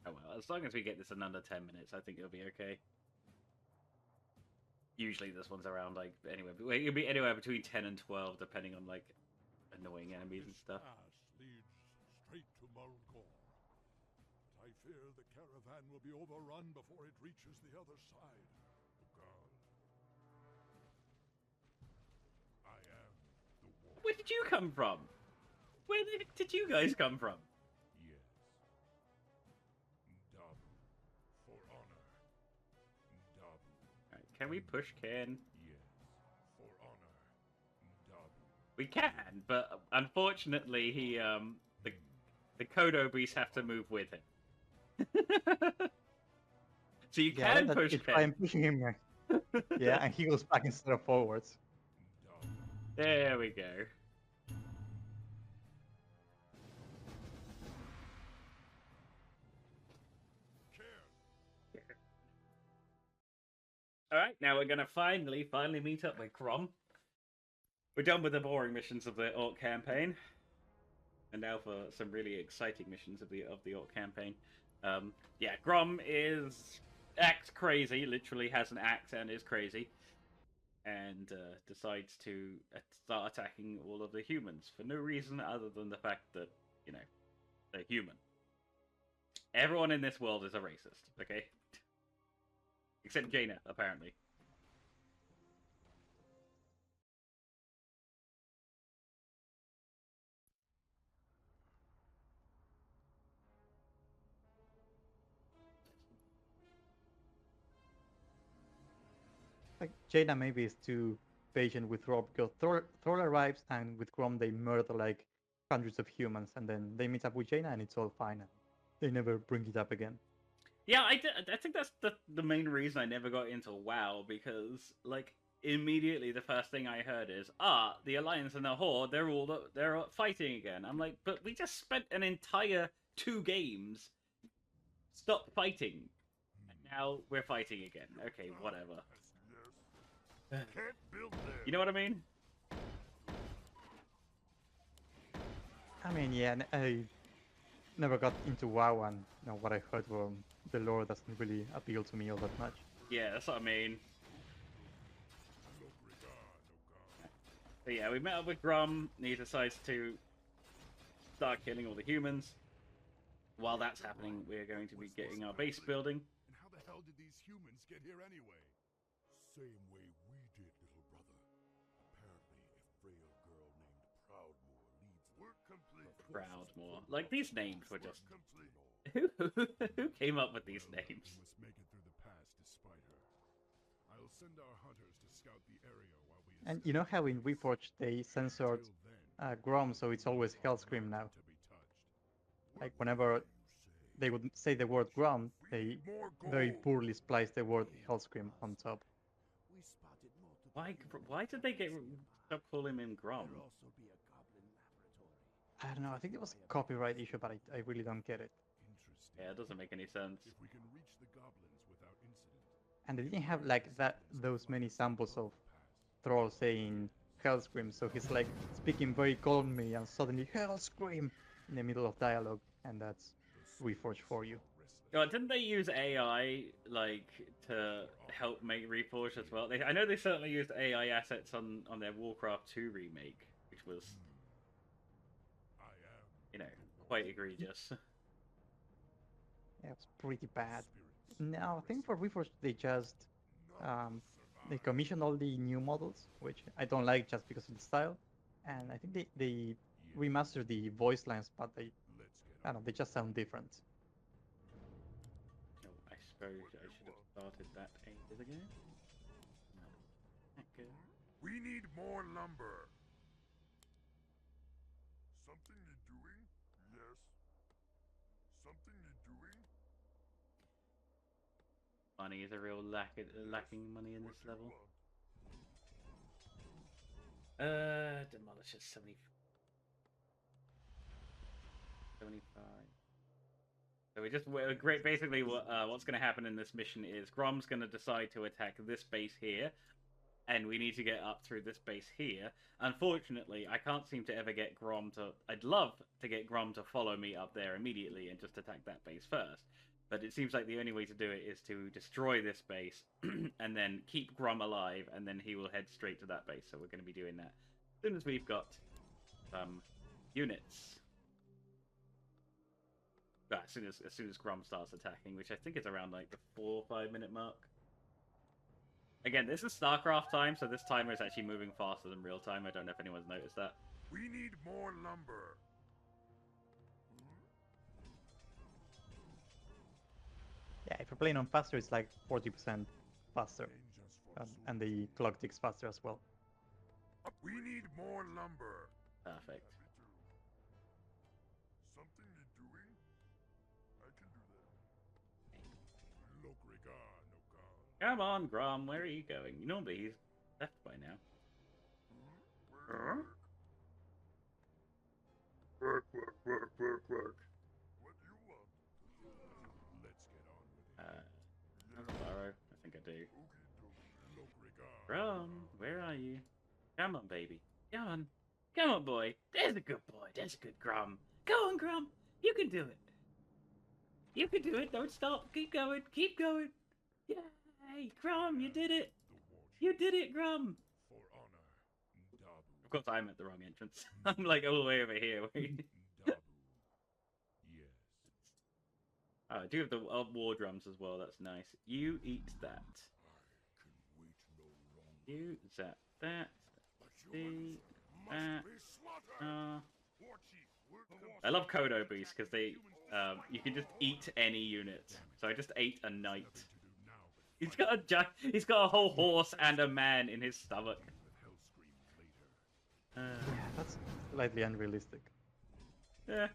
Oh well, as long as we get this in under 10 minutes, I think it'll be okay. Usually this one's around, like, anywhere. It'll be anywhere between 10 and 12, depending on, like, annoying enemies and This stuff. pass leads straight to Mulgore. But I fear the caravan will be overrun before it reaches the other side. God. I am the war. Where did you come from? Where the heck did you guys come from? Yes. Dabu. For honor. Dabu. Alright, can we push Cairn? Yes. For honor. Dabu. We can, but unfortunately he, the Kodo beasts have to move with him. So you Yeah, can push Cairn. I'm pushing him. Yeah, and he goes back instead of forwards. Dabu. There we go. Cairn. Alright, now we're gonna finally meet up with Grom. We're done with the boring missions of the Orc campaign. And now for some really exciting missions of the Orc campaign. Yeah, Grom acts crazy, literally has an axe and is crazy. And decides to start attacking all of the humans for no reason other than the fact that, you know, they're human. Everyone in this world is a racist, okay? Except Jaina, apparently. Like Jaina maybe is too patient with Rob because Thor arrives and with Grom they murder like hundreds of humans and then they meet up with Jaina and it's all fine and they never bring it up again. Yeah, I think that's the main reason I never got into WoW, because, like, immediately the first thing I heard is, the Alliance and the Horde, they're fighting again. I'm like, but we just spent an entire 2 games stop fighting, and now we're fighting again. Okay, whatever. Yes. Can't build there. You know what I mean? I mean, yeah, I never got into WoW and you know, what I heard from the lore doesn't really appeal to me all that much. Yeah, that's what I mean. Look, regard, oh God. But yeah, we met up with Grom, and he decides to start killing all the humans. While that's happening, we're going to be getting our base building. And how the hell did these humans get here anyway? Same way we did, little brother. Apparently, a frail girl named Proudmoore leads Work complete. Proudmore. Like, these names were just... Work complete. Who came up with these names? We must make it through the pass despite her. I'll send our hunters to scout the area while we And you know how in Reforged they censored Grom, so it's always Hellscream now. Like whenever they would say the word Grom, they very poorly splice the word Hellscream on top. We spotted multiple Why did they stop calling him Grom? There'll also be a goblin laboratory. I don't know, I think it was a copyright issue, but I really don't get it. Interesting. Yeah, it doesn't make any sense. If we can reach the goblins without incident. And they didn't have like those many samples of troll saying Hellscream, so he's like speaking very calmly and suddenly Hellscream in the middle of dialogue, and that's Reforged for you. Oh, didn't they use AI like to help make Reforged as well? I know they certainly used AI assets on their Warcraft 2 remake, which was, you know, quite egregious. Yeah, it's pretty bad. Now, I think for Reforged they just they commissioned all the new models, which I don't like just because of the style, and I think they remastered the voice lines, but I don't know, they just sound different. Oh, I suppose I should have started that ages ago. Not that good. We need more lumber. Something you doing? Yes. Something you doing? Money is a real lacking money in this level. Demolish is 75. So basically what's going to happen in this mission is Grom's going to decide to attack this base here, and we need to get up through this base here. Unfortunately, I can't seem to ever get Grom to... I'd love to get Grom to follow me up there immediately and just attack that base first. But it seems like the only way to do it is to destroy this base and then keep Grom alive, and then he will head straight to that base. So we're going to be doing that as soon as we've got some units. As soon as Grom starts attacking, which I think is around like the 4 or 5 minute mark. Again, this is StarCraft time, so this timer is actually moving faster than real time. I don't know if anyone's noticed that. We need more lumber. Yeah, if you're playing on faster, it's like 40% faster, and the clock ticks faster as well. We need more lumber. Perfect. Something you doing? I can do that. Come on, Grom, where are you going? Normally he's left by now. Work. What do you want? Let's get on with it. Have a burrow? I think I do. Look, Grom, where are you? Come on, baby. Come on. Come on, boy. There's a good boy. There's a good Grom. Go on, Grom. You can do it. You can do it. Don't stop. Keep going. Keep going. Yay, Grom, you did it. You did it, Grom. For honor, Dabu. Of course, I'm at the wrong entrance. I'm like all the way over here. Dabu. Yes. Oh, I do have the war drums as well. That's nice. You eat that. I can wait no longer. You zap that. The humans must be slaughtered. War chief, I love Kodo boosts because they you can just eat any unit. So I just ate a knight. He's got a whole horse and a man in his stomach. Yeah, that's slightly unrealistic. Yeah.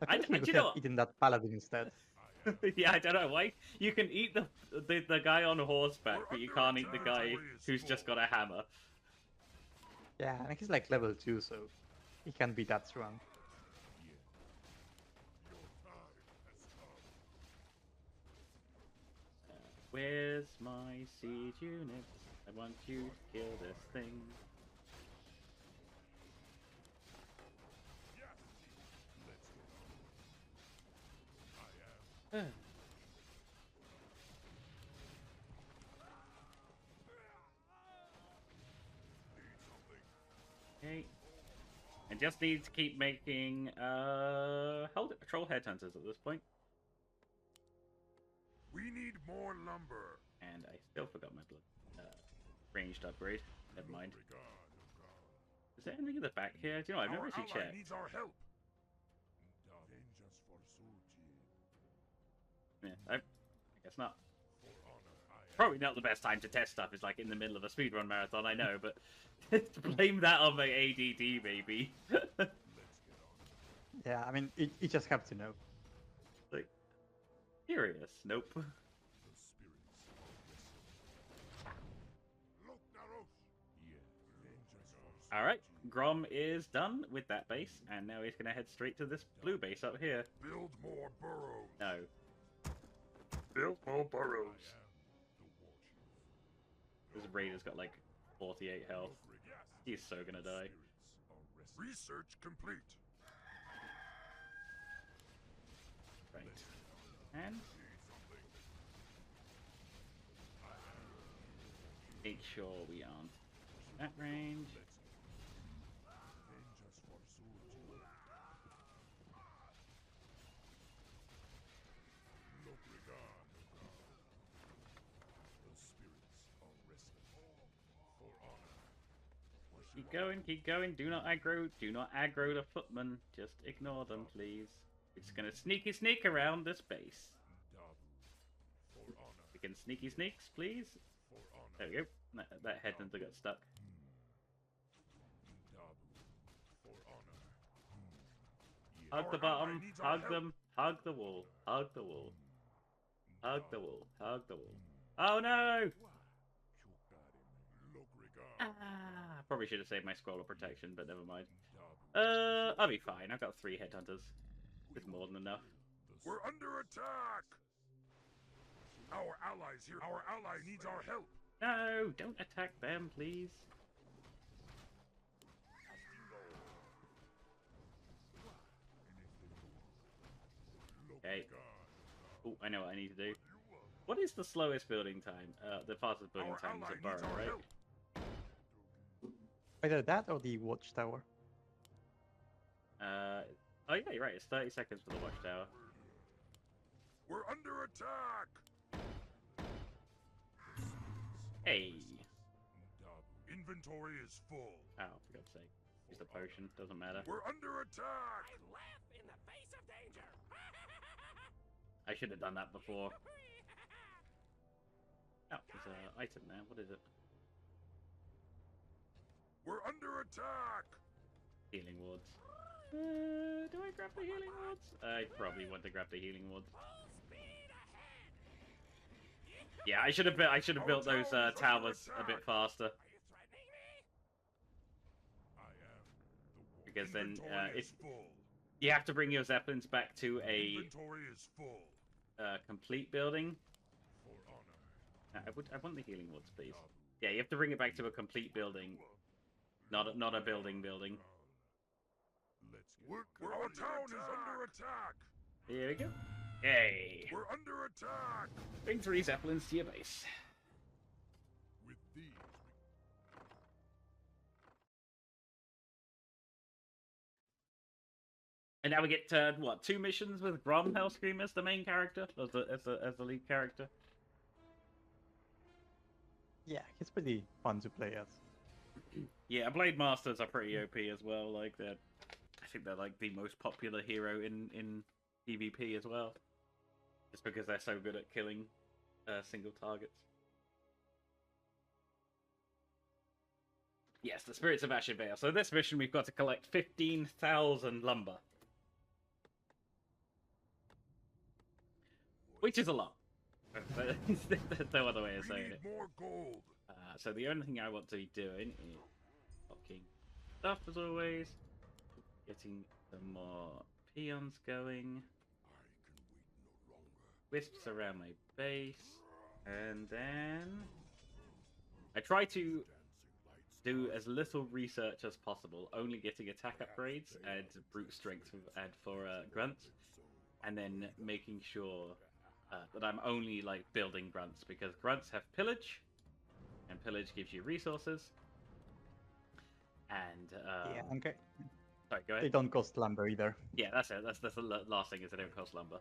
I think you could have eaten that paladin instead. Yeah, I don't know why. You can eat the guy on horseback, but you can't eat the guy who's just got a hammer. Yeah, and he's like level 2, so he can't be that strong. Where's my siege unit? I want you to kill this thing. Okay. And just need to keep making troll headhunters at this point. We need more lumber. And I still forgot my ranged upgrade. Never mind. Is there anything in the back here? Do you know, I've never actually checked. Needs our help. Yeah, I guess not. Probably not the best time to test stuff. It's like in the middle of a speedrun marathon, I know, but blame that on my ADD, maybe. Yeah, I mean, you just have to know. Like, curious. Nope. Alright, Grom is done with that base, and now he's going to head straight to this blue base up here. Build more burrows. No. Build more burrows. This raider's got like 48 health. He's so gonna die. Research complete. Right. And make sure we aren't that range. Keep going, do not aggro the footman, just ignore them, please. It's gonna sneak around this base. We can sneaks, please. There we go. That headhunter got stuck. Hug the bottom, hug them, hug the wall, hug the wall. Hug the wall, hug the wall. Oh no! Probably should have saved my scroll of protection, but never mind. I'll be fine. I've got 3 headhunters. It's more than enough. We're under attack! Our allies here. Our ally needs our help. No, don't attack them, please. Okay. Oh, I know what I need to do. What is the slowest building time? The fastest building time is a burrow, right? Either that or the watchtower. Oh yeah, you're right. It's 30 seconds for the watchtower. We're under attack. Hey. Inventory is full. Oh, for God's sake. Use the potion. Doesn't matter. We're under attack. I laugh in the face of danger. I should have done that before. Oh, there's an item there. What is it? We're under attack. Healing wards. Do I grab the healing wards? I probably want to grab the healing wards. Yeah, I should have built those towers a bit faster. Because then if you have to bring your zeppelins back to a complete building. I want the healing wards, please. Yeah, you have to bring it back to a complete building, not a building. Our town is under attack. Here we go. Yay! We're under attack. Bring 3 zeppelins to your base. With these, And now we get what, 2 missions with Grom Hellscream as the main character, as the lead character. Yeah, he's pretty fun to play as. Yeah, Blade Masters are pretty OP as well. Like I think they're like the most popular hero in PvP as well, just because they're so good at killing single targets. Yes, the Spirits of Ashen Vale. So this mission, we've got to collect 15,000 lumber, which is a lot. There's no other way of saying it. More gold. So the only thing I want to be doing is locking stuff as always, getting some more peons going, wisps around my base, and then I try to do as little research as possible, only getting attack upgrades and brute strength and for grunts, and then making sure that I'm only like building grunts, because grunts have pillage, and pillage gives you resources. And Yeah, okay. sorry, go They ahead. don't cost lumber either. Yeah, that's it. That's the last thing, is they don't cost lumber.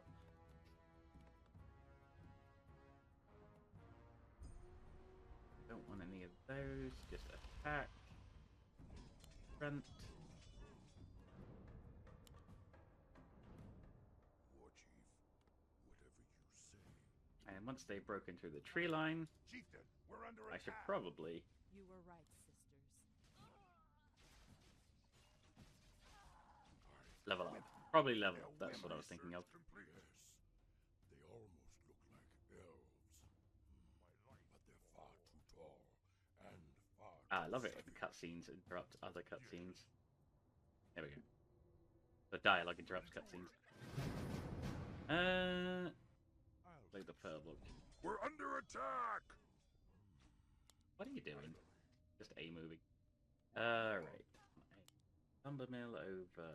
Don't want any of those. Just attack. Grunt. War chief, whatever you say. And once they've broken through the tree line, Chieftain, we're under I should attack. probably You were right, sisters. level up. Probably level up. That's what I was thinking of. Complete. Yes, they almost look like elves. But they're far too tall and far Ah, I too love it. savvy. Cutscenes interrupt other cutscenes. There we go. The dialogue interrupts cutscenes. Like the pearl block. We're under attack. What are you doing? Just A moving. Alright. Lumber mill over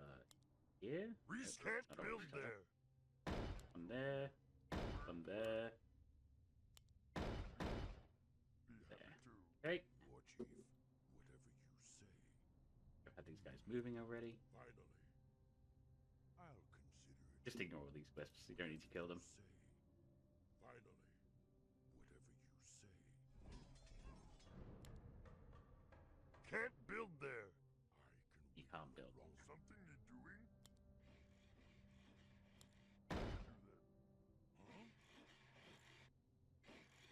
here. Reese Nope, can't not over build each other. there. One there. One there. Be happy to. Okay. War Chief, whatever you say. I've had these guys moving already. Finally, I'll consider it. Just ignore all these wisps. You don't need to kill them. Say. Finally, whatever you say. Can't build there. You can't build. Something you're doing?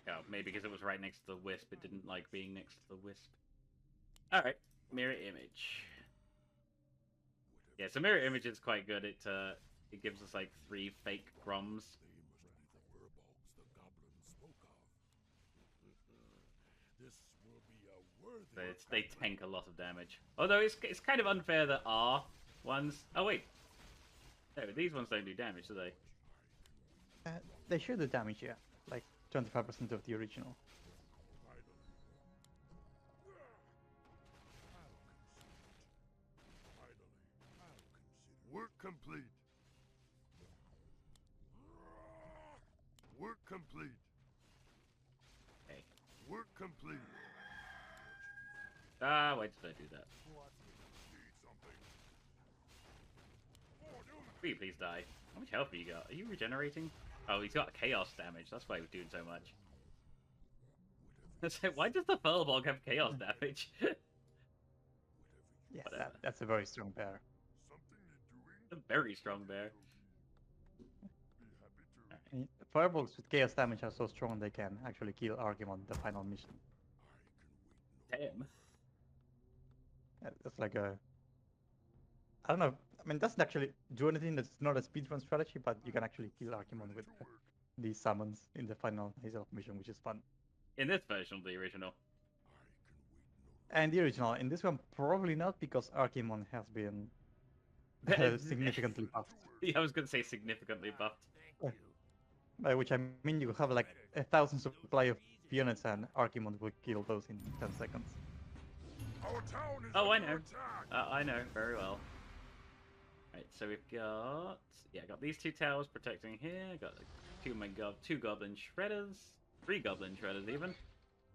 Oh, maybe because it was right next to the wisp, it didn't like being next to the wisp. Alright, mirror image. Yeah, so mirror image is quite good. It gives us like 3 fake Groms. They must be the werewolves the goblin spoke of. This will be a worthy. They tank a lot of damage. Although it's kind of unfair that R ones. Oh wait, no, these ones don't do damage, do they? They should do damage, yeah. Like 25% of the original. Work complete. Work complete. Okay. Work complete. Ah, why did I do that? Need something. Will you please die? How much health have you got? Are you regenerating? Oh, he's got chaos damage. That's why he's doing so much. So why does the Furbolg have chaos damage? Yeah, Whatever. that's a very strong bear. Something you're doing? A very strong bear. Be happy to. I mean, fireballs with chaos damage are so strong they can actually kill Argimon the final mission. Damn. It's like a... I don't know. I mean, it doesn't actually do anything. That's not a speedrun strategy, but you can actually kill Argimon with these summons in the final Azeroth mission, which is fun. In this version of the original. And the original, in this one, probably not, because Argimon has been significantly buffed. Yeah, I was going to say significantly buffed. By which I mean you have like 1,000 supply of units and Argimon will kill those in 10 seconds. Our town is Oh, I under know. attack. I know very well. Right, so we've got I got these 2 towers protecting here. I got like, 2 goblin shredders, 3 goblin shredders even.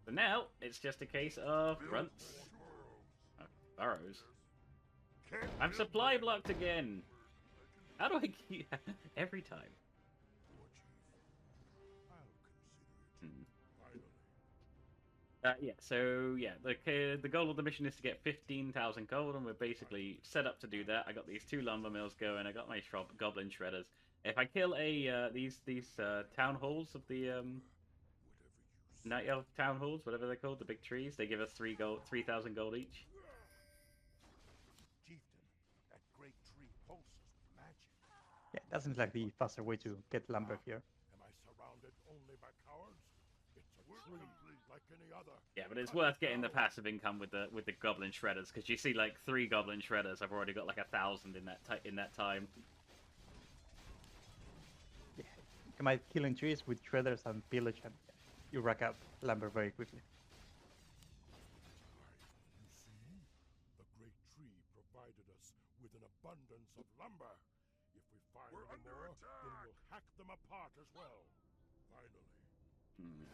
So now it's just a case of grunts, burrows. Can't I'm build supply there. blocked again. How do I keep every time? War Chief, I'll consider it. Hmm. Finally. Yeah, so yeah, the goal of the mission is to get 15,000 gold, and we're basically set up to do that. I got these 2 lumber mills going. I got my goblin shredders. If I kill these town halls of the Night Elf town halls, whatever they're called, the big trees, they give us 3,000 gold each. Chieftain, that great tree pulses with magic. Yeah, that seems like the faster way to get lumber here. Am I surrounded only by cowards? It's a tree like any other. Yeah, but it's worth getting the passive income with the goblin shredders, because you see like 3 goblin shredders. I've already got like 1,000 in that time. Yeah, you can by killing trees with shredders and pillage, and you rack up lumber very quickly. You see, the great tree provided us with an abundance of lumber. If we find We're any under more, then attack. we'll hack them apart as well. Finally.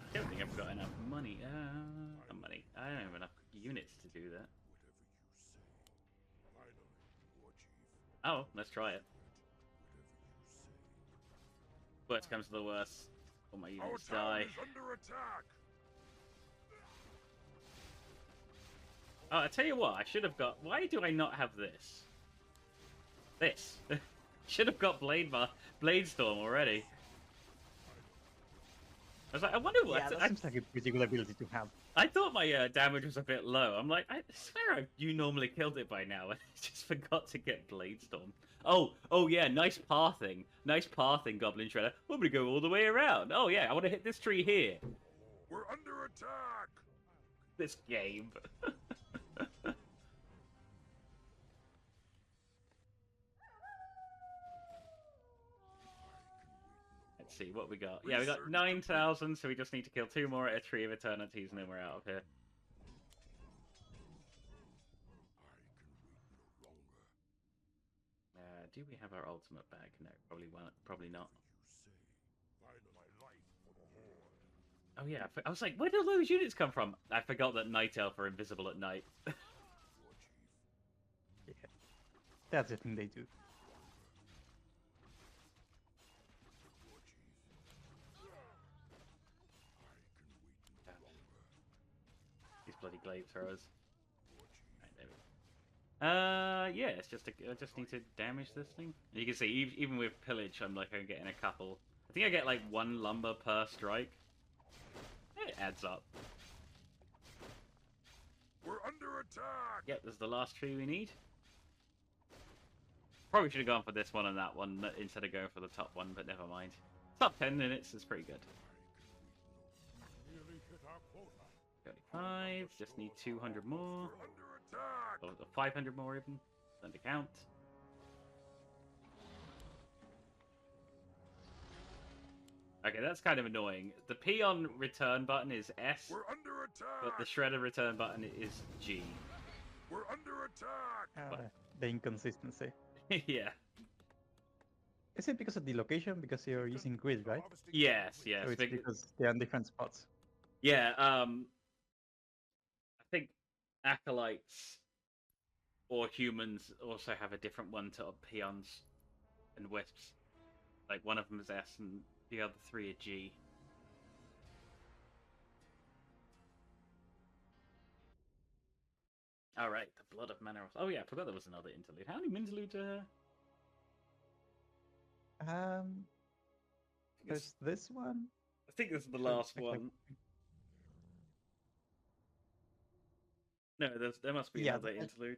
I don't think I've got enough money. Not money. I don't have enough units to do that. Whatever you say. Finally, War Chief. Oh, let's try it. Whatever you say. Worst comes to the worst. All my Our units town die. is under attack. Oh, I tell you what, I should have got. Why do I not have this? This should have got Bladestorm already. I was like, I wonder what. Yeah, that seems like a pretty good ability to have. I thought my damage was a bit low. I'm like, I swear you normally killed it by now, and I just forgot to get Bladestorm. Oh yeah, nice pathing, Goblin Shredder. I'm gonna go all the way around. Oh yeah, I want to hit this tree here. We're under attack. This game. Let's see what we got. Yeah, we got 9,000, so we just need to kill 2 more at a Tree of Eternities, and then we're out of here. Do we have our ultimate back? No, probably won't. Probably not. Oh yeah, I was like, where do those units come from? I forgot that Night Elf are invisible at night. Yeah. That's the thing they do. These bloody glaive throwers. Right, there we go. Yeah, it's just I just need to damage this thing. And you can see, even with pillage, I'm getting a couple. I think I get like 1 lumber per strike. It adds up. We're under attack! Yep, this is the last tree we need. Probably should have gone for this one and that one instead of going for the top one, but never mind. Top 10 minutes is pretty good. Nearly hit our quota. 35, just need 200 more. We're under attack! Or 500 more even. Don't to count. Okay, that's kind of annoying. The P on return button is S, We're under attack! but the shredder return button is G. We're under attack! The inconsistency. Yeah. Is it because of the location? Because you're using grid, right? Yes, yes. So it's because they're on different spots. Yeah, I think acolytes or humans also have a different one to peons and wisps. Like one of them is S and the other 3 are G. All right, the blood of Manor. Oh yeah, I forgot there was another interlude. How many interludes are there? There's this one. I think this is the So, last like, one. No, there must be Yeah, another that- interlude.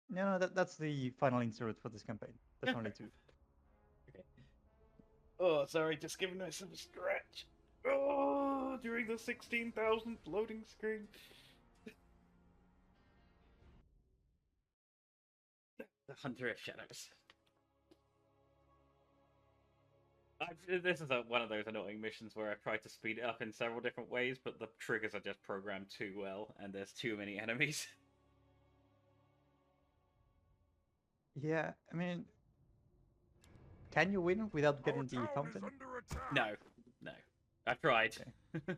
No, that's the final interlude for this campaign. There's only 2. Okay. Oh, sorry, just giving myself a scratch. Oh, during the 16,000th loading screen. The Hunter of Shadows. This is one of those annoying missions where I've tried to speed it up in several different ways, but the triggers are just programmed too well, and there's too many enemies. Yeah, I mean, can you win without getting the fountain? No, no. I've tried. Okay.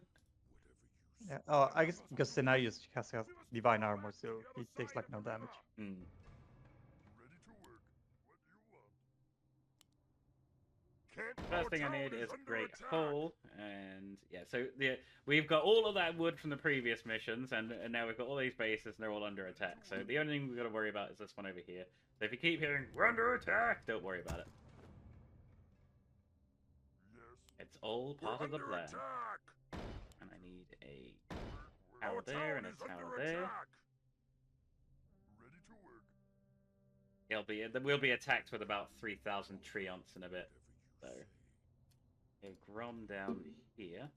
Yeah. Oh, I guess because Scenarios has divine armor, so it takes like no damage. Hmm. Ready to work. What do you want? First thing I need is a great hole, and yeah, so we've got all of that wood from the previous missions, and now we've got all these bases, and they're all under attack. So the only thing we've got to worry about is this one over here. So if you keep hearing "we're under attack," don't worry about it. Yes. It's all part of the We're plan. under attack! And I need a Our tower there and a town is tower under there. attack. Ready to work. We'll be attacked with about 3,000 treants in a bit. So Grom down here.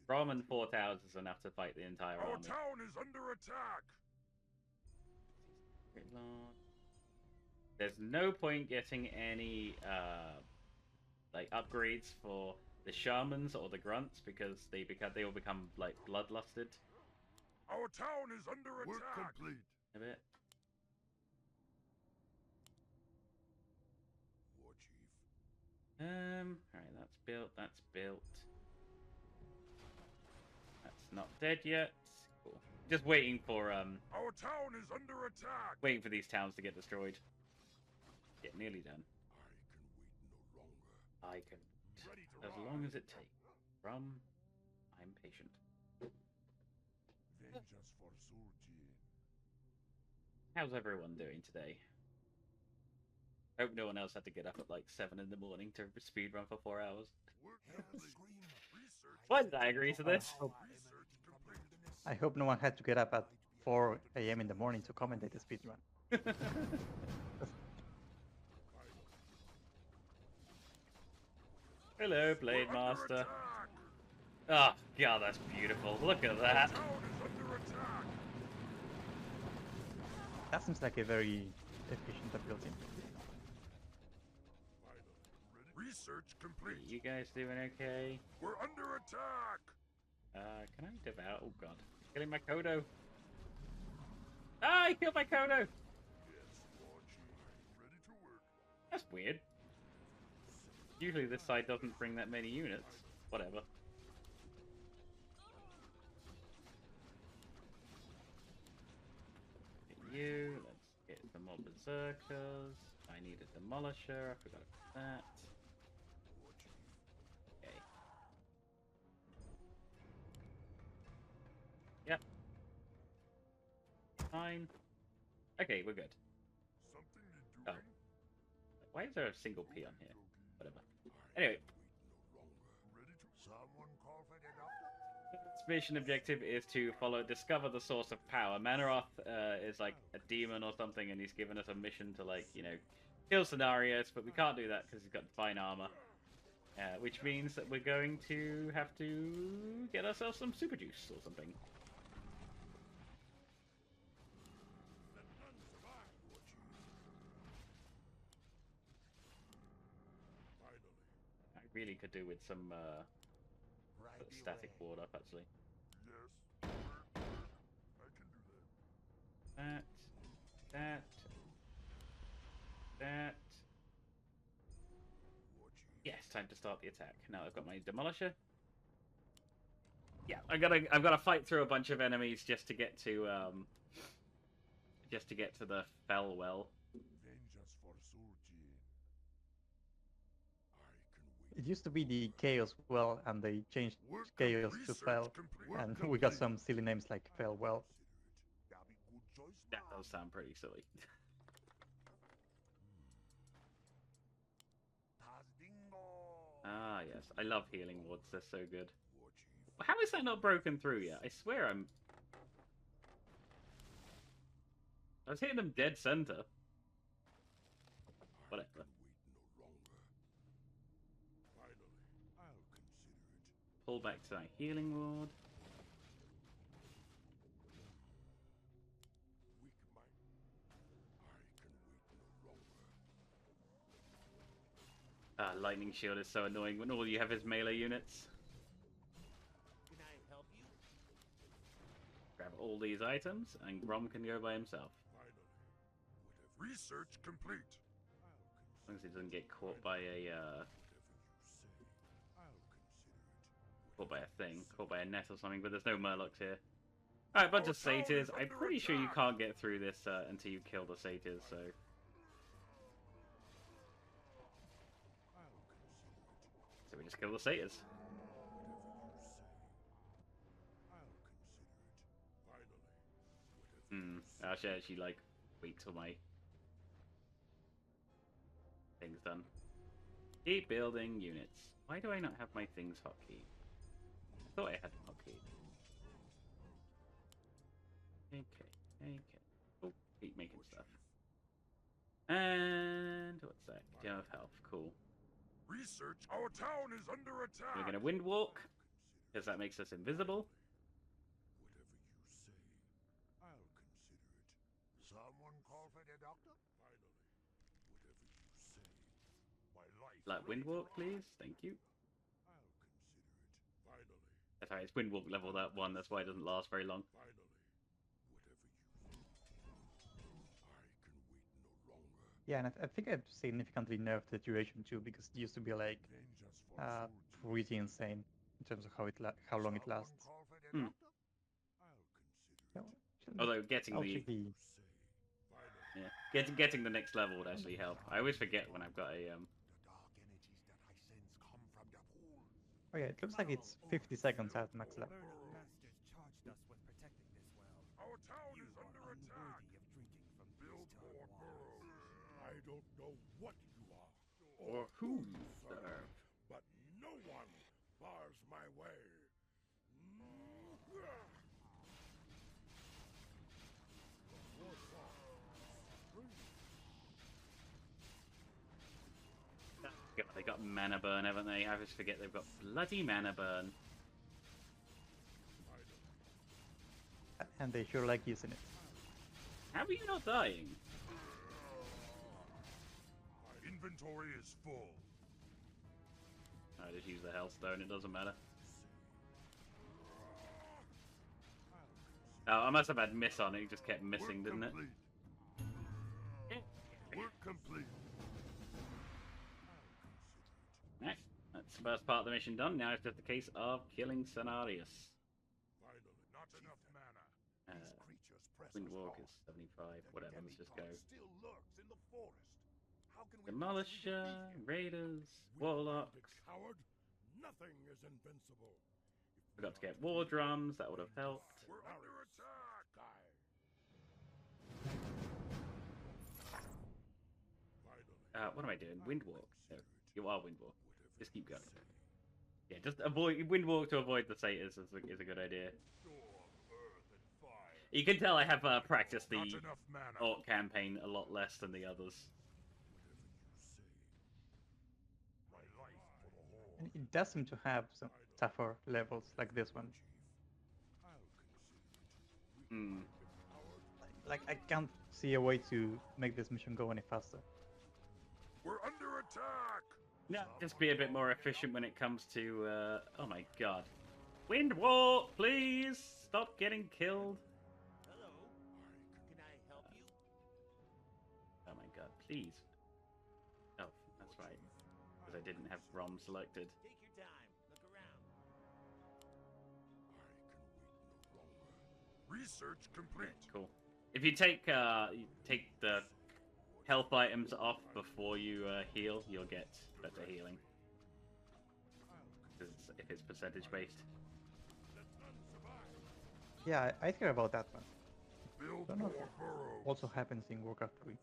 Grom and 4 towers is enough to fight the entire Our army. town is under attack. There's no point getting any like upgrades for the shamans or the grunts because they will become like bloodlusted Our town is under Work attack. complete. a bit. War Chief. Alright, that's built, that's built. That's not dead yet. Cool. Just waiting for Our town is under attack. waiting for these towns to get destroyed. Yeah, nearly done. I can wait no longer. I can Ready to as ride. long as it takes. I'm patient. Vengeance for Surgeon. How's everyone doing today? Hope no one else had to get up at like 7 in the morning to speedrun for 4 hours. Work complete. Research. Why did I agree to this? Research complete. I hope no one had to get up at 4 a.m. in the morning to commentate the speedrun. Hello, Blade We're under Master. attack. Oh, God, that's beautiful. Look at that. Our town is under attack. That seems like a very efficient ability. Research complete. You guys doing okay? We're under attack. Can I devour? Oh, God. Killing my Kodo. Ah, I killed my Kodo! Yes, War Chief. Ready to work. That's weird. Usually this side doesn't bring that many units. Whatever. Get you. Let's get some more berserkers. I need a demolisher. I forgot about that. Okay. Yep. Fine. Okay, we're good. Something to do. Oh. Why is there a single P on here? Whatever. Anyway. Someone call for the doctor? This mission objective is to discover the source of power. Manaroth is like a demon or something, and he's given us a mission to, like, you know, kill scenarios, but we can't do that because he's got divine armor. Which means that we're going to have to get ourselves some super juice or something. I really could do with some static ward up, actually. Yes. I can do that. That. Yes, time to start the attack. Now I've got my demolisher. Yeah, I've got to fight through a bunch of enemies just to get to the fell well. Vengeance for Surgeon. I can wait. It used to be the Chaos Well, and they changed Work Chaos to research Fell, complete. and Work we got complete. some silly names like Fell Well. That'll be good choice, That man. does sound pretty silly. Ah, yes. I love healing wards. They're so good. How is that not broken through yet? I swear I was hitting them dead center. Whatever. Pull back to my healing ward. Lightning shield is so annoying when all you have is melee units. Can I help you? Grab all these items, and Grom can go by himself. Research complete. As long as he doesn't get caught by a caught by a net or something. But there's no murlocs here. Alright, bunch of satyrs. I'm pretty sure you can't get through this until you kill the satyrs. So. So we just kill the satyrs. I should actually, like, wait till my thing's done. Keep building units. Why do I not have my things hotkey? I thought I had them hotkey. Okay. Oh, keep making stuff. And what's that? Gem of health. Cool. Research. Our town is under attack. We're gonna wind walk, because that makes us invisible. Whatever you say, I'll consider it. Someone call for the doctor? Finally. Whatever you say. My life. Like wind walk, please. Thank you. I'll consider it. Finally. That's right. It's wind walk level that one. That's why it doesn't last very long. Finally. Whatever you say. I can wait no longer. Yeah, and I think I've significantly nerfed the duration too, because it used to be like Vengeance for pretty insane in terms of how long it lasts. Call for the doctor? I'll consider it. Although getting I'll the check the getting the next level would actually help. I always forget when I've got a The dark energies that I sense come from the pool. Oh yeah, it looks like it's 50 seconds at max level. Masters charged us with protecting this well. Our town You is are under attack. unworthy of drinking from Build these more turned burrows. waters. I don't know what you are or who you serve. but no one bars my way. God, they got mana burn, haven't they? I always forget they've got bloody mana burn. And they sure like using it. How are you not dying? My inventory is full. I just use the Hellstone, it doesn't matter. Oh, I must have had miss on it, it just kept missing, didn't it? Work complete. First part of the mission done. Now it's just a case of killing Cenarius. Finally, not enough mana. These creatures press us Windwalk hard. is 75. The Whatever, let's just go. demigod still lurks in the forest. How can we Demolisher, possibly defeat him? Raiders, We are Warlocks. a coward. Nothing is invincible. If we Forgot to are get war defeated, drums. That would have we helped. We're under attack. Finally, What am I doing? Windwalk. No, consider it. you are Windwalk. Whatever Just keep you going. say. Yeah, just avoid Windwalk to avoid the satyrs is a good idea. Storm, earth, and fire. You can tell I have practiced Not the enough mana. Orc campaign a lot less than the others. Whatever you say. My life for the Horde. And it does seem to have some tougher levels like this one. I'll consider it. Hmm. Like I can't see a way to make this mission go any faster. We're under attack. No, just be a bit more efficient when it comes to. Oh my god, Windwalk, please stop getting killed. Hello. Can I help you? Oh my god, please. Oh, that's right, because I didn't have ROM selected. Take your time. Look around. I can wait no longer. Research complete. Cool. If you take the health items off before you heal, you'll get better healing. If it's percentage based. Yeah, I care about that one. Build Don't know more if burrows. also happens in Warcraft 3.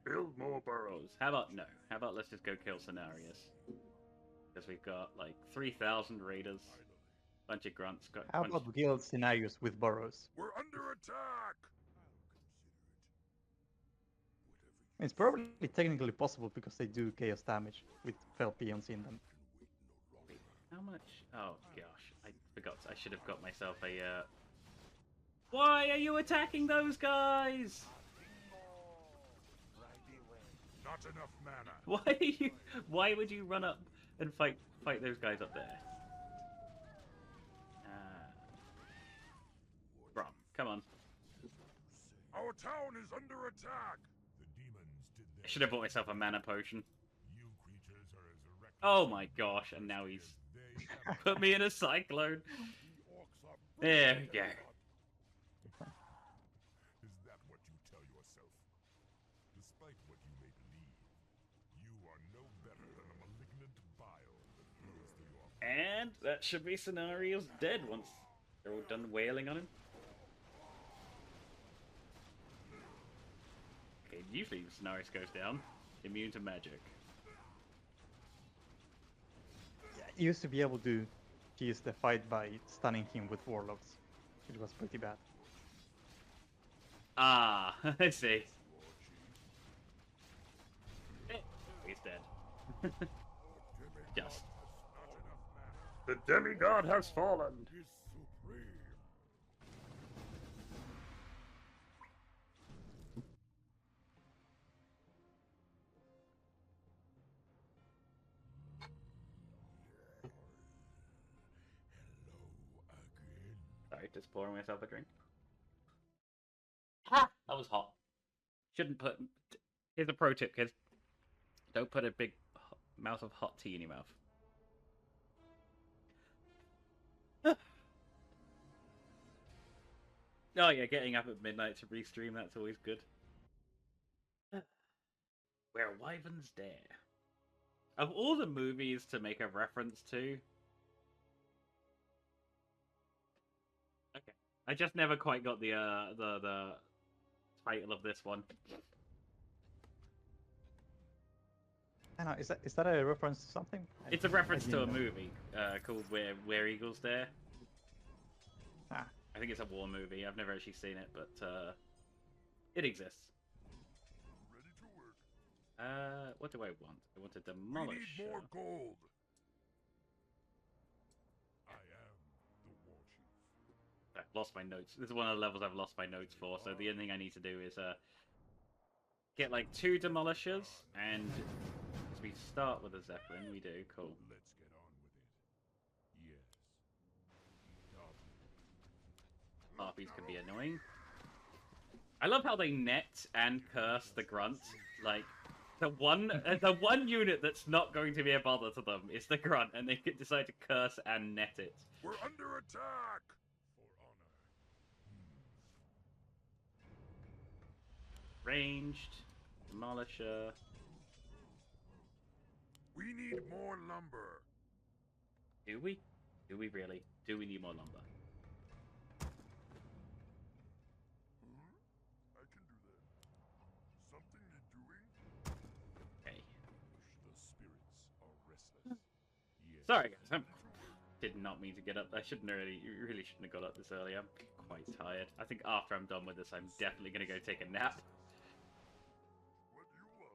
Build more burrows. How about no? How about let's just go kill Cenarius? Because we've got like 3,000 raiders, bunch of grunts. Got How bunch... about guild scenarios with burrows? We're under attack. It's probably technically possible because they do chaos damage with fell peons in them. Wait, how much? Oh gosh, I forgot. I should have got myself a. Why are you attacking those guys? Not enough mana. Why are you? Why would you run up and fight those guys up there? Bro, come on. Our town is under attack. The demons did I their should have bought myself a mana potion. You creatures are as reckless Oh my gosh, and now he's as they have put me in a cyclone. The orcs are There we go. Is that what you tell yourself? Despite what you may believe, you are no better than a malignant bile that flows through your And that should be Cenarius dead once they're all done wailing on him. Okay, usually Cenarius goes down, immune to magic. Yeah, you used to be able to cheese the fight by stunning him with warlocks. It was pretty bad. Ah, I see. He's dead. Just. The demigod has fallen. Is supreme. Hello again. Sorry, just pouring myself a drink. Ha! That was hot. Shouldn't put. Here's a pro tip, kids. Don't put a big mouth of hot tea in your mouth. Oh yeah, getting up at midnight to restream, that's always good. Where wyverns dare. Of all the movies to make a reference to... Okay. I just never quite got the title of this one. I don't know, is that a reference to something? It's a reference to a didn't know. movie called Where Eagles Dare. Ah, I think it's a war movie. I've never actually seen it, but it exists. Ready to work. What do I want? I want to We demolish. need more gold. I am the war chief. I've lost my notes. This is one of the levels I've lost my notes for. So the only thing I need to do is get like 2 demolishers, and as we start with a zeppelin, we do cool. Let's get on with it. Yes. Harpies can be annoying. I love how they net and curse the grunt. Like, The one unit that's not going to be a bother to them is the grunt, and they could decide to curse and net it. We're under attack! For honor. Ranged, demolisher. We need more lumber. Do we? Do we really? Do we need more lumber? I can do that. Something you're doing? Okay. The spirits are restless. Yes. Sorry guys, I did not mean to get up. I shouldn't really shouldn't have got up this early. I'm quite tired. I think after I'm done with this, I'm definitely gonna go take a nap. What do you want?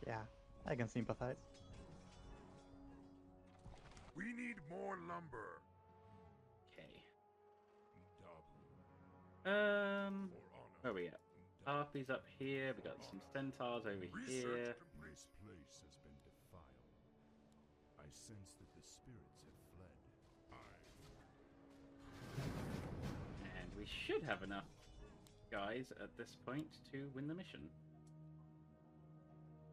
Yeah, I can sympathize. We need more lumber. Okay. Dabu. Where are we at? Harpies up here. We got some centaurs over here. This place has been defiled. I sense that the spirits have fled. And we should have enough guys at this point to win the mission.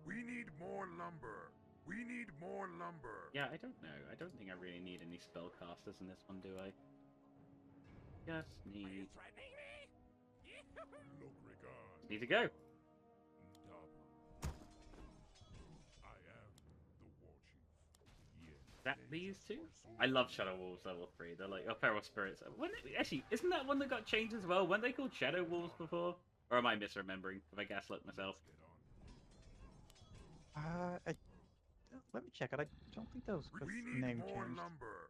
We need more lumber. We need more lumber. Yeah, I don't know. I don't think I really need any spellcasters in this one, do I? Just need... Threatening me? Look, regard. Need to go. Dabu. I am the war chief. Yes. Is that these two? I love Shadow Wolves level 3. They're like, oh, Feral Spirits. Actually, isn't that one that got changed as well? Weren't they called Shadow Wolves before? Or am I misremembering? Have I gaslit myself? Get on. Let me check it. I don't think those was We need name more changed. lumber.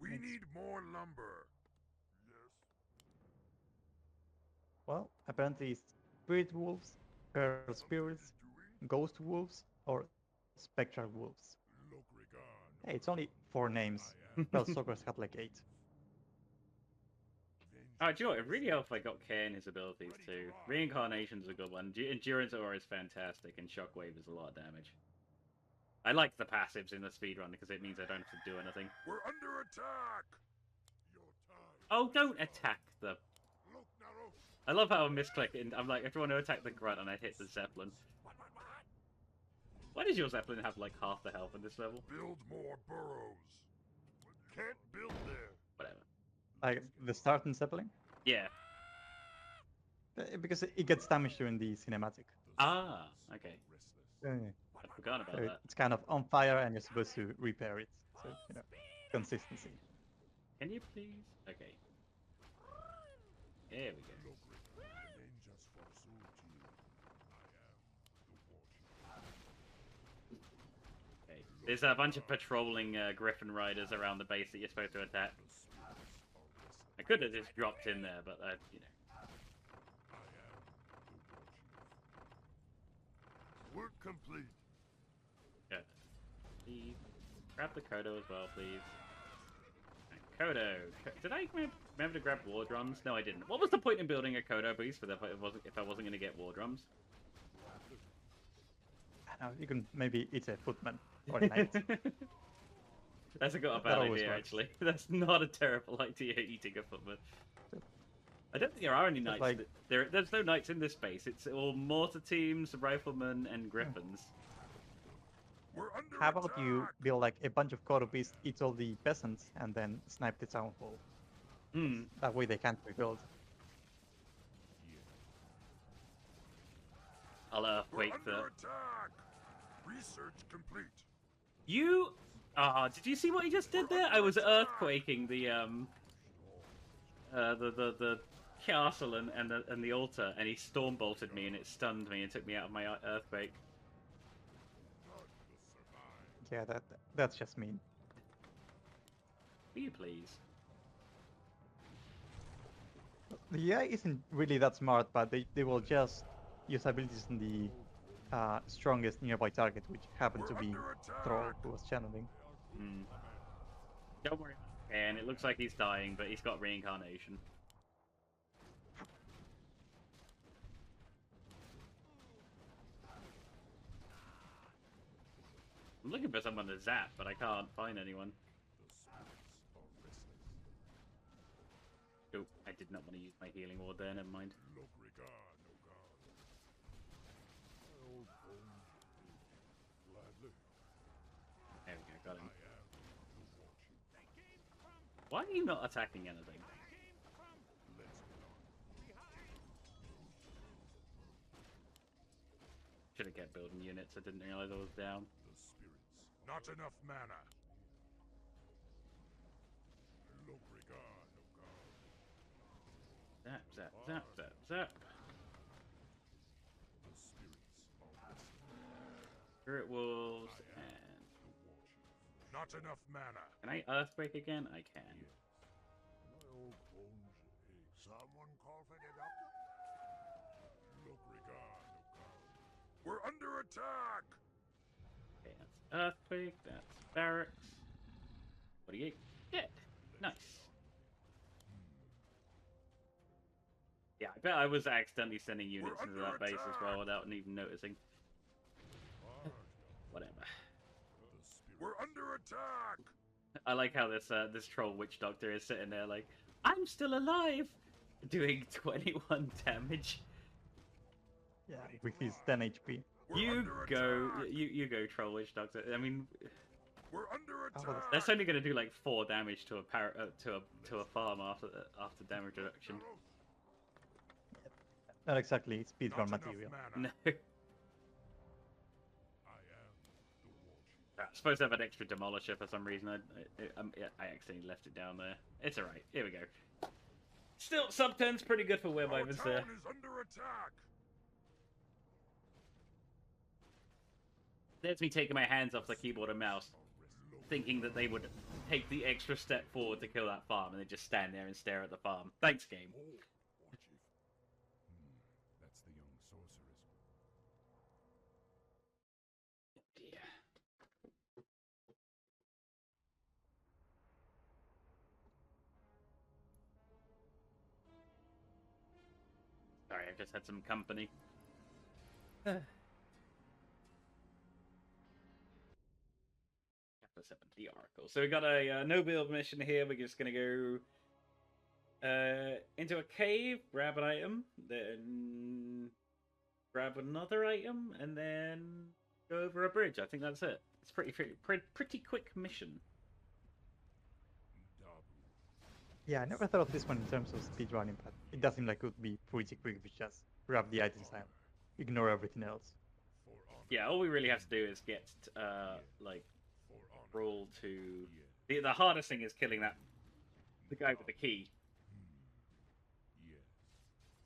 We Thanks. need more lumber. Yes. Well, apparently it's Spirit Wolves, Feral Spirits, Doing? Ghost Wolves, or Spectral Wolves. Look, regard. Hey, it's only 4 names. I am Well, Soccer's had like 8. Oh, do you know what? It really helps if I got K in his abilities too. Reincarnation's a good one. Endurance Aura is fantastic, and Shockwave is a lot of damage. I like the passives in the speedrun because it means I don't have to do anything. We're under attack. your time. Oh, don't attack the... Look, Naro. I love how I misclick and I'm like, I want to attack the grunt and I hit the Zeppelin. Why does your Zeppelin have like half the health in this level? Build more burrows. Can't build there. Whatever. Like the starting Zeppelin? Yeah. Because it gets damage during the cinematic. Ah, okay. Restless. I forgot about So that. it's kind of on fire and you're supposed to repair it. So, you know, consistency. Can you please? Okay. There we go. Look, Rangers for Sulti. I am the war chief. Okay. There's a bunch of patrolling Griffin riders around the base that you're supposed to attack. The spirits are restless. I could have just dropped in there, but you know. I am the war chief. Work complete. Good. Please. Grab the Kodo as well, please. Right, Kodo. Did I remember to grab war drums? No, I didn't. What was the point in building a Kodo base if I wasn't going to get war drums? I know, you can maybe eat a footman or a knight. That's a bad That always idea, works. actually. That's not a terrible idea, eating a footman. I don't think there are any knights. like- There's no knights in this base. It's all mortar teams, riflemen, and griffins. We're under How about you attack. build like a bunch of Kodo beasts, eat all the peasants, and then snipe the town hall? Hmm. That way they can't rebuild. I'll We're earthquake the. under attack. Research complete. You. Did you see what he just did there? I was earthquaking the castle and the altar, and he storm bolted me, and it stunned me and took me out of my earthquake. Yeah, that's just mean. Will you please? The AI isn't really that smart, but they will just use abilities in the strongest nearby target, which happened to We're be under Thrall, attack. who was channeling. Hmm. Don't worry. And it looks like he's dying, but he's got reincarnation. I'm looking for someone to zap, but I can't find anyone. Oh, I did not want to use my healing ward there, never mind. Look, regard. Got him. Why are you not attacking anything? Should have kept building units. I didn't realize I was down. The spirits. Not enough mana. Logrigar, Zap, zap, zap, zap, zap. The spirits are Spirit wolves and. not enough mana. Can I earthquake again? I can. My old bones ache. Someone call for the doctor? Logrigar, we're under attack! Okay, that's earthquake. That's barracks. 48. Dead. Nice. Yeah, I bet I was accidentally sending units into that base as well without even noticing. Whatever. We're under attack! I like how this troll witch doctor is sitting there like, I'm still alive, doing 21 damage. Yeah, with his 10 HP. You go, you go, troll witch doctor. I mean, we're under Oh, attack! that's only going to do like 4 damage to a to a farm after damage reduction. Not exactly speedrun Not enough material. mana. No. I I suppose I have an extra demolisher for some reason. I accidentally left it down there. It's alright. Here we go. Still, sub-10's pretty good for am the werewolves town there. is under attack! There's me taking my hands off the keyboard and mouse, thinking that they would take the extra step forward to kill that farm, and they just stand there and stare at the farm. Thanks, game. Oh, watch it. That's the young sorceress. Dear. Sorry, I've just had some company. Chapter 7, the Oracle. So we got a no build mission here. We're just gonna go into a cave, grab an item, then grab another item, and then go over a bridge. I think that's it. It's pretty quick mission. Yeah, I never thought of this one in terms of speedrunning, but it does seem like it would be pretty quick if you just grab the items and ignore everything else. Yeah, all we really have to do is get like roll to the hardest thing is killing the guy with the key.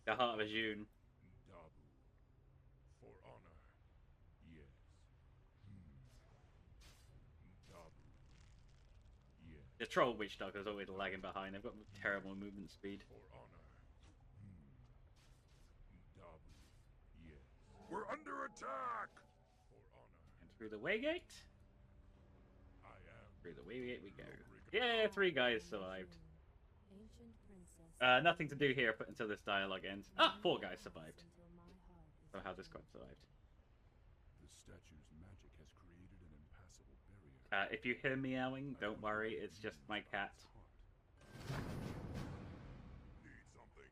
The Heart of Azune. For honor, yes. Yes. The troll witch doctor is always lagging behind. They've got terrible movement speed. For honor. Yes. We're under attack. For honor. And through the waygate. I am. Through the waygate we go. Yeah, 3 guys survived. Ancient princess. Nothing to do here until this dialogue ends. Ah, 4 guys survived. So how this squad survived. The statue's magic has created an impassable barrier. If you hear meowing, don't worry. It's just my cat. Need something.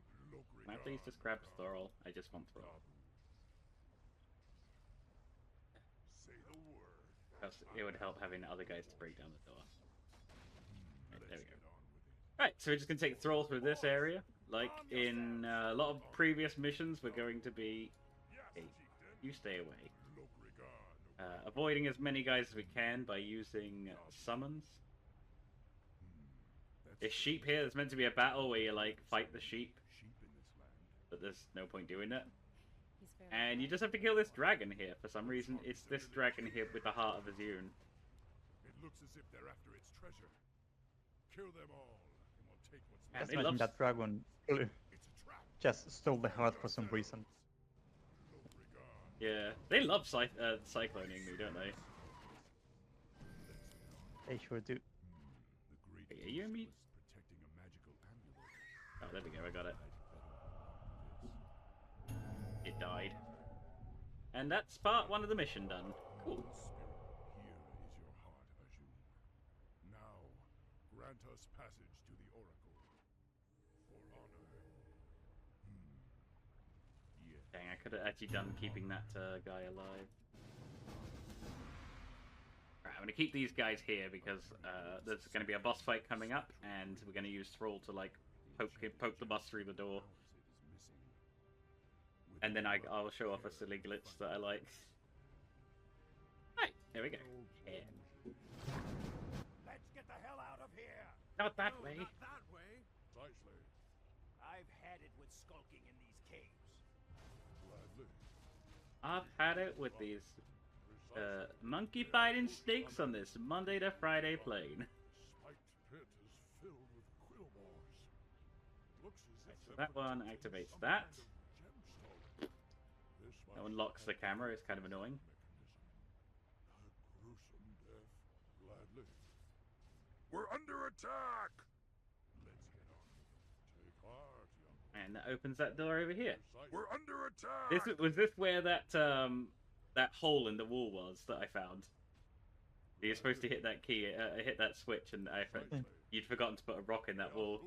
Can I please just grab Thorol? I just want Thorol. Say the word. Because it would help having other guys to break down the door. Right, there we go. Get on with it. Right, so we're just going to take Thrall through this area. Like in a lot of previous missions, we're going to be... Hey, you stay away. Avoiding as many guys as we can by using summons. This sheep here, there's meant to be a battle where you like fight the sheep, Sheep in this land. but there's no point doing that. He's fairly And you right. just have to kill this dragon here. For some reason, it's this dragon here with the Heart of Azune. It looks as if they're after its treasure. Kill them all, and we'll take what's And Just they imagine love- that dragon It's a trap. just stole the heart for some reason. Yeah, they love cycloning me, don't they? They sure do. The great Wait, are you and me? sorceress protecting a magical amulet. Oh, there we go, I got it. I'd better It died. And that's part 1 of the mission done. Cool. Spirit, here is your heart, Azune. Now, grant us passage to the oracle. For honor. Yes. Dang, I could have actually done keeping that guy alive. Crap. I'm going to keep these guys here because there's going to be a boss fight coming up, and we're going to use Thrall to like poke the boss through the door, and then I'll show off a silly glitch that I like. Right, here we go. Yeah. Let's get the hell out of here! Not that way. Not that way! Precisely. I've had it with skulking in these caves. Gladly. I've had it with these monkey fighting snakes on this Monday to Friday plane. The spiked pit is filled with quillmores. Looks as if So that one activates that. gemstone. This That one locks the camera. It's kind of annoying. A gruesome death. Gladly. We're under attack! Let's get on. Take heart, young. And that opens that door over here. We're under attack! Was this where that that hole in the wall was that I found? You're supposed to hit that key, hit that switch, and you'd forgotten to put a rock in that wall.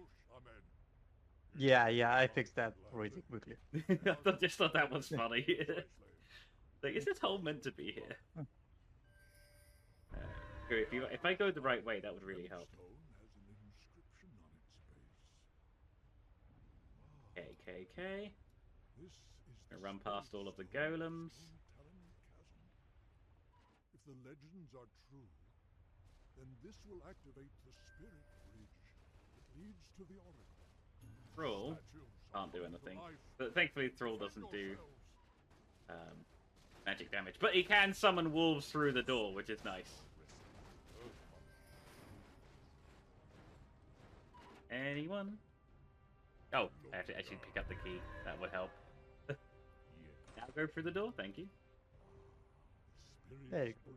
Yeah, I fixed that pretty quickly. I just thought that was funny. Like, is this hole meant to be here? If I go the right way, that would really help. KKK. Gonna run past all of the golems. If the legends are true, then this will activate the spirit bridge that leads to the oracle. Thrall can't do anything, but thankfully Thrall doesn't do magic damage. But he can summon wolves through the door, which is nice. Anyone? Oh, I have to actually pick up the key. That would help. Now go through the door, thank you. There you go.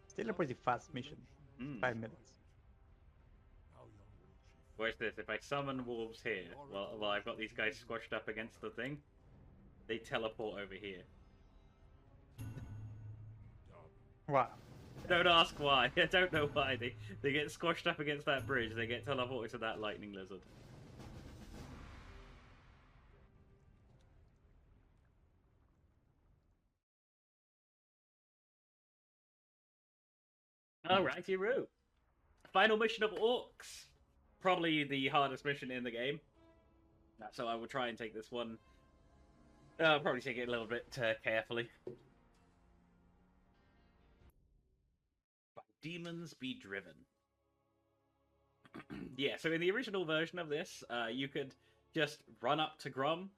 Still a pretty fast mission. 5 minutes. Where's this? If I summon wolves here, well, I've got these guys squashed up against the thing, they teleport over here. Wow. Don't ask why. I don't know why. They get squashed up against that bridge, they get teleported to that lightning lizard. Alrighty-roo. Final mission of Orcs. Probably the hardest mission in the game. So I will try and take this one. I'll probably take it a little bit carefully. By demons be driven. Yeah, so in the original version of this, you could just run up to Grom,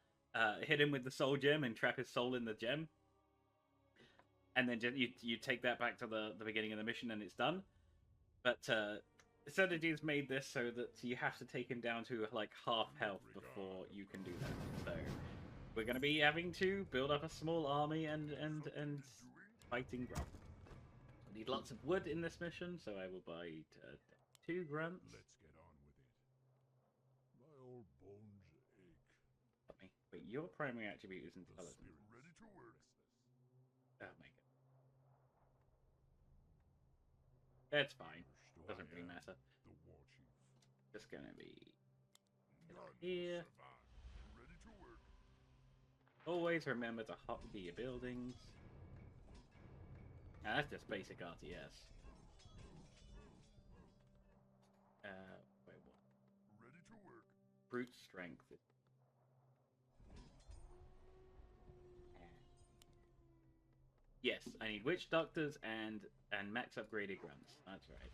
hit him with the soul gem and trap his soul in the gem. And then you take that back to the beginning of the mission and it's done. But Synergy's made this so that you have to take him down to like half health before you can do that. So we're going to be having to build up a small army and fighting Grom. I need lots of wood in this mission, so I will buy 2 grunts. Let's get on with it. My old bones ache. Wait, your primary attribute is intelligence. Ready to work. Oh my god. That's fine. Doesn't really matter. The war chief. Just gonna be None here. survive. Ready to work. Always remember to hotkey your buildings. Now, that's just basic RTS. Wait, what? Ready to work. Brute strength. Yes, I need witch doctors and max upgraded grunts. That's right.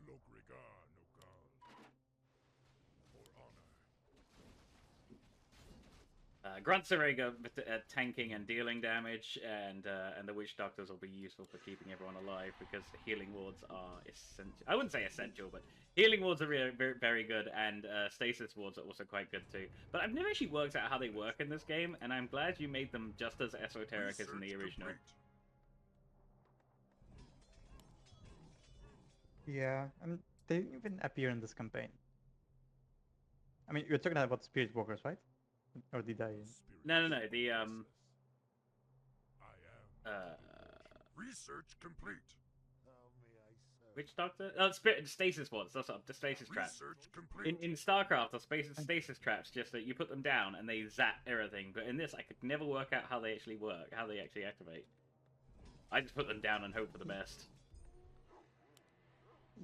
Look regard, no god. For honor. Grunts are very good at tanking and dealing damage, and the witch doctors will be useful for keeping everyone alive because healing wards are essential. I wouldn't say essential, but healing wards are very, very, very good, and stasis wards are also quite good too. But I've never actually worked out how they work in this game, and I'm glad you made them just as esoteric as in the original. Yeah, I mean, they didn't even appear in this campaign. I mean, you're talking about Spirit Walkers, right? Or did I? No. The I am. Research complete. witch doctor? Oh, spirit stasis ones. That's what the stasis traps. Research complete. In StarCraft, the stasis traps just that you put them down and they zap everything. But in this, I could never work out how they actually work, how they actually activate. I just put them down and hope for the best.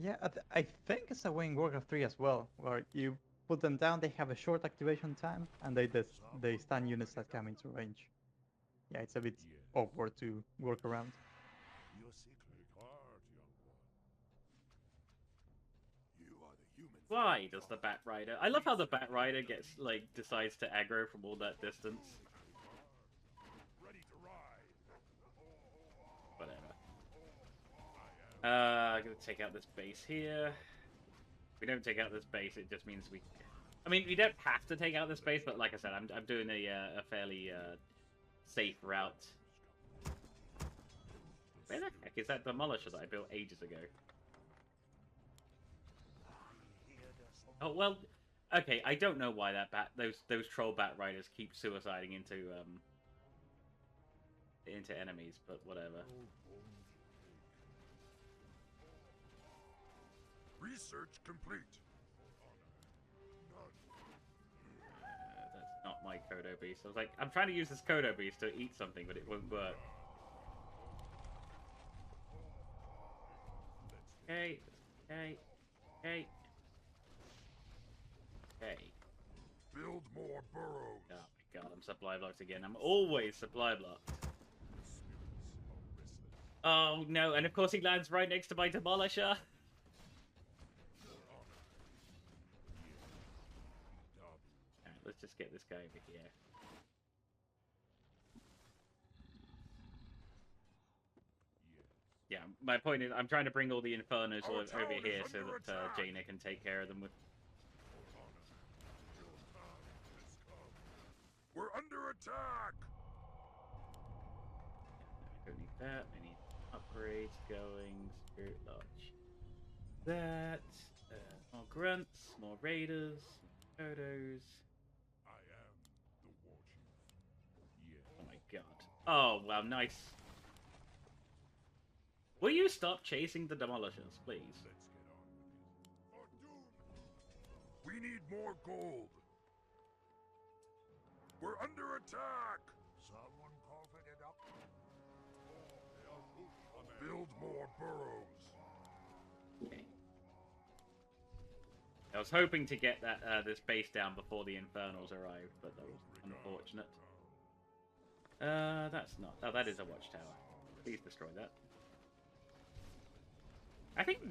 Yeah, I think it's a way in Warcraft 3 as well, where you put them down, they have a short activation time, and they stun units that come into range. Yeah, it's a bit awkward to work around. Your secret heart, young one. You are the human. Why does the Bat Rider? I love how the Bat Rider gets like decides to aggro from all that distance. Ready to ride. Whatever. I'm gonna take out this base here. If we don't take out this base, it just means we. I mean, we don't have to take out this base, but like I said, I'm doing a fairly safe route. Where the heck is that demolisher that I built ages ago? Oh well, okay. I don't know why those troll Bat Riders keep suiciding into enemies, but whatever. Research complete. That's not my Kodo Beast. I was like, I'm trying to use this Kodo Beast to eat something, but it won't work. Okay, okay, okay, okay. Build more burrows. Oh my god, I'm supply blocked again. I'm always supply blocked. Oh no, and of course he lands right next to my demolisher. Alright, let's just get this guy over here. Yeah, my point is, I'm trying to bring all the Infernos over here so that Jaina can take care of them with. We're under attack. I don't need that. I need upgrades going. Spirit Lodge. That. More grunts, more raiders, photos. I am the war chief. Yes. Oh my god. Oh wow, nice. Will you stop chasing the demolishers, please? Let's get on with it. For doom. We need more gold. We're under attack. Someone coughed it up. Build more burrows. Okay. I was hoping to get that this base down before the Infernals arrived, but that was unfortunate. That's not. Oh, that is a watchtower. Please destroy that. I think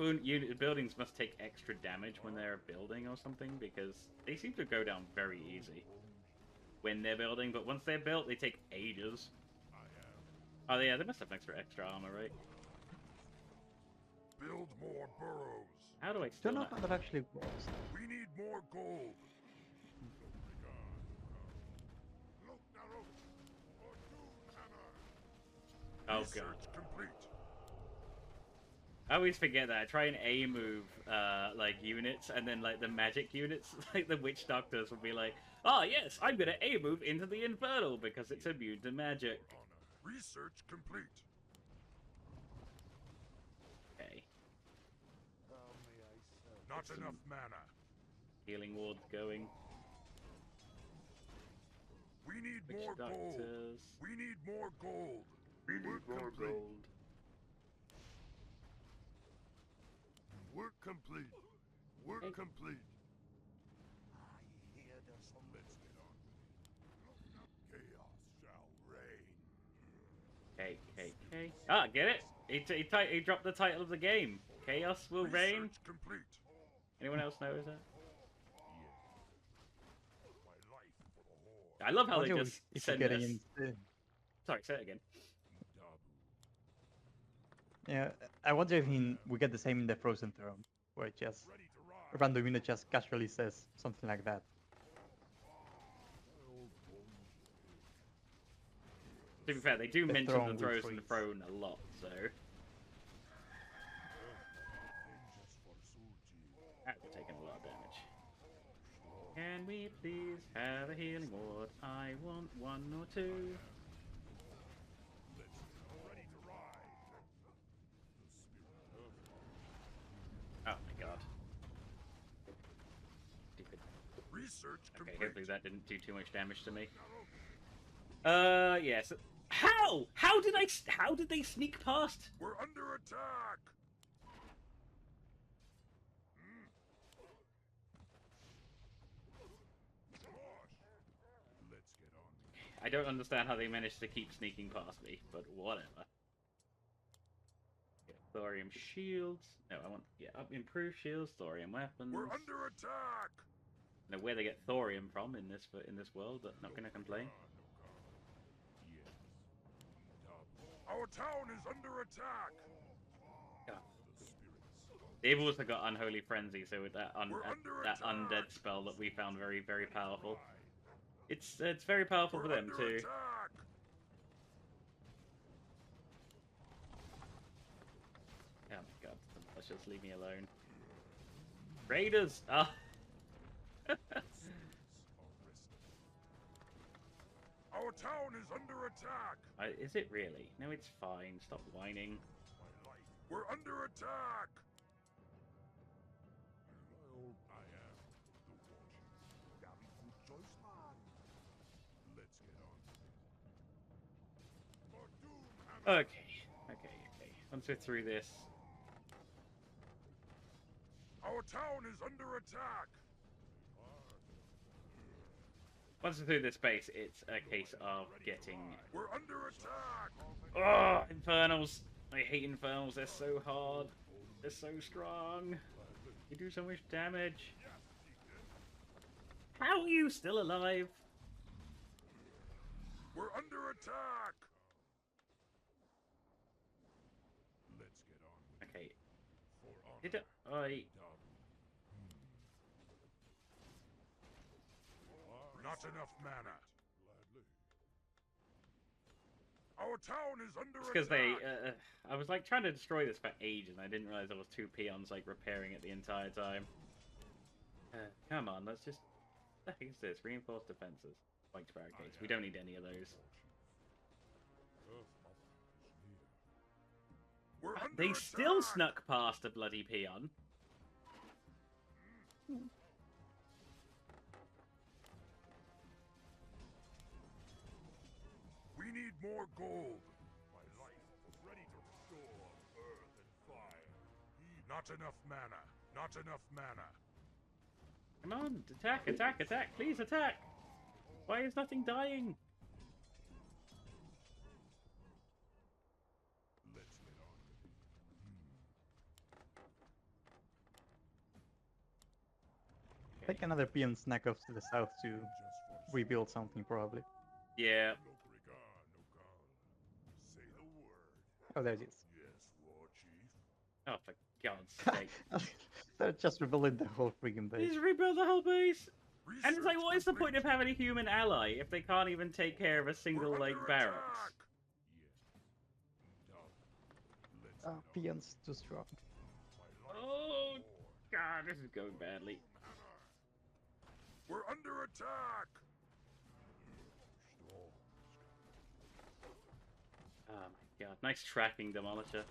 buildings must take extra damage when they're building or something, because they seem to go down very easy when they're building, but once they're built, they take ages. Oh yeah, they must have extra armor, right? Build more burrows. How do I Don't still know not... how that actually works. We need more gold. Oh Research god. complete. I always forget that. I try and A move like units, and then like the magic units, like the witch doctors will be like, "Oh yes, I'm gonna A move into the infernal because it's immune to magic." Research complete. Okay. Not enough mana. Healing wards going. We need Witch more gold. doctors. We need more gold. We need More gold. Work complete. Work Okay. complete. I hear there's some. Let's get on with it. Chaos shall reign. Okay. Ah, get it? He dropped the title of the game. Chaos will reign. Research complete. Anyone else notice that? My life for the horde. I love how they Wonder just if send you're us. getting into... Sorry, say it again. Yeah, I wonder if we get the same in the Frozen Throne, where it just Ready to a ride. random unit just casually says something like that. To be fair, they do The mention throne the will throws and the freeze. throne a lot, so. Ah, we're taking a lot of damage. Can we please have a healing ward? I want one or two. Ready to ride. Oh my god. Stupid. Research Okay, complete. hopefully that didn't do too much damage to me. Yes. How? How did they sneak past? We're under attack! Let's get on. I don't understand how they managed to keep sneaking past me, but whatever. Okay, thorium shields. No, I want improved shields, thorium weapons. We're under attack! I know where they get thorium from in this world, but not gonna complain. Our town is under attack! Yeah. They've also got Unholy Frenzy, so with that that undead spell that we found very, very powerful. It's very powerful for them too. Attack. Oh my god, let's just leave me alone. Raiders! Ah! Our town is under attack! Is it really? No, it's fine. Stop whining. We're under attack! I am the war chief. Very good choice, man. Let's get on. Okay. Once we're through this. Our town is under attack! Once we're through this base, it's a case of getting... We're under attack! Oh, Infernals! I hate Infernals, they're so hard. They're so strong. They do so much damage. How are you still alive? We're under attack! Let's get on. Okay. For honor. Did I... Not enough mana. Our town is under attack. Because they, I was like trying to destroy this for ages, and I didn't realize there was 2 peons like repairing it the entire time. Come on, let's just. What the heck is this? Reinforced defenses, spiked barricades. We don't need any of those. We're under They attack. still snuck past a bloody peon. We need more gold. My life was ready to restore earth and fire. Not enough mana. Not enough mana. Come on, attack, attack, attack! Please attack! Why is nothing dying? Let's get on. Take another peon snack off to the south to rebuild something, probably. Yeah. Say the word. Oh, there it is. Yes, War Chief. Oh, for God's sake. They're just rebuilding the whole freaking base. Just rebuild the whole base! And it's like, Research what is the point complete. of having a human ally if they can't even take care of a single, We're like, under barracks? attack. Let's Oh, peons too strong. Oh, God, this is going badly. We're under attack. Oh my god, nice tracking, Demolisher.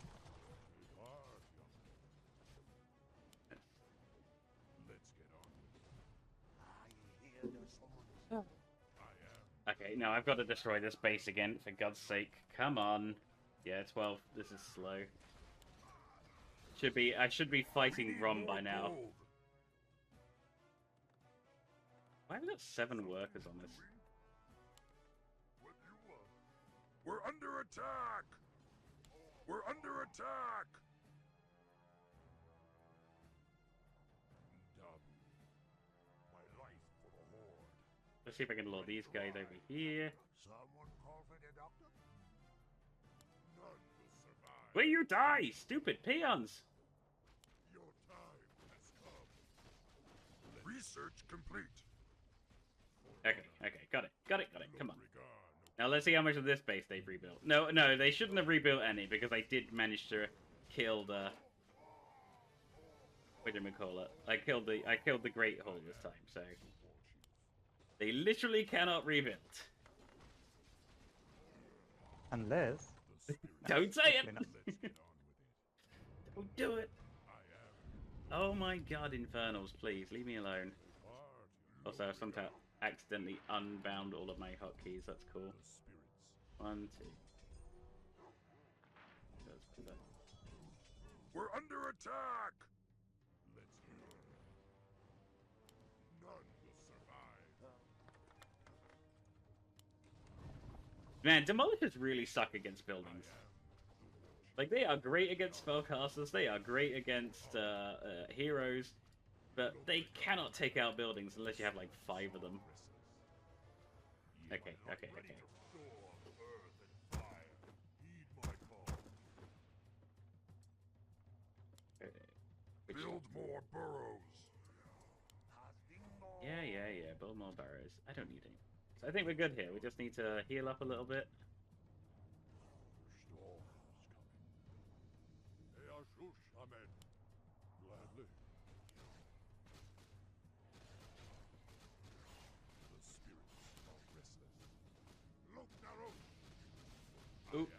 Let's get on. Okay, now I've got to destroy this base again, for God's sake. Come on. Yeah, 12. This is slow. I should be fighting Rom by now. Gold. Why have we got 7 workers on this? What do you want? We're under attack. We're under attack. My life for the Horde. Let's see if I can lure these guys over here. Someone call for the doctor? None will survive. Will you die, stupid peons? Your time has come. Research complete. Okay, got it. Come on. Now let's see how much of this base they've rebuilt. No, they shouldn't have rebuilt any because I did manage to kill the... What do we call it? I killed the Great Hall this time, so... They literally cannot rebuild. Unless... Don't say it! Probably not. Don't do it! Oh my god, Infernals, please, leave me alone. Also, I've somehow accidentally unbound all of my hotkeys, that's cool. 1, 2. That's better. We're under attack! Let's go. None will survive. Man, demolishers really suck against buildings. Like, they are great against spellcasters, they are great against heroes, but they cannot take out buildings unless you have like 5 of them. Okay. Build more burrows. Yeah. Build more barrows. I don't need any. So I think we're good here. We just need to heal up a little bit. Amen. Gladly. The spirits are restless. Look, Narrow. Oop.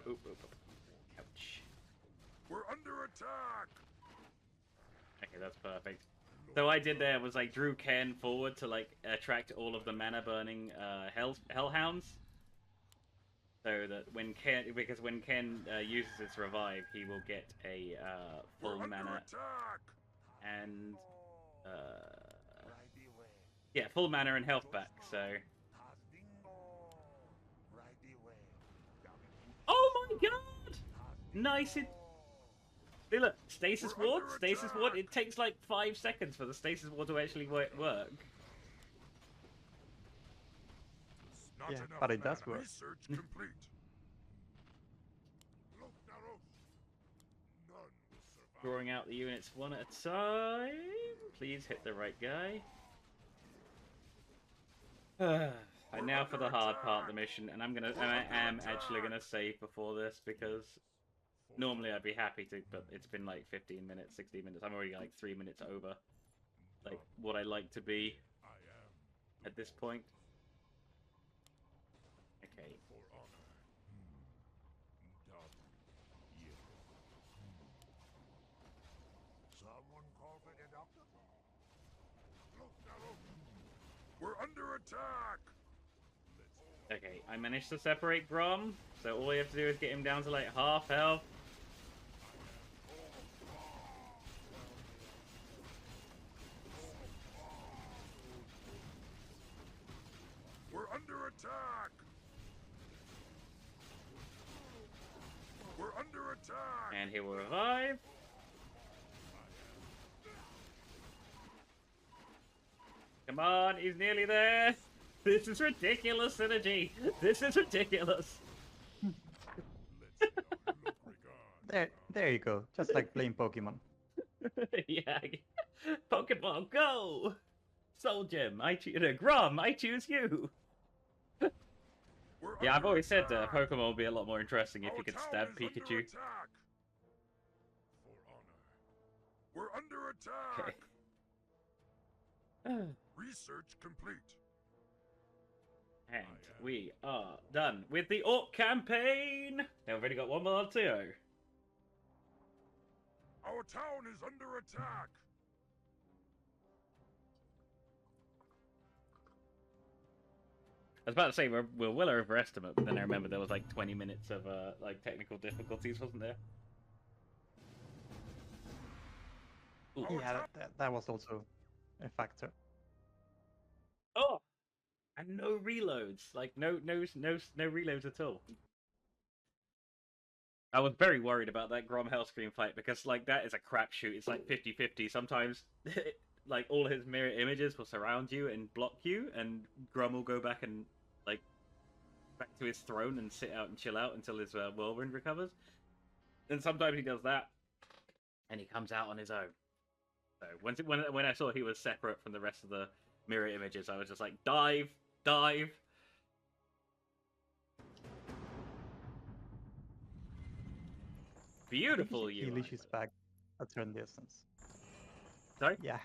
Ouch. We're under attack. Okay, that's perfect. So what I did there was like drew Ken forward to like attract all of the mana burning hellhounds. So that when Ken uses its revive, he will get a full mana and full mana and health back. So. Oh my god! Nice. See, look, stasis ward. It takes like 5 seconds for the stasis ward to actually work. Yeah, but it does work. Research complete. Look, Narrow. None will survive. Drawing out the units one at a time. Please hit the right guy. And now for the hard part of the mission, and I am actually gonna save before this because normally I'd be happy to, but it's been like 15 minutes, 16 minutes. I'm already like 3 minutes over, like what I like to be at this point. Okay. For honor. Someone call for the doctor? Look, Narrow. We're under attack. Okay, I managed to separate Grom, so all we have to do is get him down to like half health. We're under attack. We're under attack. And he will revive. Come on, he's nearly there. This is ridiculous, Synergy. This is ridiculous. There you go. Just like playing Pokemon. Yeah. Pokemon, go! Soul Gem, Grom, I choose you. Yeah, I've always said Pokemon would be a lot more interesting if you could stab Pikachu. For honor. We're under attack. Okay. Research complete. And we are done with the Orc campaign. Now we've already got one more to go. Our town is under attack. I was about to say we're well overestimate, but then I remember there was like 20 minutes of like technical difficulties, wasn't there? Ooh. Yeah, that was also a factor. Oh, and no reloads, like no reloads at all. I was very worried about that Grom Hellscream fight because like that is a crapshoot. It's like 50-50. Sometimes like all his mirror images will surround you and block you, and Grom will go back and like back to his throne and sit out and chill out until his whirlwind recovers. And sometimes he does that, and he comes out on his own. So when I saw he was separate from the rest of the mirror images, I was just like, dive. Beautiful, He you. leashes back a turn distance. Sorry? Yeah,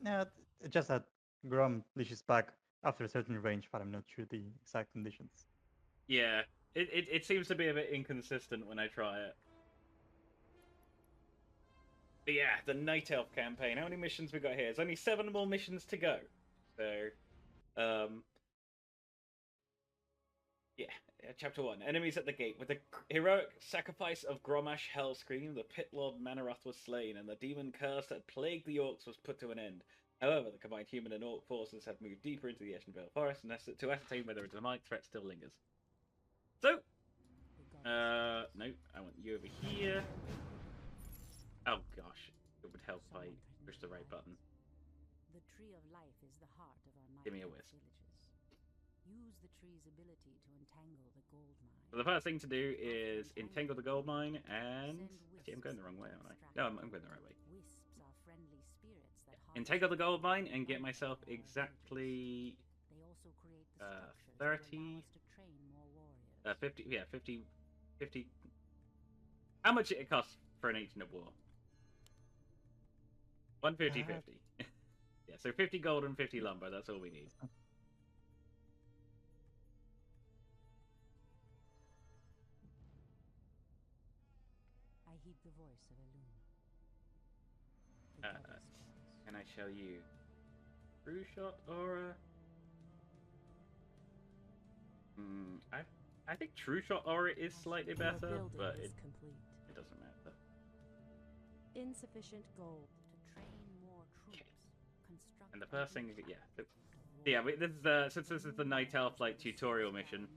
no, just that Grom leashes back after a certain range, but I'm not sure the exact conditions. Yeah, it seems to be a bit inconsistent when I try it. But yeah, the Night Elf campaign. How many missions we got here? There's only 7 more missions to go. So, Yeah, chapter 1. Enemies at the gate. With the heroic sacrifice of Gromash Hellscream, the pit lord Manaroth was slain, and the demon curse that plagued the orcs was put to an end. However, the combined human and orc forces have moved deeper into the Eshenvale forest to ascertain whether a demonic threat still lingers. So, no, I want you over here. Oh gosh, it would help if I push the right button. The tree of life is the heart of our Give me a night whiz. villages. Use the tree's ability to entangle the gold mine. So the first thing to do is entangle the gold mine, and actually, I'm going the wrong way, aren't I? No, I'm going the right way. Wisps are friendly spirits that Entangle the gold mine and get myself exactly They also create the structures that 30, allow us to train more warriors. 50, yeah, 50. How much it costs for an Ancient of War? 150, 50. Yeah, so 50 gold and 50 lumber, that's all we need. I heed the voice of Elune. Can I show you True Shot Aura? I think True Shot Aura is slightly better, but it doesn't matter. Insufficient gold to train more troops. And the first thing, this is since this is the Night Elf like tutorial mission.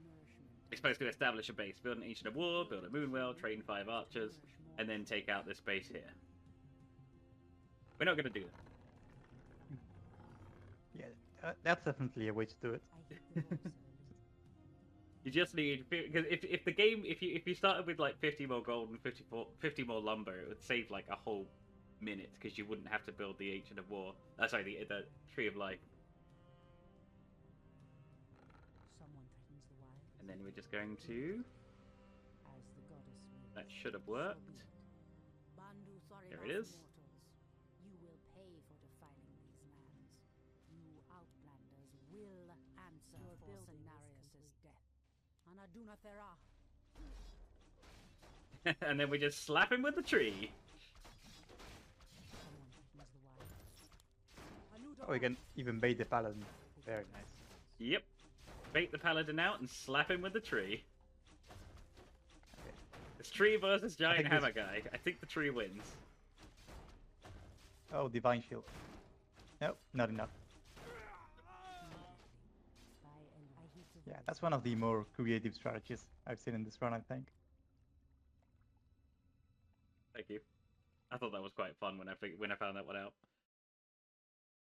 It's supposed to establish a base, build an Ancient of War, build a Moonwell, train 5 archers, and then take out this base here. We're not going to do that. Yeah, that's definitely a way to do it. You just need, because if the game, if you started with like 50 more gold and 50 more lumber, it would save like a whole minute because you wouldn't have to build the Ancient of War. Sorry, the Tree of Life. And then we're just going to. That should have worked. There it is. You will pay for defiling these lands. You outlanders will answer for Cenarius' death. Anaduna Thera. And then we just slap him with the tree. Oh, we can even bait the paladin. Very nice. Yep. Bait the paladin out and slap him with the tree. Okay. It's tree versus giant hammer this... guy. I think the tree wins. Oh, divine shield. Nope, not enough. Yeah, that's one of the more creative strategies I've seen in this run, I think. Thank you. I thought that was quite fun when I found that one out.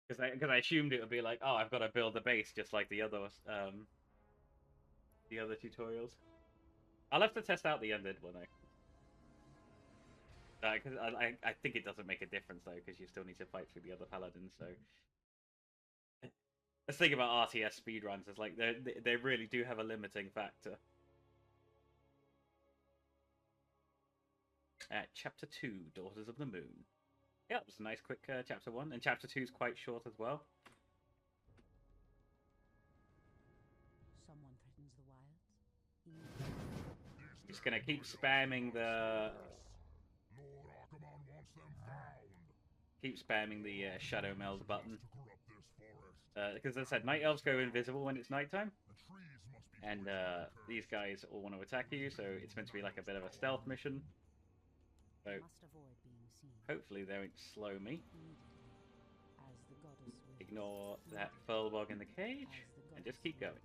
Because I assumed it would be like, oh, I've got to build a base just like the other tutorials. I'll have to test out the undead one though. Because I think it doesn't make a difference though, because you still need to fight through the other paladins. So the thing about RTS speedruns is like they really do have a limiting factor. Chapter 2, Daughters of the Moon. Yeah, it was a nice quick chapter 1, and chapter 2 is quite short as well. Someone threatens the wilds. Just gonna keep spamming the. Keep spamming the Shadow Meld button. Because as I said, Night Elves go invisible when it's nighttime. And these guys all want to attack you, so it's meant to be like a bit of a stealth mission. So hopefully they won't slow me. Ignore that Furlbog in the cage, and just keep going.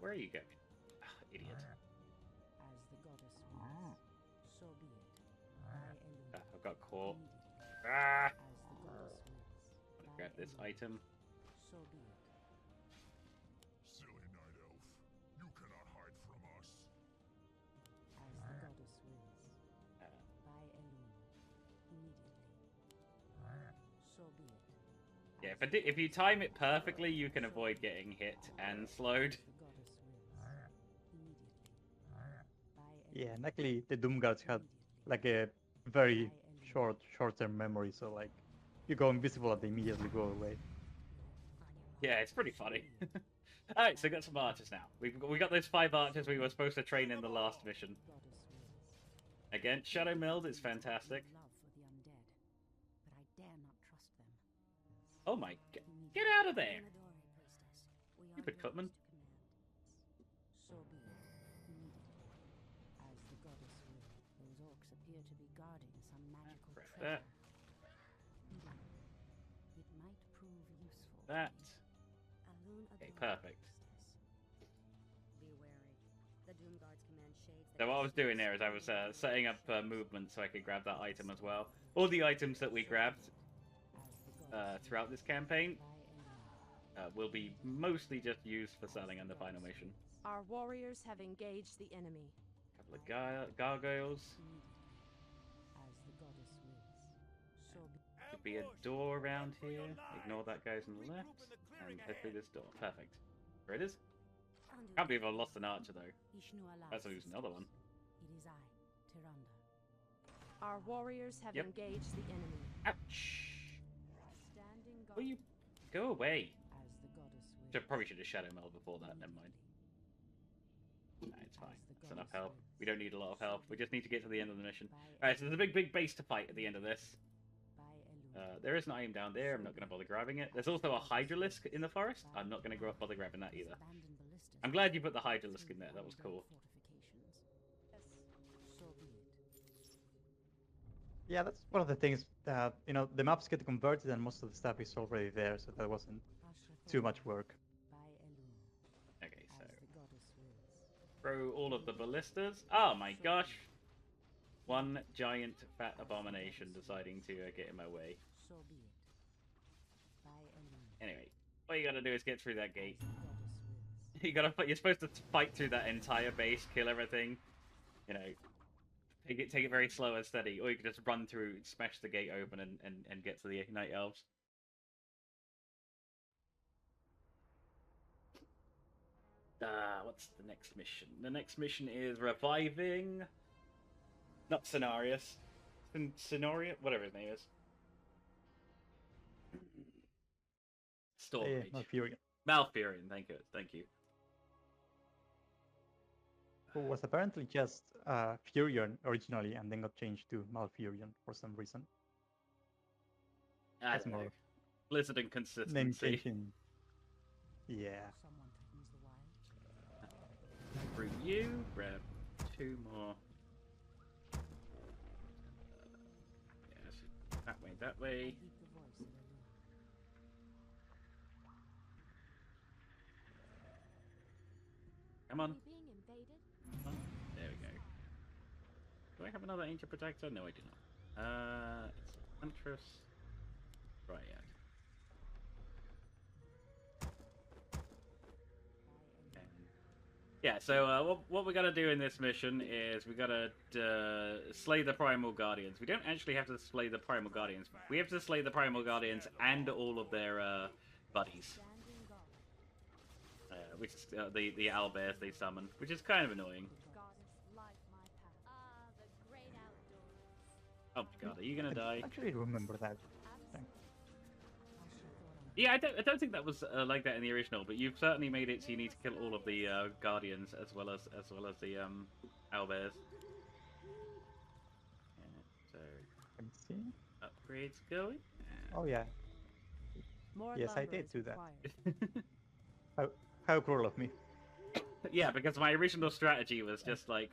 Where are you going? Oh, idiot. I've got caught. Ah! Grab this item. Silly Night Elf, you cannot hide from us. Yeah, if you time it perfectly, you can avoid getting hit and slowed. Yeah, and luckily the Doom Guards had like a very short-term memory, so like you go invisible and they immediately go away. Yeah, it's pretty funny. Alright, so we got some archers now. We got those 5 archers we were supposed to train in the last mission. Again, Shadow Meld is fantastic. Oh my god. Get out of there! Stupid footman. So be it. Immediately. As the goddess will. Those orcs appear to be guarding some magical Grab treasure. that. It might prove useful. That. Alun Okay, adore perfect. justice. Be wary. The Doom Guards command shades So that what I was can doing there is I was see setting up movement so I could grab that item as well. All the items that we grabbed throughout this campaign will be mostly just used for selling in the final mission. Our warriors have engaged the enemy. Couple of gargoyles. As the goddess wills. So be Could be a door around here. Ignore that guy's on the left. And head through this door. Perfect. There it is. Can't believe I lost an archer though. Ishnu allows Let's lose another one. It is I, Tyrande. Our warriors have Yep. engaged the enemy. Ouch! Standing guard. Will you go away? As the goddess wills. Probably should have shadow mailed before that. Never mind. Nah, it's fine. It's enough health. We don't need a lot of health. We just need to get to the end of the mission. Alright, so there's a big base to fight at the end of this. There is an item down there. I'm not going to bother grabbing it. There's also a hydralisk in the forest. I'm not going to bother grabbing that either. I'm glad you put the hydralisk in there. That was cool. So be it. Yeah, that's one of the things that, you know, the maps get converted and most of the stuff is already there, so that wasn't too much work. Okay, so throw all of the ballistas. Oh my gosh! One giant fat abomination deciding to get in my way. So be it. Anyway, all you gotta do is get through that gate. The goddess wills. You're supposed to fight through that entire base, kill everything. You know, take it very slow and steady, or you can just run through, smash the gate open, and get to the Night Elves. What's the next mission? The next mission is reviving. Not Cenarius. Cenarius? Whatever his name is. Storm Yeah, Mage. Malfurion, Malfurion, thank you. who was apparently just Furion originally and then got changed to Malfurion for some reason. I That's don't know. more Blizzard name inconsistency. changing. Yeah. Someone threatens the wild. Through you, grab two more. Yes, that way. Heed the voice of Alun. Come on. Are we being invaded? Come on. There we go. Do I have another Ancient Protector? No, I do not. It's Huntress. Right, yeah. Yeah, so what we gotta do in this mission is we gotta slay the Primal Guardians. We don't actually have to slay the Primal Guardians. We have to slay the Primal Guardians and all of their buddies. Standing guard. Which is the owlbears they summon, which is kind of annoying. Goddess, light my path. Ah, the great outdoors. Oh my god, are you gonna die? Actually, remember that. Yeah, I don't think that was like that in the original, but you've certainly made it so you need to kill all of the guardians as well as the owlbears. Yeah, so Let's see. upgrades going. Oh yeah. More Yes, I lumber did is do that. required. How cruel of me. Yeah, because my original strategy was just like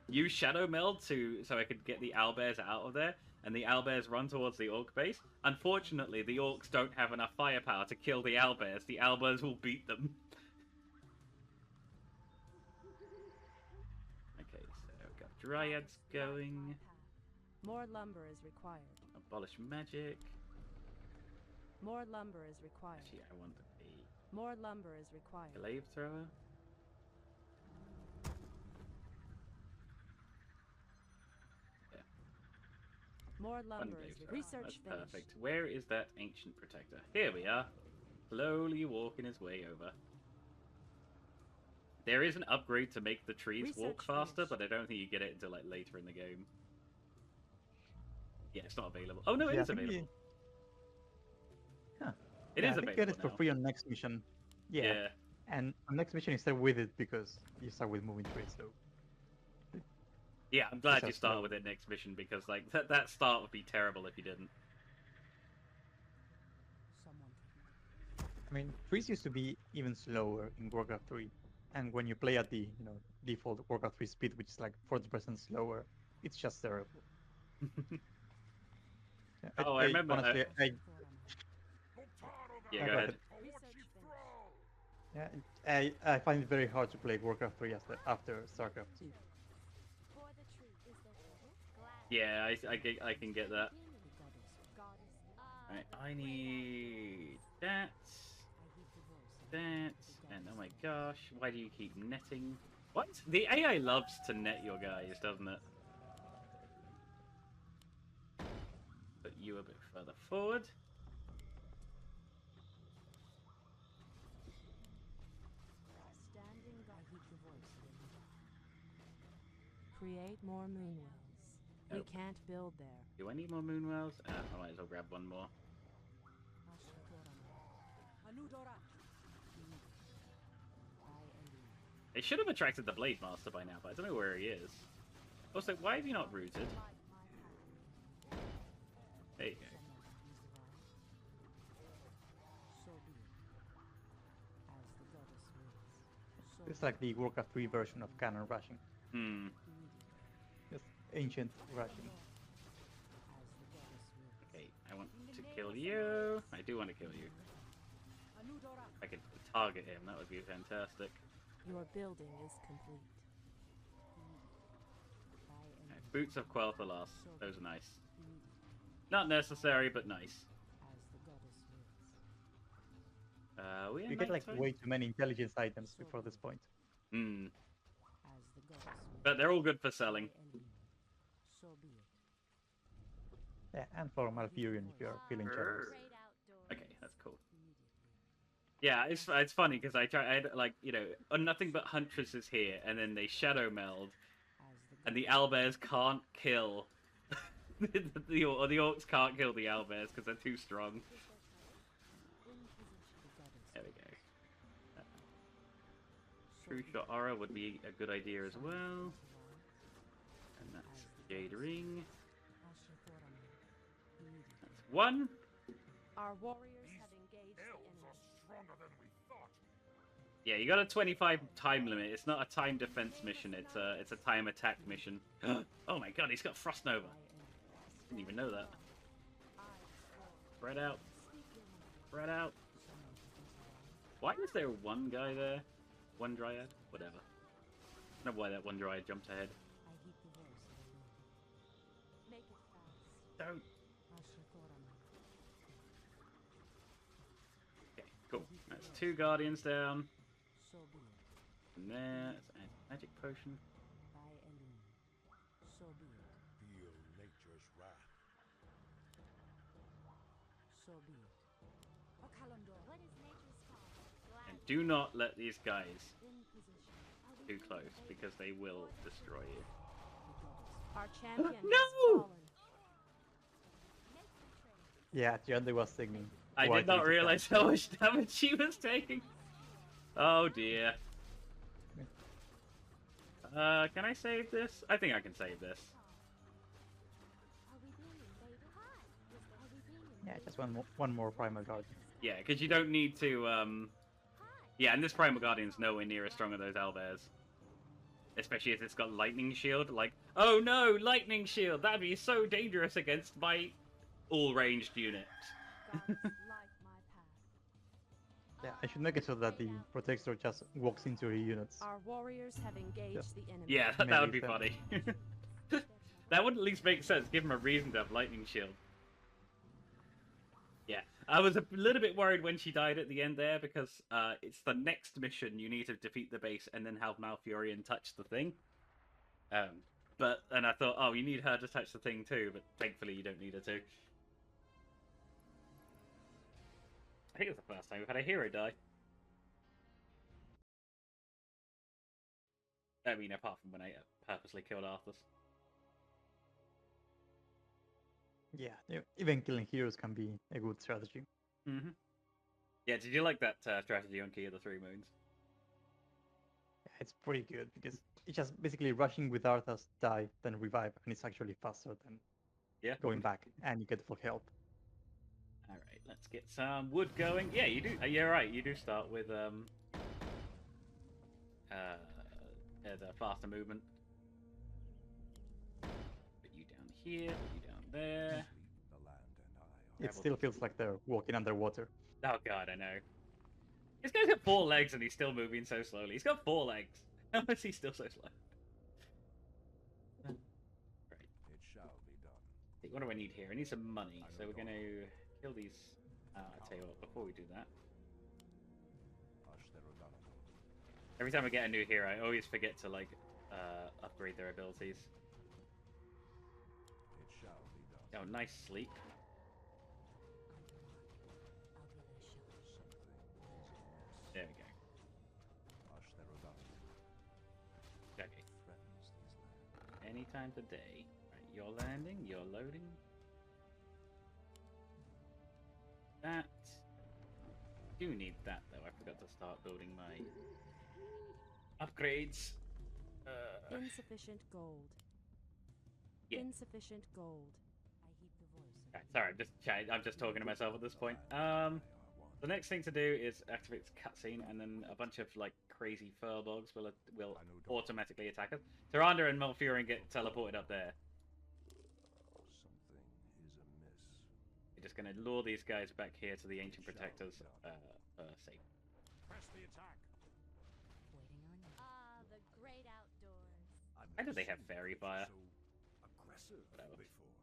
use shadow meld so I could get the owlbears out of there, and the owlbears run towards the orc base. Unfortunately, the orcs don't have enough firepower to kill the owlbears. The owlbears will beat them. Okay, so I've got dryads going. More lumber is required. Abolish magic. More lumber is required. Actually, I want More lumber is required. a glaive thrower. More One lumber glaive is thrower. research That's finished. perfect. Where is that ancient protector? Here we are. Slowly walking his way over. There is an upgrade to make the trees walk Research faster, finished. but I don't think you get it until like later in the game. Yeah, it's not available. Oh no, it Yeah, I is think available. Huh. It Yeah, is I think get available it for now. free on next mission. Yeah. And on next mission you start with it because you start with moving trees, so Yeah, I'm glad It's you a start slow- with it next mission because like that start would be terrible if you didn't. Someone threatens. I mean, trees used to be even slower in Warcraft 3, and when you play at the default Warcraft 3 speed, which is like 40% slower, it's just terrible. Yeah, Oh, I remember. Honestly, Yeah, go go ahead. yeah, I find it very hard to play Warcraft 3 after StarCraft 2. For the tree, is there trouble? Glad. Yeah, I can get that. Uh, Alright, I need that, that, and oh my gosh, why do you keep netting? What? The AI loves to net your guys, doesn't it? Put you a bit further forward. Standing guard. Create more moonwells. We Nope. can't build there. Do I need more moonwells? I might as well grab one more. It should have attracted the Blade Master by now, but I don't know where he is. Also, why have you not rooted? There you go. It's like the Warcraft 3 version of canon rushing. Hmm. Just ancient rushing. Okay, I want to kill you. I do want to kill you. If I could target him, that would be fantastic. Your building is complete. Right, Boots of Quel'Thalas. Those are nice. Not necessary, but nice. We You get like way too many intelligence items before this point. Hmm. But they're all good for selling. Yeah, and for Malfurion if you're feeling generous. great outdoors. Okay, that's cool. Yeah, it's funny because I like, you know, nothing but huntresses here, and then they shadow meld, and the owlbears can't kill the orcs can't kill the owlbears because they're too strong. There we go. True shot aura would be a good idea as well. And that's Jade Ring. That's one. Our warriors have engaged the Elves enemy. are stronger than we thought. Yeah, you got a 25 time limit. It's not a time defense mission. It's a time attack mission. Oh my god, he's got Frost Nova. Didn't even know that. Spread out. Spread out. Why is there one guy there? One dryad? Whatever. I don't know why that one dryad jumped ahead. Make it fast. Don't. Okay, cool. That's 2 guardians down. And there's a magic potion. Feel nature's wrath. What is nature's call? Glad. And do not let these guys In position. Are we too close because they will destroy you. Our champion has No! fallen. Yeah, Gianni was singing. I Why did not did you realize cancel? how much damage she was taking. Oh dear. Can I save this? I think I can save this. Are we being invaded? Hi. Are we being Yeah, invaded? just one more Primal Guardian. Yeah, because you don't need to, Yeah, and this Primal Guardian's nowhere near as strong as those owlbears. Especially if it's got Lightning Shield. Like, oh no, Lightning Shield! That'd be so dangerous against my all-ranged units. Gods light my path. Yeah, I should make it so that the Protector just walks into your units. Our warriors have engaged Yes. the enemy. Yeah, that would be Maybe funny. That would at least make sense. Give him a reason to have Lightning Shield. Yeah, I was a little bit worried when she died at the end there because it's the next mission you need to defeat the base and then have Malfurion touch the thing. And I thought, oh, you need her to touch the thing too, but thankfully you don't need her to. I think it's the first time we've had a hero die. I mean, apart from when I purposely killed Arthas. Yeah, even killing heroes can be a good strategy. Mm-hmm. Yeah, did you like that strategy on Key of the Three Moons? Yeah, it's pretty good because it's just basically rushing with Arthas, die, then revive, and it's actually faster than Yeah. going back, and you get full health. Alright, let's get some wood going. Yeah, you do. You're right. You do start with the faster movement. Put you down here. Put you down there. The land and I are It still feels like they're walking underwater. Oh god, I know. This guy's got 4 legs and he's still moving so slowly. He's got 4 legs. How is he still so slow? Right. It shall be done. Okay, what do I need here? I need some money. So we're going to kill these. I'll tell you what, before we do that. Every time I get a new hero, I always forget to, like, upgrade their abilities. It shall be done. Oh, nice sleep. There we go. Okay. Anytime today. Right, you're landing, you're loading. That. Do need that though. I forgot to start building my upgrades. Insufficient gold. Yeah. Insufficient gold. I heed the voice. Right, sorry, I'm just talking to myself at this point. The next thing to do is activate this cutscene, and then a bunch of like crazy furbolgs will automatically attack us. Tyrande and Malfurion get teleported up there. Something is amiss. We're just gonna lure these guys back here to the Ancient Protectors safe. Press the attack. Waiting on you. Ah, the great outdoors. Why do they have fairy fire? So aggressive Whatever. before.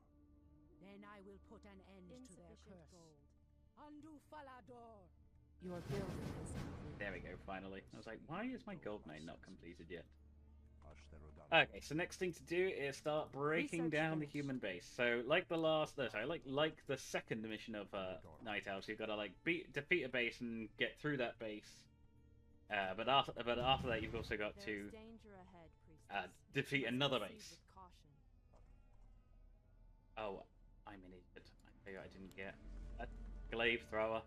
Then I will put an end to their Insufficient curse. gold. Undo Falador. Your building is complete. There we go, finally. I was like, why is my gold mine not completed yet? Ashtarodana. Okay, so next thing to do is start breaking Research down the finished. human base. So, like the last, no, sorry, like the second mission of Night Elves, you've got to like defeat a base and get through that base. But after that, you've also got There to is danger ahead, priestess. defeat You must another proceed base. with caution. Oh, I'm an idiot. I didn't get a glaive thrower.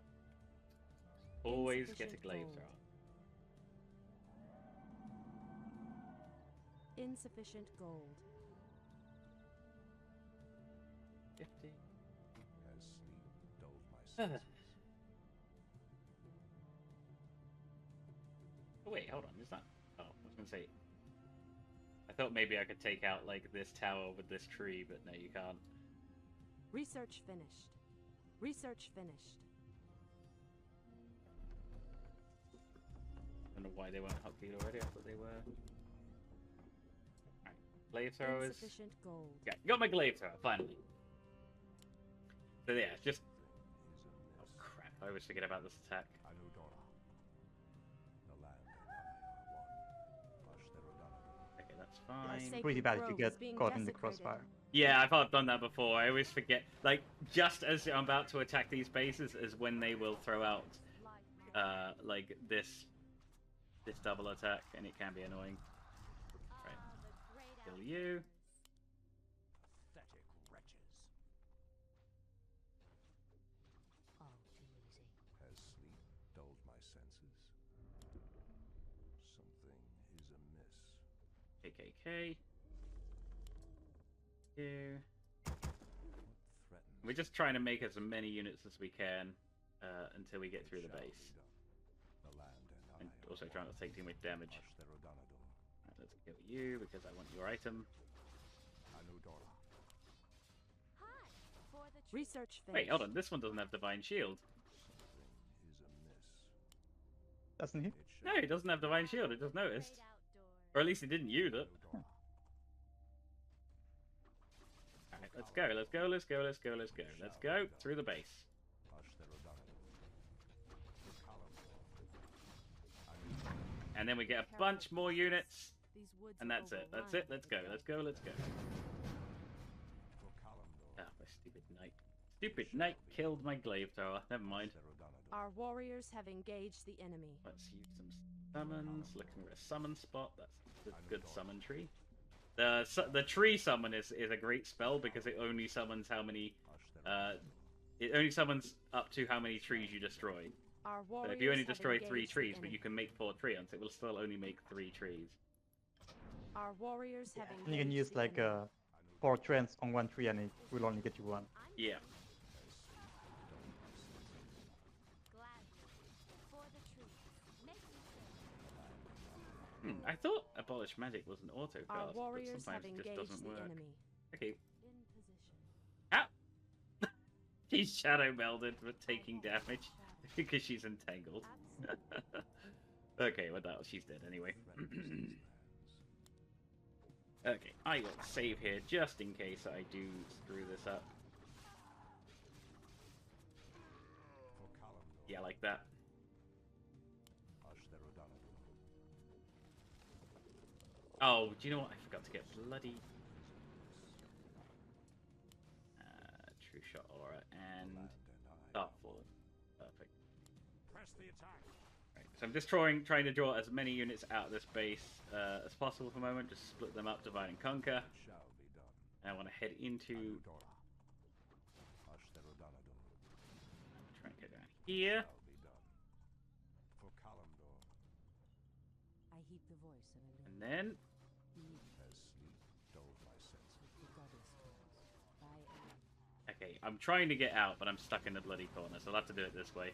Always get a Insufficient glaive gold. thrower. Insufficient gold. 50. As sleep dulled my senses. Oh, wait, hold on. Is that? Oh, I was gonna say. I thought maybe I could take out like this tower with this tree, but no, you can't. Research finished. Research finished. I don't know why they weren't hotkeys already. I thought they were. Alright, glaive throwers. Insufficient gold. Yeah, got my glaive thrower finally. So yeah, just. Oh crap! I always forget about this attack. Anudora. The land and I are one. Ashtarodana. Okay, that's My fine. sacred Pretty bad if you grove get is being caught in the desecrated. crossfire. Yeah, I've done that before. I always forget. Like, just as I'm about to attack these bases is when they will throw out, like this double attack, and it can be annoying. Right. Ah, the great Kill you. Pathetic wretches. All too easy. Has sleep dulled my senses? Something is amiss. KKK. You. What threatens? We're just trying to make as many units as we can until we get through the Shall base, be done. The land and and I also are trying not to take too much damage. Ashtarodanador. Right, let's kill you because I want your item. Anudora. Hi, for the tree. Research finished. Wait, hold on. This one doesn't have divine shield. Something is amiss. Doesn't he? It No, shall it doesn't have divine shield. It just noticed, Great outdoors. or at least it didn't use it. Anudora. Alright, let's go, let's go, let's go, let's go, let's go. Let's go through the base. And then we get a bunch more units. These woods And are that's it. That's overrun it. Let's go, let's go, let's go. Ah, my stupid knight. Stupid knight killed my glaive thrower. Never mind. Our warriors have engaged the enemy. Let's use some summons. Looking for a summon spot. That's a good summon tree. The tree summon is a great spell because it only summons how many it only summons up to how many trees you destroy. Our So warriors if you only have destroy 3 engaged the trees, but enemy. you can make 4 treants, it will still only make 3 trees. Our warriors have engaged And you can use the like enemy. 4 trends on one tree and it will only get you one. Yeah. I thought abolish magic was an auto Our cast, but warriors sometimes have it just engaged doesn't the work. enemy. Okay. In position. Ah! She's shadow melded for taking damage because she's entangled. Okay, well that she's dead anyway. Okay, I will save here just in case I do screw this up. Yeah, like that. Oh, do you know what? I forgot to get bloody True Shot Aura and Dark Fallen. Perfect. Press the attack. Right, so I'm just trying to draw as many units out of this base as possible for the moment. Just split them up, divide and conquer. And I want to head into. Try and go down here. I heed the voice of a And then. Okay, I'm trying to get out, but I'm stuck in the bloody corner, so I'll have to do it this way.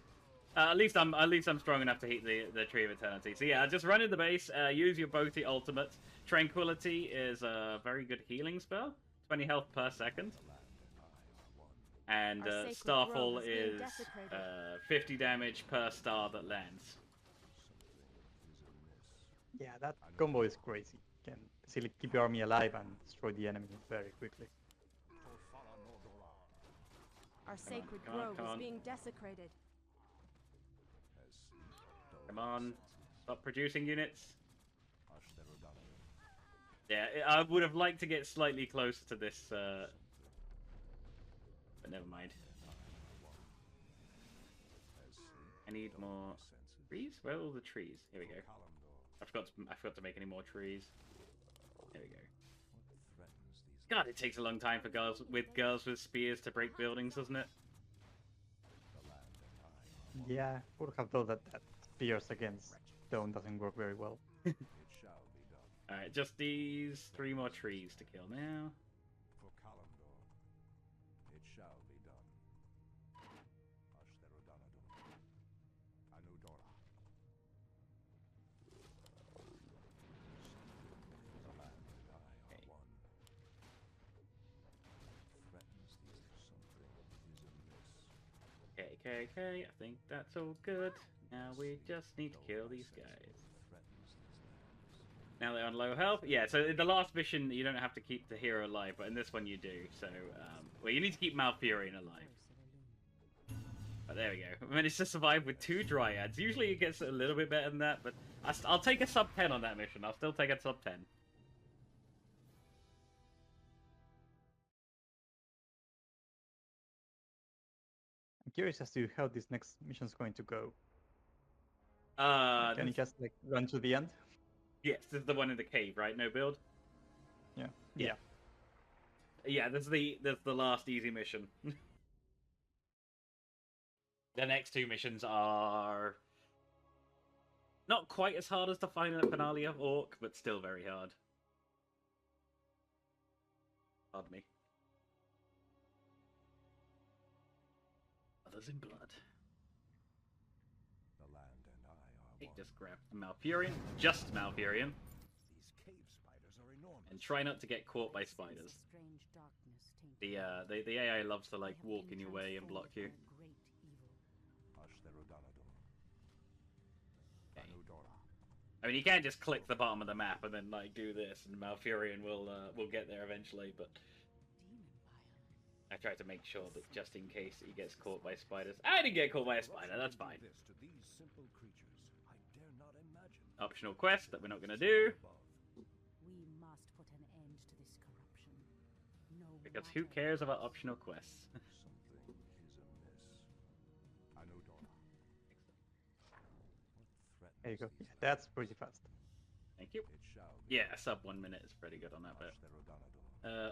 At least I'm strong enough to hit the Tree of Eternity. So yeah, just run in the base, use your Boaty ultimate. Tranquility is a very good healing spell, 20 health per second. And Starfall is 50 damage per star that lands. Yeah, that combo is crazy. You can basically keep your army alive and destroy the enemy very quickly. Our sacred come on, grove come is on. being desecrated. Come on, stop producing units. Yeah, I would have liked to get slightly closer to this, but never mind. I need more trees. Where are all the trees? Here we go. I forgot to make any more trees. There we go. God, it takes a long time for girls with spears to break buildings, doesn't it? Yeah, would have thought that spears against stone doesn't work very well. Alright, just these 3 more trees to kill now. Okay, I think that's all good. Now we just need to kill these guys. Now they're on low health. Yeah, so in the last mission you don't have to keep the hero alive, but in this one you do. So, well, you need to keep Malfurion alive. But there we go. I managed to survive with 2 Dryads. Usually it gets a little bit better than that, but I'll take a sub 10 on that mission. I'll still take a sub 10. I'm curious as to how this next mission is going to go. Can you just like run to the end? Yes, this is the one in the cave, right? No build? Yeah. Yeah, this is the last easy mission. The next 2 missions are not quite as hard as the final finale of Orc, but still very hard. Pardon me. Others in blood. Hey, just grab Malfurion, just Malfurion, These cave spiders are enormous. and try not to get caught by spiders. The AI loves to like walk in your way and block you. Okay. I mean, you can't just click the bottom of the map and then like do this, and Malfurion will get there eventually. But I try to make sure that just in case he gets caught by spiders, I didn't get caught by a spider. That's fine. This to these simple creatures, I dare not imagine. Optional quest that we're not going to do. We must put an end to this corruption. No Because who cares about optional quests? Something is amiss. I know Dora. There you go. Yeah, that's pretty fast. Thank you. It shall be. Yeah, sub 1 minute is pretty good on that bit.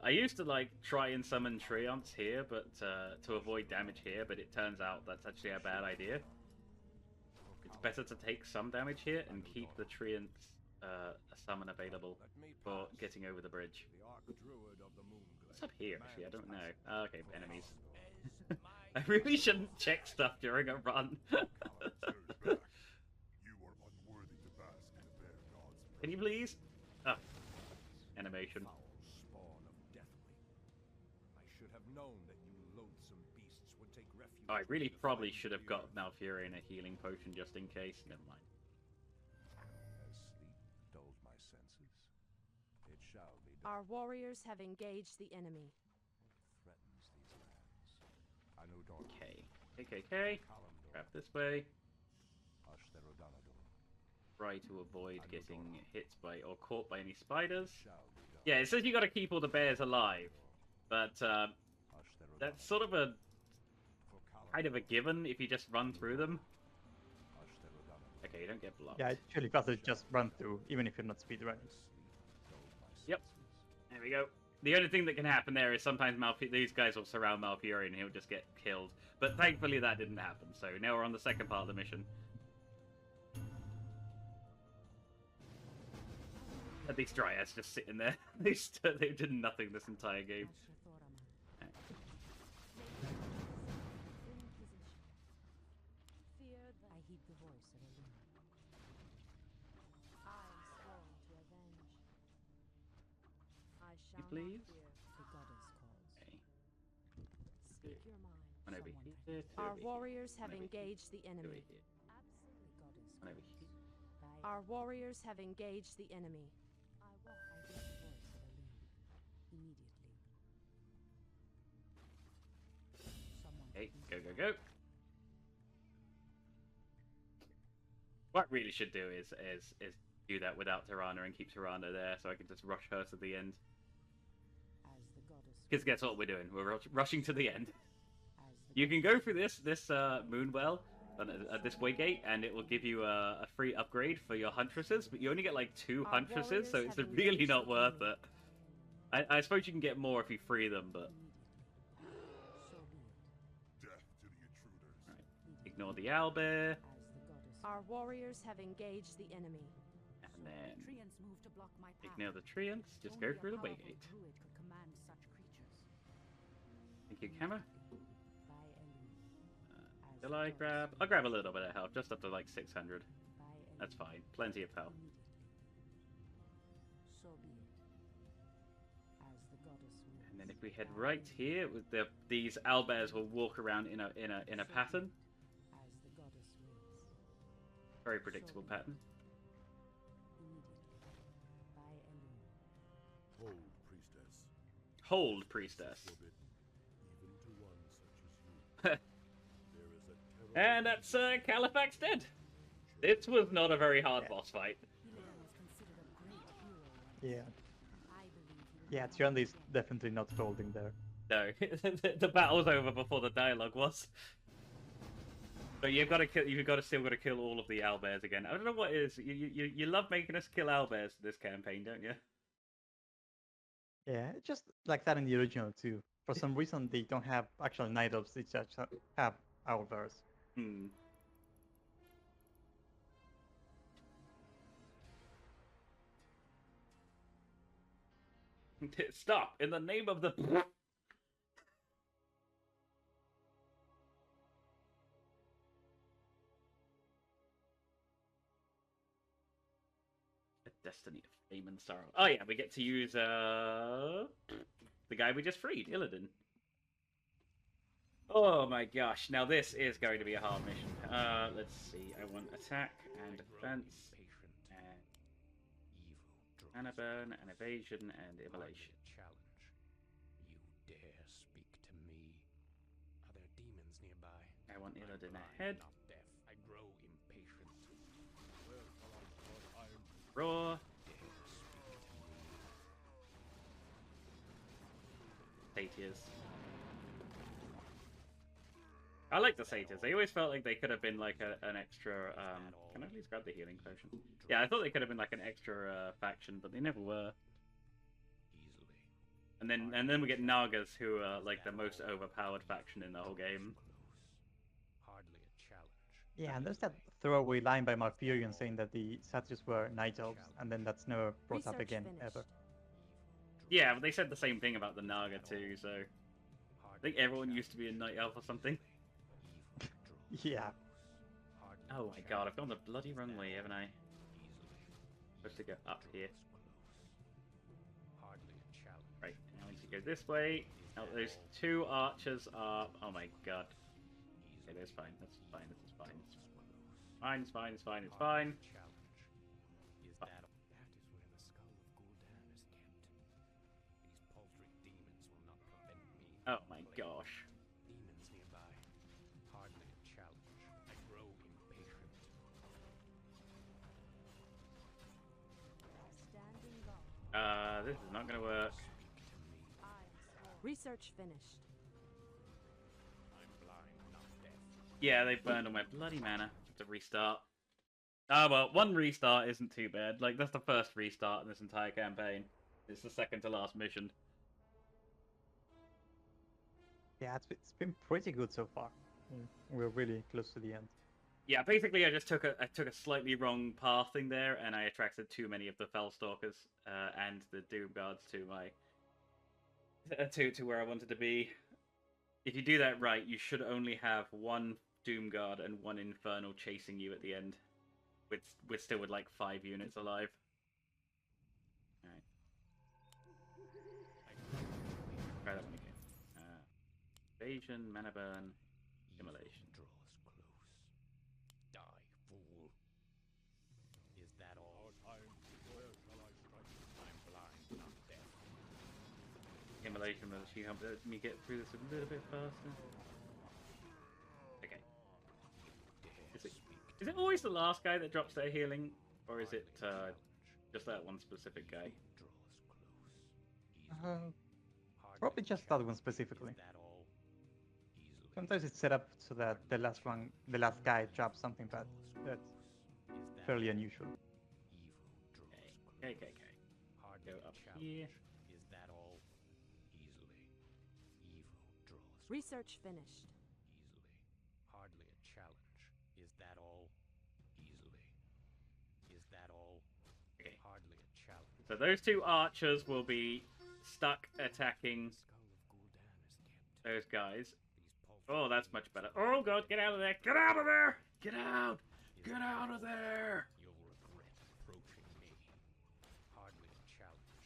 I used to like try and summon Treants here, but to avoid damage here, but it turns out that's actually a bad idea. It's better to take some damage here and keep the Treants summon available for getting over the bridge. The Archdruid of the Moon. What's up here, actually? I don't know. Oh, okay, enemies. I really shouldn't check stuff during a run. You are unworthy to bask in the bear god's Can you please? Ah, animation. Foul spawn of Deathwing. I should have known that you loathsome beasts would take refuge. Oh, I really in the probably flames should of have the got earth. Malfurion a healing potion just in case. Never mind. Has sleep dulled my senses? It shall be done. Our warriors have engaged the enemy. Threatens these lands. I know Dorn. Okay. Okay. Grab this way. Try to avoid getting hit by or caught by any spiders. Yeah, it says you got to keep all the bears alive, but that's sort of a kind of a given if you just run through them. Okay, you don't get blocked. Yeah, it's really fast to just run through, even if you're not speedrunning. Yep. There we go. The only thing that can happen there is sometimes these guys will surround Malfurion and he'll just get killed. But thankfully that didn't happen, so now we're on the second part of the mission. And these dryads just sitting there. They did nothing this entire game. I heed the voice of Elune. I am sworn to avenge. I shall You please? not fear. The goddess calls. Okay. Speak your mind. One over Someone here. Two Our over here. warriors have One over here, engaged the two over enemy. here, Absolutely, goddess one over calls. here. By Our warriors have engaged the enemy. I heed the voice of Elune. Immediately. Someone Okay, please go. What I really should do is do that without Tirana and keep Tirana there, so I can just rush her to the end. As the goddess Because guess what we're doing? We're rushing to the end. as the You can go through this Moonwell at this waygate, and it will give you a free upgrade for your huntresses, but you only get like 2 Our huntresses, so warriors it's have really engaged not the worth enemy. it. I suppose you can get more if you free them, but so be it. Death to the intruders. ignore the owlbear, As the goddess Our warriors have engaged the enemy. and then Treants move to block my path. ignore the treants. Just Only go a through the powerful waygate. druid could command such creatures. Thank you, camera. By Elune. As Shall the I goddess grab? wills. I'll grab a little bit of health, just up to like 600. By Elune. That's fine. Plenty of health. Immediately. So be it. As the goddess wills. And then if we head By right Elune. here, with these owlbears will walk around in a pattern. As the goddess wills. Very predictable pattern. Immediately. By Elune. Hold, priestess. Hold, priestess. Forbidden, even to one such as you. There is a terrible And that's Califax dead. This was not a very hard boss fight. Illidan was considered a great hero once. Yeah. I believe he will Yeah, not Trond is be definitely not holding there. No, the battle's over before the dialogue was. But you've got to kill. Still got to kill all of the owlbears again. I don't know what it is. You love making us kill owlbears this campaign, don't you? Yeah, it's just like that in the original too. For some reason, they don't have actual night elves. They just have owlbears. Hmm. Stop! In the name of the. A destiny of fame and sorrow. Oh yeah, we get to use the guy we just freed, Illidan. Oh my gosh! Now this is going to be a hard mission. Let's see. I want attack and defense, and burn, and evasion, and immolation. Challenge. You dare speak to me? Are there demons nearby? I want I'm Illidan blind, ahead. not deaf. I grow impatient. Where shall I put iron? Roar. Dare speak to me? Satyrs. I like the satyrs. They always felt like they could have been like an extra. Can I please grab the healing potion? Yeah, I thought they could have been like an extra faction, but they never were. Easily. And then we get Nagas, who are like the most overpowered faction in the whole game. Hardly a challenge. Yeah, and there's that throwaway line by Malfurion saying that the satyrs were night elves, and then that's never brought up Research again finished. ever. Yeah, but they said the same thing about the Naga too. So I think everyone used to be a night elf or something. Yeah. Oh my god, I've gone the bloody wrong way, haven't I? Supposed to go up here. Hardly a challenge. Right, now we need to go this way. Oh, those two archers are... Oh my god. Okay, that's fine, that's fine, this is fine. Fine, it's fine, it's fine, it's fine. Challenge. Is that is where the skull of Gul'dan is kept. These paltry demons will not prevent me. Oh my gosh. Demons nearby. Hardly a challenge. I grow impatient. Standing guard. This is not gonna work. Speak to me. Research finished. I'm blind, not deaf. Yeah, they burned all my bloody mana. Have to restart. Ah, well, one restart isn't too bad. Like, that's the first restart in this entire campaign. It's the second to last mission. Yeah, it's been pretty good so far. We're really close to the end. Yeah, basically, I just took a slightly wrong pathing there, and I attracted too many of the Fellstalkers and the Doom Guards to my to where I wanted to be. If you do that right, you should only have one Doom Guard and one Infernal chasing you at the end, with still with like 5 units alive. All right. Try that one again. Evasion, mana burn, immolation. Draws close. Die, fool. Is that all? Where shall I strike? I'm blind, not deaf. Immolation will actually help me get through this a little bit faster. Okay. Is it always the last guy that drops their healing, or is it just that one specific guy? Probably just that one specifically. Sometimes it's set up so that the last guy drops something bad. That's fairly unusual. Okay. Go up here. Is that all? Easily. Evil draws Research finished. easily. Hardly a challenge. Is that all? Easily. Is that all? Okay. Hardly a challenge. So those two archers will be stuck attacking Skull of Gul'dan is kept. those guys. These paltry Oh, that's much better. Oh god, get out of there! Get out of there! Get out! Get out of there! You'll regret approaching me. Hardly a challenge.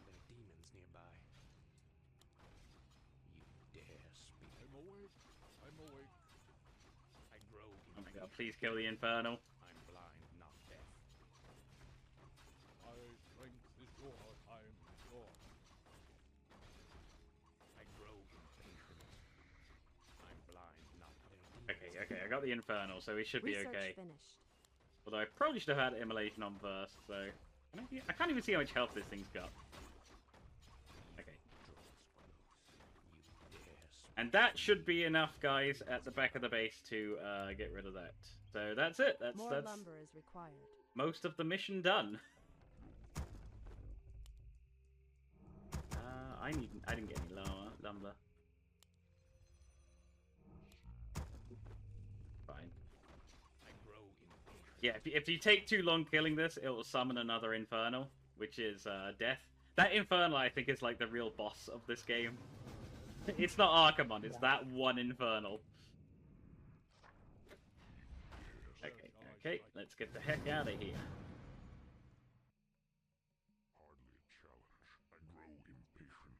There are demons nearby. You dare speak. I'm awake. I'm awake. I grow Oh my god, please kill the Infernal. I'm blind, not deaf. My strength is your time restored. I grow impatient. I'm blind, not deaf. Okay, I got the Infernal, so we should be Research okay. finished. Although I probably should have had Immolation on first, so... I can't even see how much health this thing's got. Okay. And that should be enough, guys, at the back of the base to get rid of that. So that's it. That's More lumber is required. most of the mission done. I didn't get any lumber. Fine. I grow impatient. Yeah, if you take too long killing this, it will summon another Infernal, which is Death. That Infernal, I think, is like the real boss of this game. It's not Archimon, it's that one Infernal. Okay, let's get the heck out of here. Hardly a challenge. I grow impatient. Easily.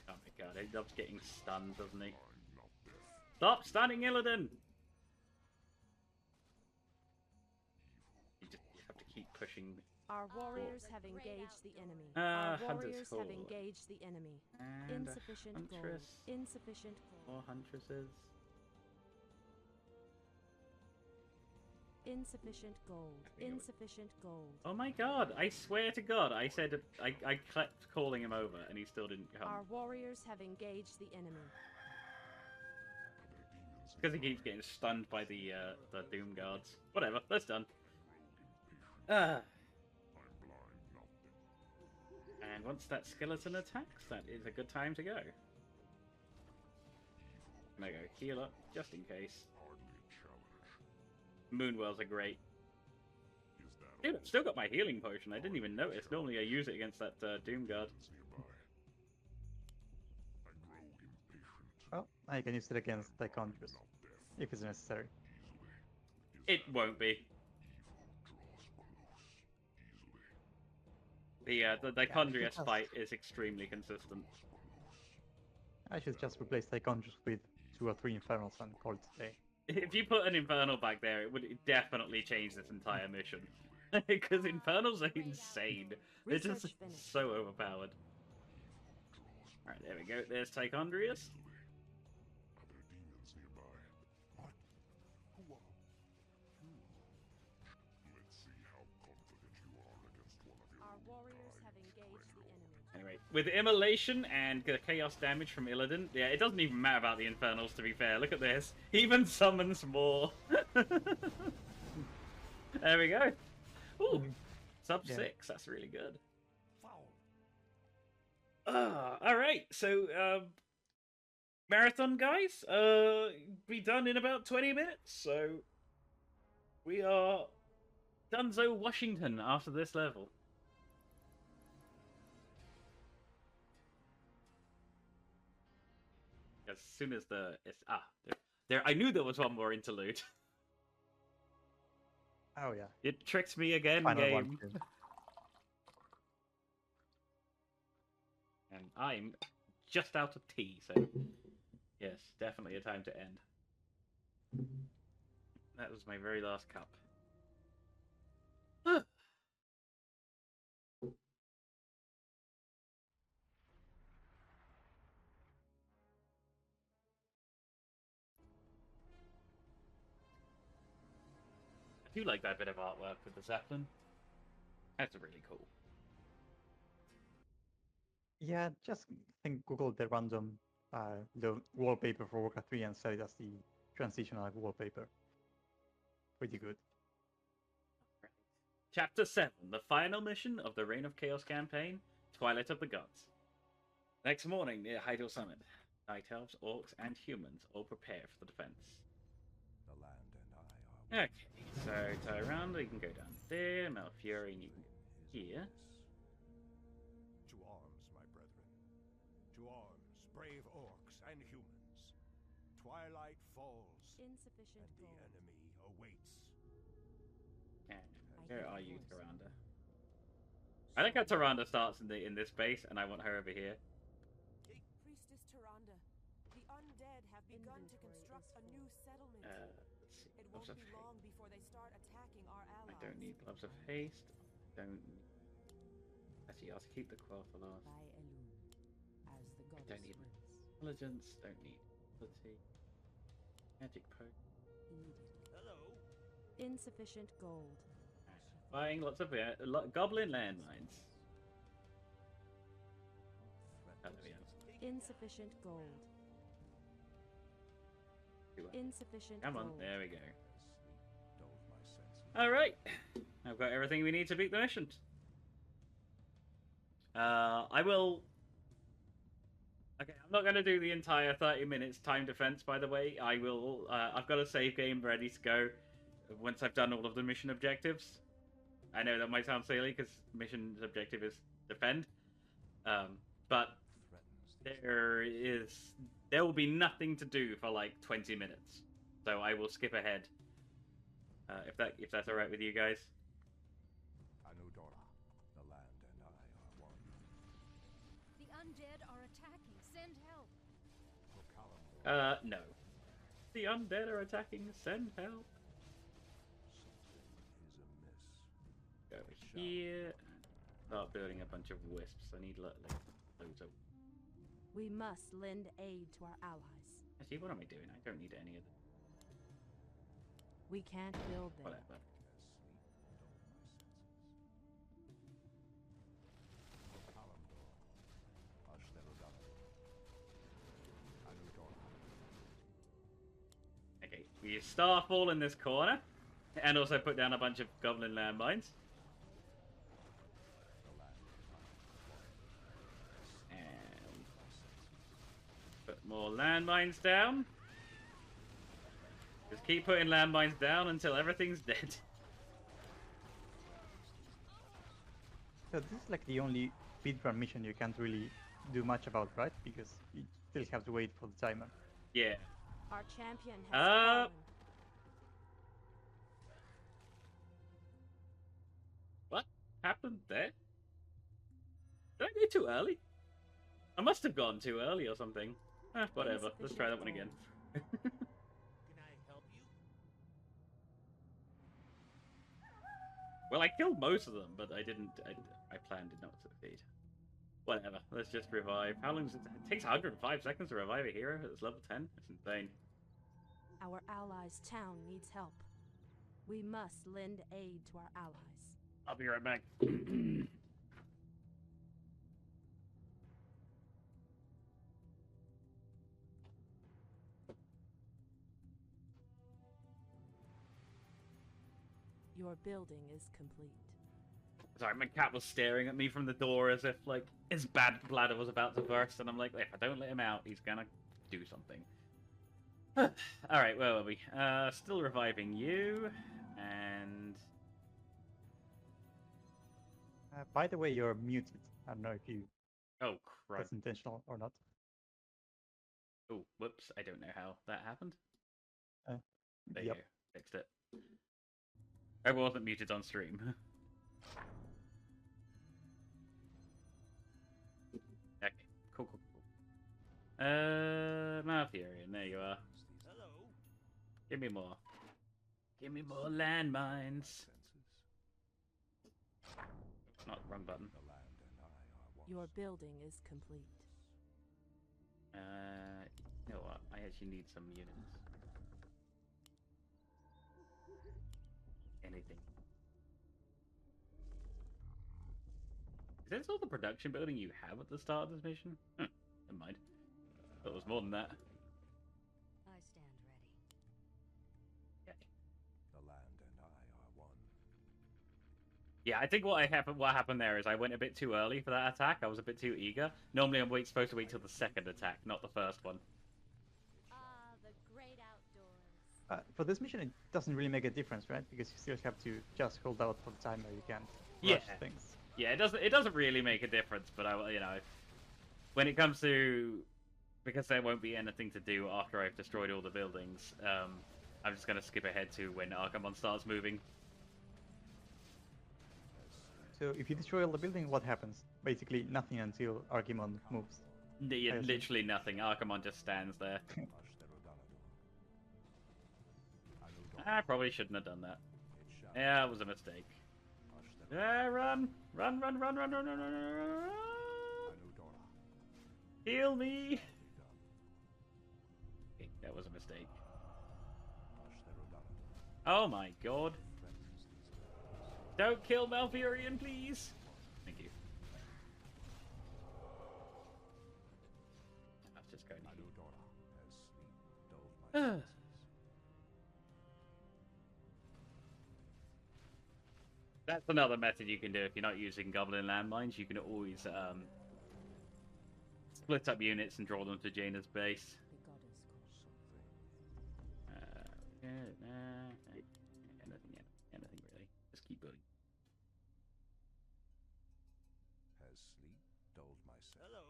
Oh my god, he loves getting stunned, doesn't he? I'm not deaf. Stop stunning Illidan! You have to keep pushing. Our warriors have engaged the enemy. Ah, Our Hunter's warriors have Horde. engaged the enemy. And Insufficient gold. Huntress. Insufficient More gold. Huntresses. Insufficient gold. Insufficient gold. Oh my god, I swear to god, I said I kept calling him over and he still didn't come. Our warriors have engaged the enemy. Because he keeps getting stunned by the Doom Guards. Whatever, that's done. I'm blind, not deaf. And once that skeleton attacks, that is a good time to go. I'm gonna go heal up, just in case. Hardly a challenge. Moonwells are great. Is that Dude, all? I've still got my healing potion, I didn't even notice. Normally I use it against that Doom Guard. Nearby. I grow impatient. Well, I can use it against the Conjurers, Not deaf. if it's necessary. Easily. Is It that won't be. evil draws close? The Dichondrius fight is extremely consistent. I should just replace Dichondrius with 2 or 3 Infernals and call it a day. If you put an Infernal back there, it would definitely change this entire mission. Because Infernals are insane. They're just so overpowered. Alright, there we go. There's Tichondrius. Are there demons nearby? What? Who are you? Let's see how confident you are against one of your Our own warriors kind, have engaged the friend. enemy. Anyway, with Immolation and the Chaos damage from Illidan, yeah, it doesn't even matter about the Infernals, to be fair. Look at this. He even summons more. There we go. Ooh, sub 6. That's really good. Alright, so, marathon, guys. Be done in about 20 minutes, so we are Dunzo Washington after this level. As soon as there I knew there was one more interlude. Oh yeah. It tricked me again, Final game. one. And I'm just out of tea, so yes, definitely a time to end. That was my very last cup. I do like that bit of artwork with the Zeppelin. That's really cool. Yeah, just think Google the random the wallpaper for Warcraft 3 and set it as the transitional wallpaper. Pretty good. Chapter 7, the final mission of the Reign of Chaos campaign, Twilight of the Gods. Next morning near Hydrael Summit, Night Elves, Orcs, and Humans all prepare for the defense. The land and I are Okay, so Tyrande, you can go down there, Malfurion, you can go here. To arms, my brethren. To arms, brave orcs and humans. Twilight falls, Insufficient and the gold. enemy awaits. And where are you, Tyrande? I like how Tyrande starts in this base, and I want her over here. Priestess Tyrande, the undead have begun to construct a new settlement. Let's see. It Gloves won't of be haste. long before they start attacking our I allies. don't need gloves of haste. Don't need... Actually, I'll keep the quill for last. By Elune, as the I goddess don't need wills. intelligence. Don't need ability. Magic poke. Immediately. Hello. Insufficient gold. Buying lots of goblin landmines. Oh, there we are. Insufficient gold. Insufficient Come on, gold. there we go. Dulled my senses. Alright, I've got everything we need to beat the mission. I will... Okay, I'm not going to do the entire 30 minutes time defense, by the way. I will... I've got a save game ready to go once I've done all of the mission objectives. I know that might sound silly, because mission's objective is defend. But there will be nothing to do for like 20 minutes. So I will skip ahead. If that's alright with you guys. Anudora, the land and I are one. The undead are attacking. Send help. For Kalimdor, No. The undead are attacking. Send help. something is amiss. Go here. Start building a bunch of wisps. I need loads of... We must lend aid to our allies. Actually, what am I doing? I don't need any of them. We can't build there. Whatever. Okay, we use Starfall in this corner. And also put down a bunch of goblin landmines. And put more landmines down. Just keep putting landmines down until everything's dead. So this is like the only speedrun mission you can't really do much about, right? Because you still have to wait for the timer. Yeah. Our champion has fallen. What happened there? Did I go too early? I must have gone too early or something. Whatever. Let's try that one again. Can I help you? Well, I killed most of them, but I didn't. I planned it not to succeed. Whatever. Let's just revive. How long does it? It takes 105 seconds to revive a hero. It's level 10. It's insane. Our allies' town needs help. We must lend aid to our allies. I'll be right back. Your building is complete. Sorry, my cat was staring at me from the door as if, like, his bad bladder was about to burst, and I'm like, if I don't let him out, he's gonna do something. Alright, where were we? Still reviving you, and... By the way, you're muted. I don't know if you Oh, crap. that's intentional or not. Oh, whoops, I don't know how that happened. There Yep. you go, fixed it. I wasn't muted on stream. Okay, cool. Malfurion, there you are. Hello. Give me more. Give me more landmines. Not wrong button. The land and I are one. Your building is complete. You know what? I actually need some units. Anything. Is this all the production building you have at the start of this mission? Never mind. Thought it was more than that. I stand ready. Okay. The land and I are one. Yeah, I think what happened there is I went a bit too early for that attack. I was a bit too eager. Normally I'm supposed to wait till the second attack, not the first one. Ah, the great outdoors. For this mission, it doesn't really make a difference, right? Because you still have to just hold out for the timer. You can't rush things. Yeah, it doesn't really make a difference, but when it comes to, because there won't be anything to do after I've destroyed all the buildings, I'm just gonna skip ahead to when Archimon starts moving. So if you destroy all the building, what happens? Basically nothing until Archimon moves. Yeah, literally nothing. Archimon just stands there. I probably shouldn't have done that. Yeah, it was a mistake. Yeah, run! Run! Heal me! Okay, that was a mistake. Oh my god. Don't kill Malfurion, please! Thank you. I was just going to... That's another method you can do if you're not using Goblin landmines. You can always split up units and draw them to Jaina's base. Anything really. Just keep building. Has sleep dulled my senses? Hello.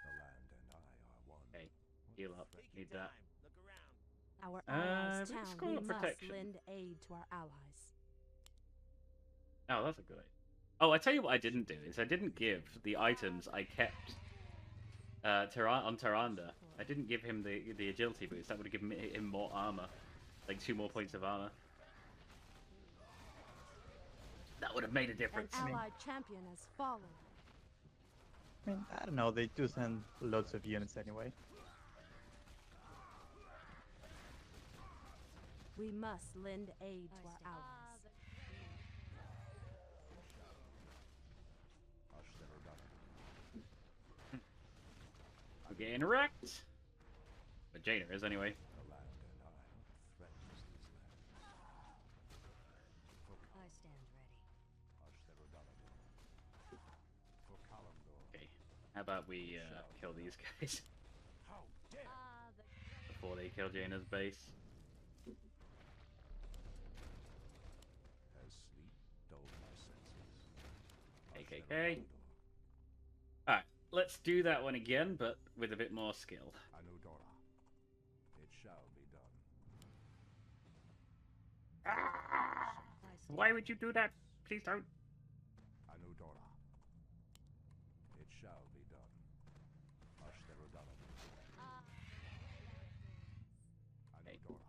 The land and I are one. Okay, heal up. Take Need your that. time. Look around. Our allies' let's town, call we it must protection. lend aid to our allies. Oh, that's a good idea. Oh, I tell you what I didn't do is I didn't give the items I kept on Tyrande. I didn't give him the agility boost. That would have given him more armor, like 2 more points of armor. That would have made a An difference. allied champion has fallen. I mean, I don't know. They do send loads of units anyway. We must lend aid to our allies. I'm getting wrecked. But Jaina is anyway. The land and I threatens these lands. I stand ready. Okay. How about we kill these guys How dare! Ah, the before they kill Jaina's base? Has sleep dulled my senses? KKK. Alright, let's do that one again, but with a bit more skill. Anudora. It shall be done. I stand Why would you do that? Please don't. shall be done.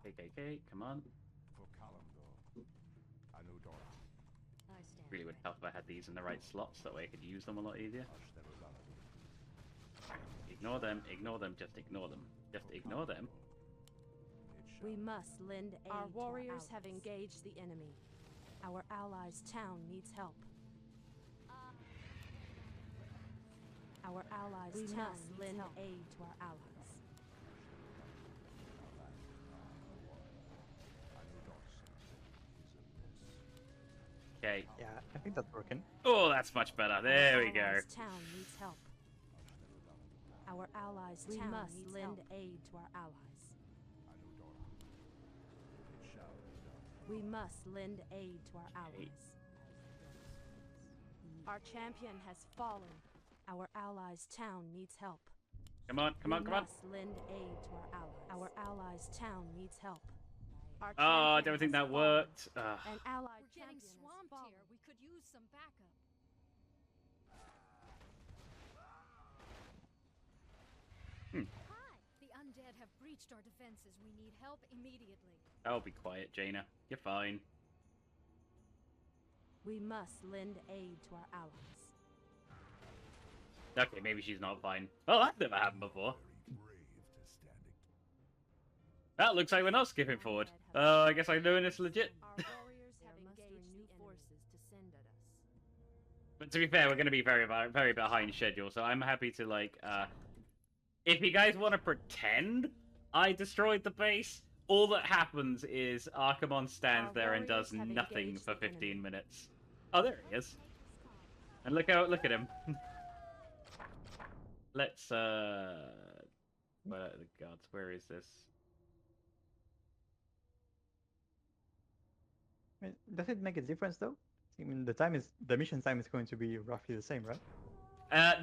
KKK, come on. I stand Really would help if I had these in the right slots, that way I could use them a lot easier. Ignore them, just ignore them. Just ignore them. We must lend aid. Our warriors have engaged the enemy. Our allies' town needs help. Our allies' town must lend aid to our allies. Okay. Yeah, I think that's working. Oh, that's much better. There we go. Our allies' town needs help. Our allies' town must lend aid to our allies. We must lend aid to our allies. Our champion has fallen. Our allies' town needs help. Come on, come on, come on. We must lend aid to our allies. Our allies' town needs help. Our Oh, I champion don't think has that fallen. worked. Ugh. An allied We're getting champion has swamped fallen. here. We could use some backup. Hi! The undead have breached our defenses. We need help immediately. Oh, be quiet, Jaina. You're fine. We must lend aid to our allies. Okay, maybe she's not fine. Well, that's never happened before. That looks like we're not skipping forward. I guess I'm doing this legit. Our warriors have engaged new forces to send at us. But to be fair, we're going to be very behind schedule, so I'm happy to, like, if you guys want to pretend I destroyed the base, all that happens is Archimon stands there and does nothing for 15 minutes. Oh, there he is. And look at him. Let's, the gods, where is this? I mean, does it make a difference though? I mean, the mission time is going to be roughly the same, right?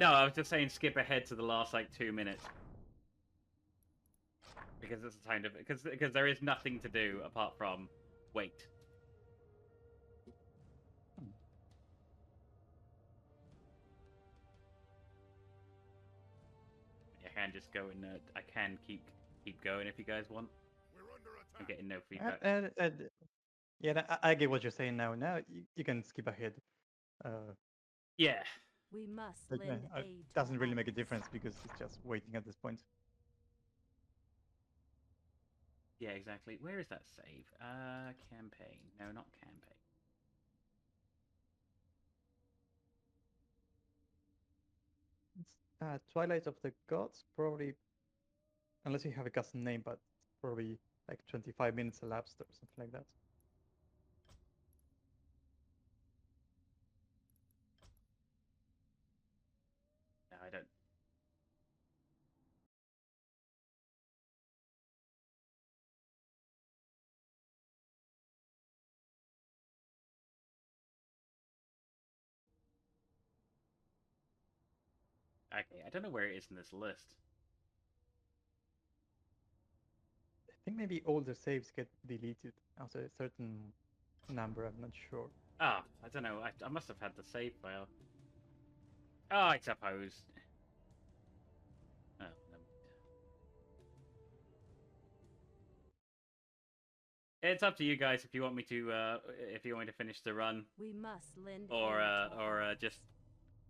No, I was just saying skip ahead to the last, like, 2 minutes. Because it's kind of, because there is nothing to do apart from wait. I can just go and I can keep going if you guys want. I'm getting no feedback. Yeah, I get what you're saying now. Now you can skip ahead. Yeah. We must But, lend it aid to doesn't our really make a allies. difference because it's just waiting at this point. Yeah, exactly. Where is that save? Campaign. No, not campaign. It's Twilight of the Gods, probably, unless you have a custom name, but probably like 25 minutes elapsed or something like that. No, I don't. Okay, I don't know where it is in this list. I think maybe older saves get deleted after a certain number, I'm not sure. Ah, I don't know. I must have had the save file. Oh, I suppose. Oh, no. It's up to you guys if you want me to finish the run, We must lend or aid to our allies. just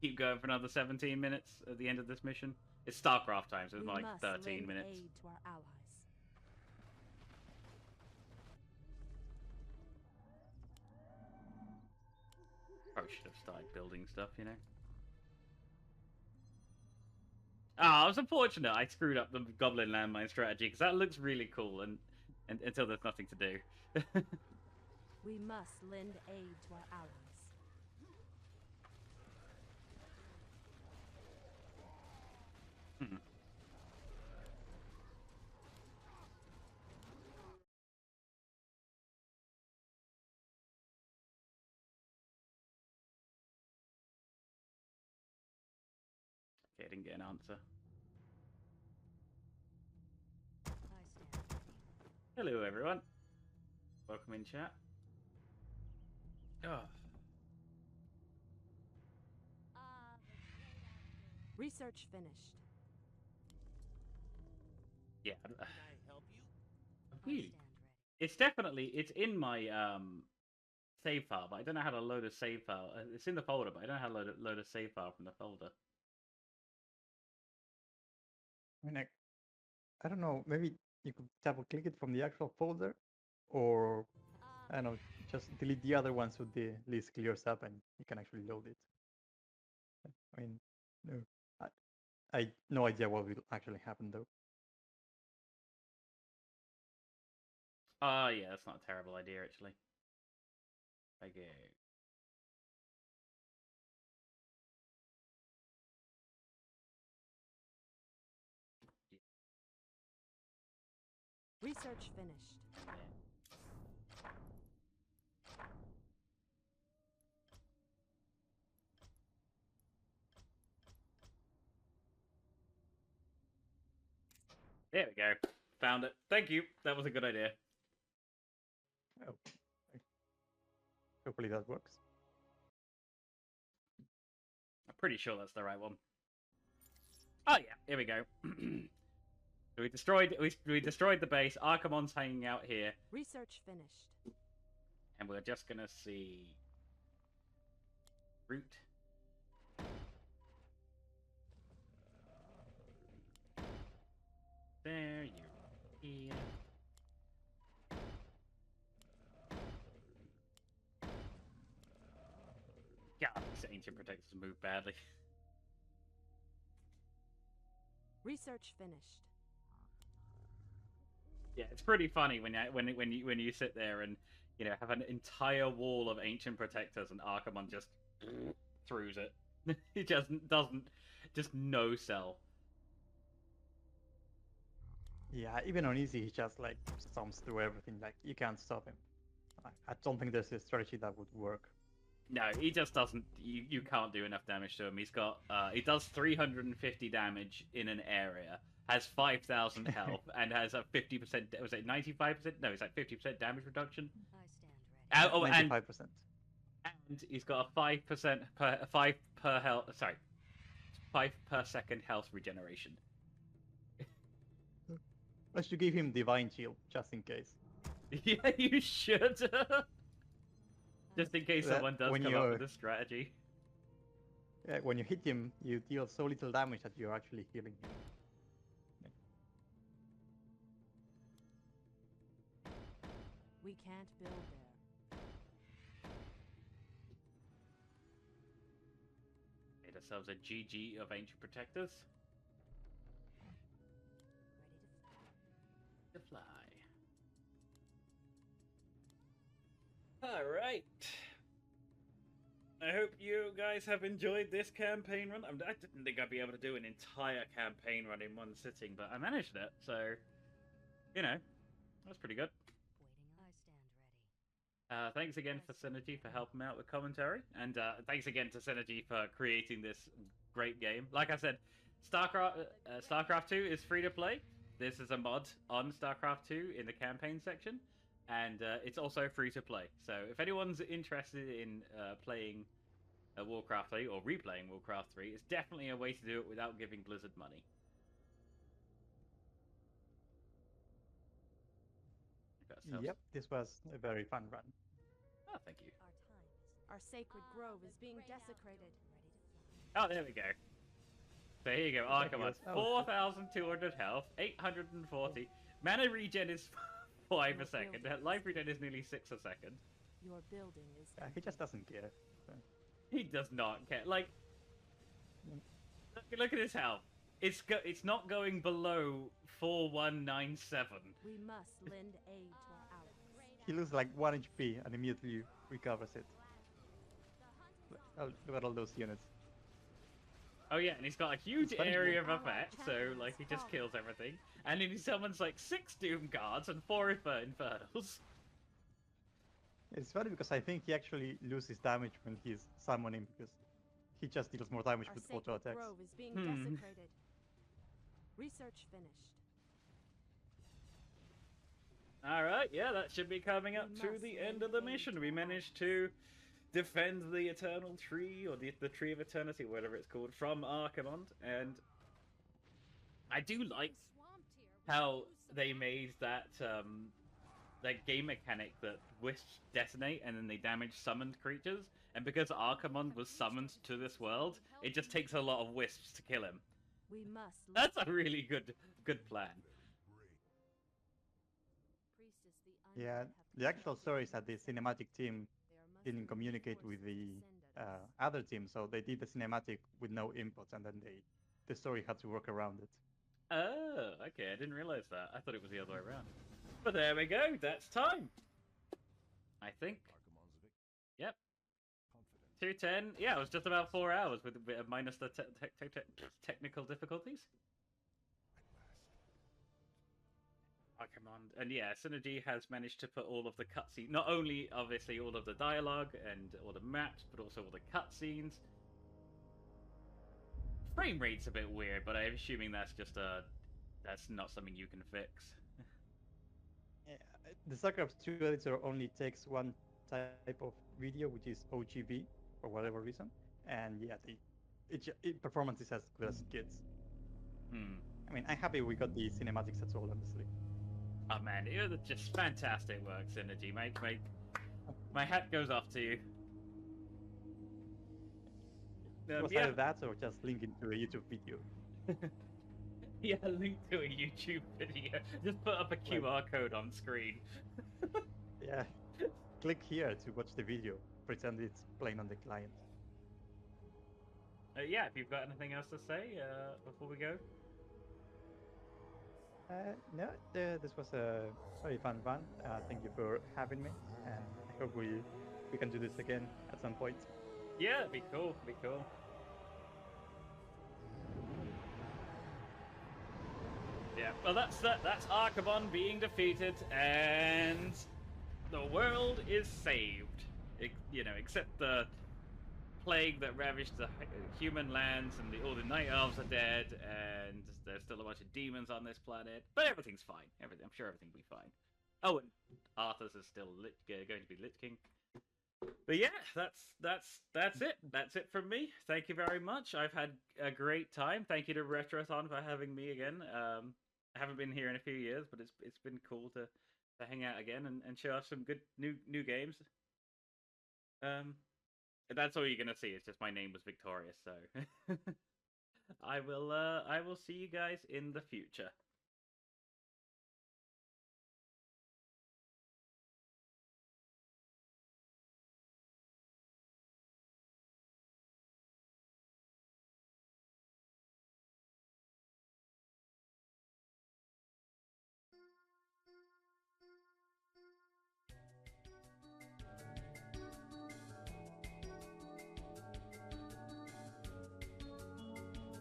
keep going for another 17 minutes at the end of this mission. It's StarCraft time, so it's We like must 13 lend minutes. aid to our allies. Probably should have started building stuff, you know. Ah, I was unfortunate. I screwed up the Goblin landmine strategy because that looks really cool, and until there's nothing to do. We must lend aid to our allies. Hmm. Okay, I didn't get an answer. I stand ready. Hello, everyone. Welcome in, chat. Oh. Research finished. Yeah. Can I help you? Really? It's definitely in my save file, but I don't know how to load a save file. It's in the folder, but I don't know how to load a save file from the folder. I mean, I don't know. Maybe you could double click it from the actual folder, or I don't know, just delete the other one so the list clears up and you can actually load it. I mean, no, I no idea what will actually happen though. Yeah, that's not a terrible idea actually. Okay. Research finished. There we go. Found it. Thank you. That was a good idea. Oh, hopefully that works. I'm pretty sure that's the right one. Oh yeah, here we go. we destroyed the base. Archimon's hanging out here. Research finished. And we're just gonna see route. There, you're here. God, these ancient protectors move badly. Research finished. Yeah, it's pretty funny when you sit there and have an entire wall of ancient protectors and Archimon just throws it. He just doesn't no sell. Yeah, even on easy, he just like stomps through everything. Like you can't stop him. I don't think there's a strategy that would work. No, he just doesn't. You can't do enough damage to him. He's got he does 350 damage in an area, has 5,000 health, and has a 50%. Was it 95%? No, it's like 50% damage reduction. I stand ready. And 95%. And he's got a 5% per 5 per health. Sorry, 5 per second health regeneration. Let's you give him Divine Shield just in case. Yeah, you should. Just in case someone does come up with a strategy. Yeah, when you hit him, you deal so little damage that you're actually healing him. We can't build there. Made ourselves a GG of Ancient Protectors. To fly. Alright. I hope you guys have enjoyed this campaign run. I didn't think I'd be able to do an entire campaign run in one sitting, but I managed it, so, that's pretty good. I stand ready. Thanks again for Synergy for helping me out with commentary, and thanks again to Synergy for creating this great game. Like I said, StarCraft 2 is free to play. This is a mod on StarCraft 2 in the campaign section, and it's also free to play. So if anyone's interested in playing Warcraft 3 or replaying Warcraft 3, it's definitely a way to do it without giving Blizzard money. Yep, this was a very fun run. Oh, thank you. Our sacred grove is being desecrated. Oh, there we go. So here you go, Archimon. 4,200 health, 840. Mana regen is 5 a second. Life regen is nearly 6 a second. Your building is. He just doesn't care. He does not care. Like, look at his health. It's not going below 4197. We must lend aid to our allies. He loses like 1 HP and immediately recovers it. Look at all those units. Oh yeah, and he's got a huge area of effect, so like he just kills everything. And then he summons like 6 Doom Guards and 4 Infernals. It's funny because I think he actually loses damage when he's summoning because he just deals more damage with auto attacks. Grove is being desecrated. Research finished. Alright, yeah, that should be coming up to the end of the mission. We managed to defend the Eternal Tree, or the Tree of Eternity, whatever it's called, from Archimond. And I do like how they made that that game mechanic that wisps detonate and then they damage summoned creatures. And because Archimond was summoned to this world, it just takes a lot of wisps to kill him. We must. That's a really good plan. Yeah, the actual story is that the cinematic team didn't communicate with the other team, so they did the cinematic with no inputs, and then the story had to work around it. Oh, okay, I didn't realize that. I thought it was the other way around. But there we go, that's time. I think. Yep. 210. Yeah, it was just about 4 hours with minus the technical difficulties. Oh, come on. And yeah, Synergy has managed to put all of the cutscenes, not only obviously all of the dialogue and all the maps, but also all the cutscenes. Frame rate's a bit weird, but I'm assuming that's just that's not something you can fix. Yeah, the StarCraft 2 editor only takes one type of video, which is OGV, for whatever reason, and yeah, performance is as good as it gets. I mean, I'm happy we got the cinematics at all, honestly. Oh man, it was just fantastic work, Synergy. My hat goes off to you. Was either that or just linking to a YouTube video? Yeah, link to a YouTube video. Just put up a QR code on screen. Yeah, click here to watch the video. Pretend it's playing on the client. Yeah, if you've got anything else to say before we go. No, this was a very fun run. Thank you for having me, and I hope we can do this again at some point. Yeah, it'd be cool. It'd be cool. Yeah, well, that's Archimond being defeated, and the world is saved. You know, except the plague that ravaged the human lands, and all the night elves are dead, and there's still a bunch of demons on this planet. But everything's fine. I'm sure everything will be fine. Oh, and Arthas is still going to be Lich King. But yeah, that's it. That's it from me. Thank you very much. I've had a great time. Thank you to Retrothon for having me again. I haven't been here in a few years, but it's been cool to hang out again and show off some good new games. That's all you're gonna see. It's just my name was Victorious, so I will see you guys in the future.